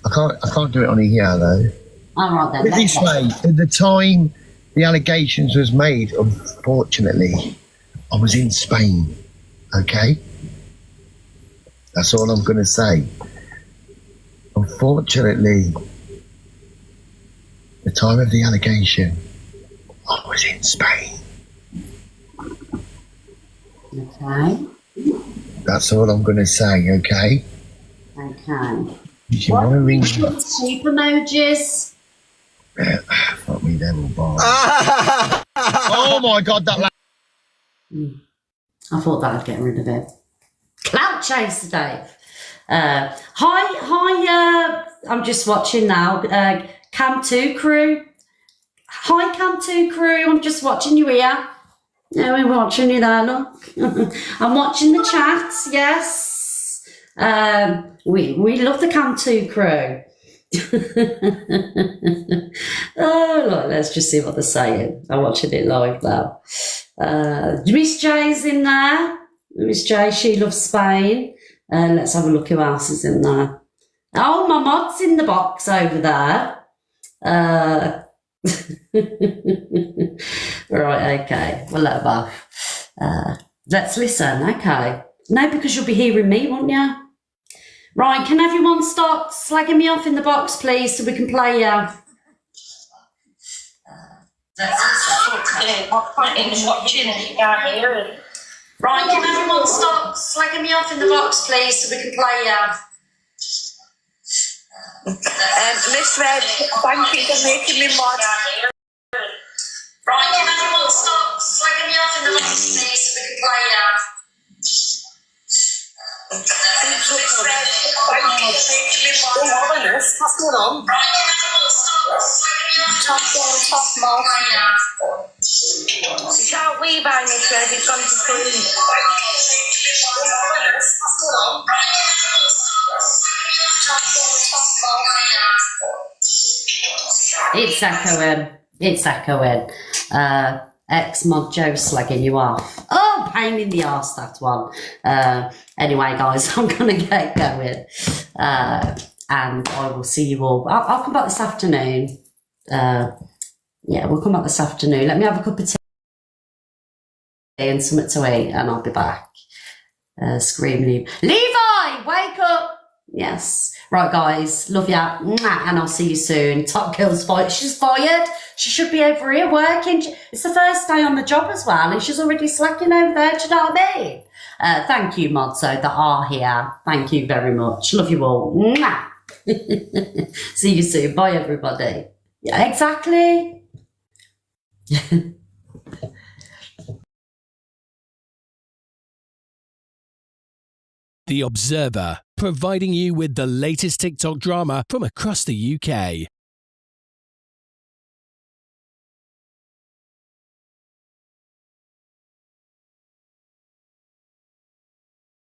I can't do it on here though. All right then. But this way, at the time the allegations was made, unfortunately, I was in Spain. Okay? That's all I'm going to say. Unfortunately, the time of the allegation, I was in Spain. Okay. That's all I'm going to say, okay? Okay. You want to ring me? Sheep emojis. Fuck me, devil bar. Oh my God, that I thought that would get rid of it. Clout chaser, Dave. Hi, I'm just watching now. Cam 2 crew. Hi, Cam 2 crew. I'm just watching you here. Yeah, we're watching you there, look. I'm watching the chat, yes. We love the Cam 2 crew. Oh, look, let's just see what they're saying. I'm watching it live now. Miss J's in there. Miss J, she loves Spain. Let's have a look who else is in there. Oh, my mod's in the box over there. Right, okay. We'll let her off. Let's listen, okay. No, because you'll be hearing me, won't you? Right, can everyone stop slagging me off in the box, please, so we can play Let's listen. Right, can everyone stop slagging me off in the box, please, so we can play Miss Red, thank you for making me mod. Right, can everyone stop slagging me off in the box, please, so we can play Miss Red, thank you for making me mod. What's going on? Right, can everyone stop slagging me off in the box, Top mod. You can't weave on Miss Red, it's gone to sleep. What's going on? It's echoing. It's echoing. Ex-mod Joe slagging you off. Oh, pain in the arse, that one. Anyway, guys, I'm going to get going. And I will see you all. I'll come back this afternoon. Yeah, we'll come back this afternoon. Let me have a cup of tea and something to eat, and I'll be back. Scream, Levi, wake up! Yes. Right, guys. Love ya. And I'll see you soon. Top girl's fired. She's fired. She should be over here working. It's the first day on the job as well, and she's already slacking over there. Do you know what I mean? Thank you, mods, that are here. Thank you very much. Love you all. See you soon. Bye, everybody. Yeah, exactly. The Observer, providing you with the latest TikTok drama from across the UK.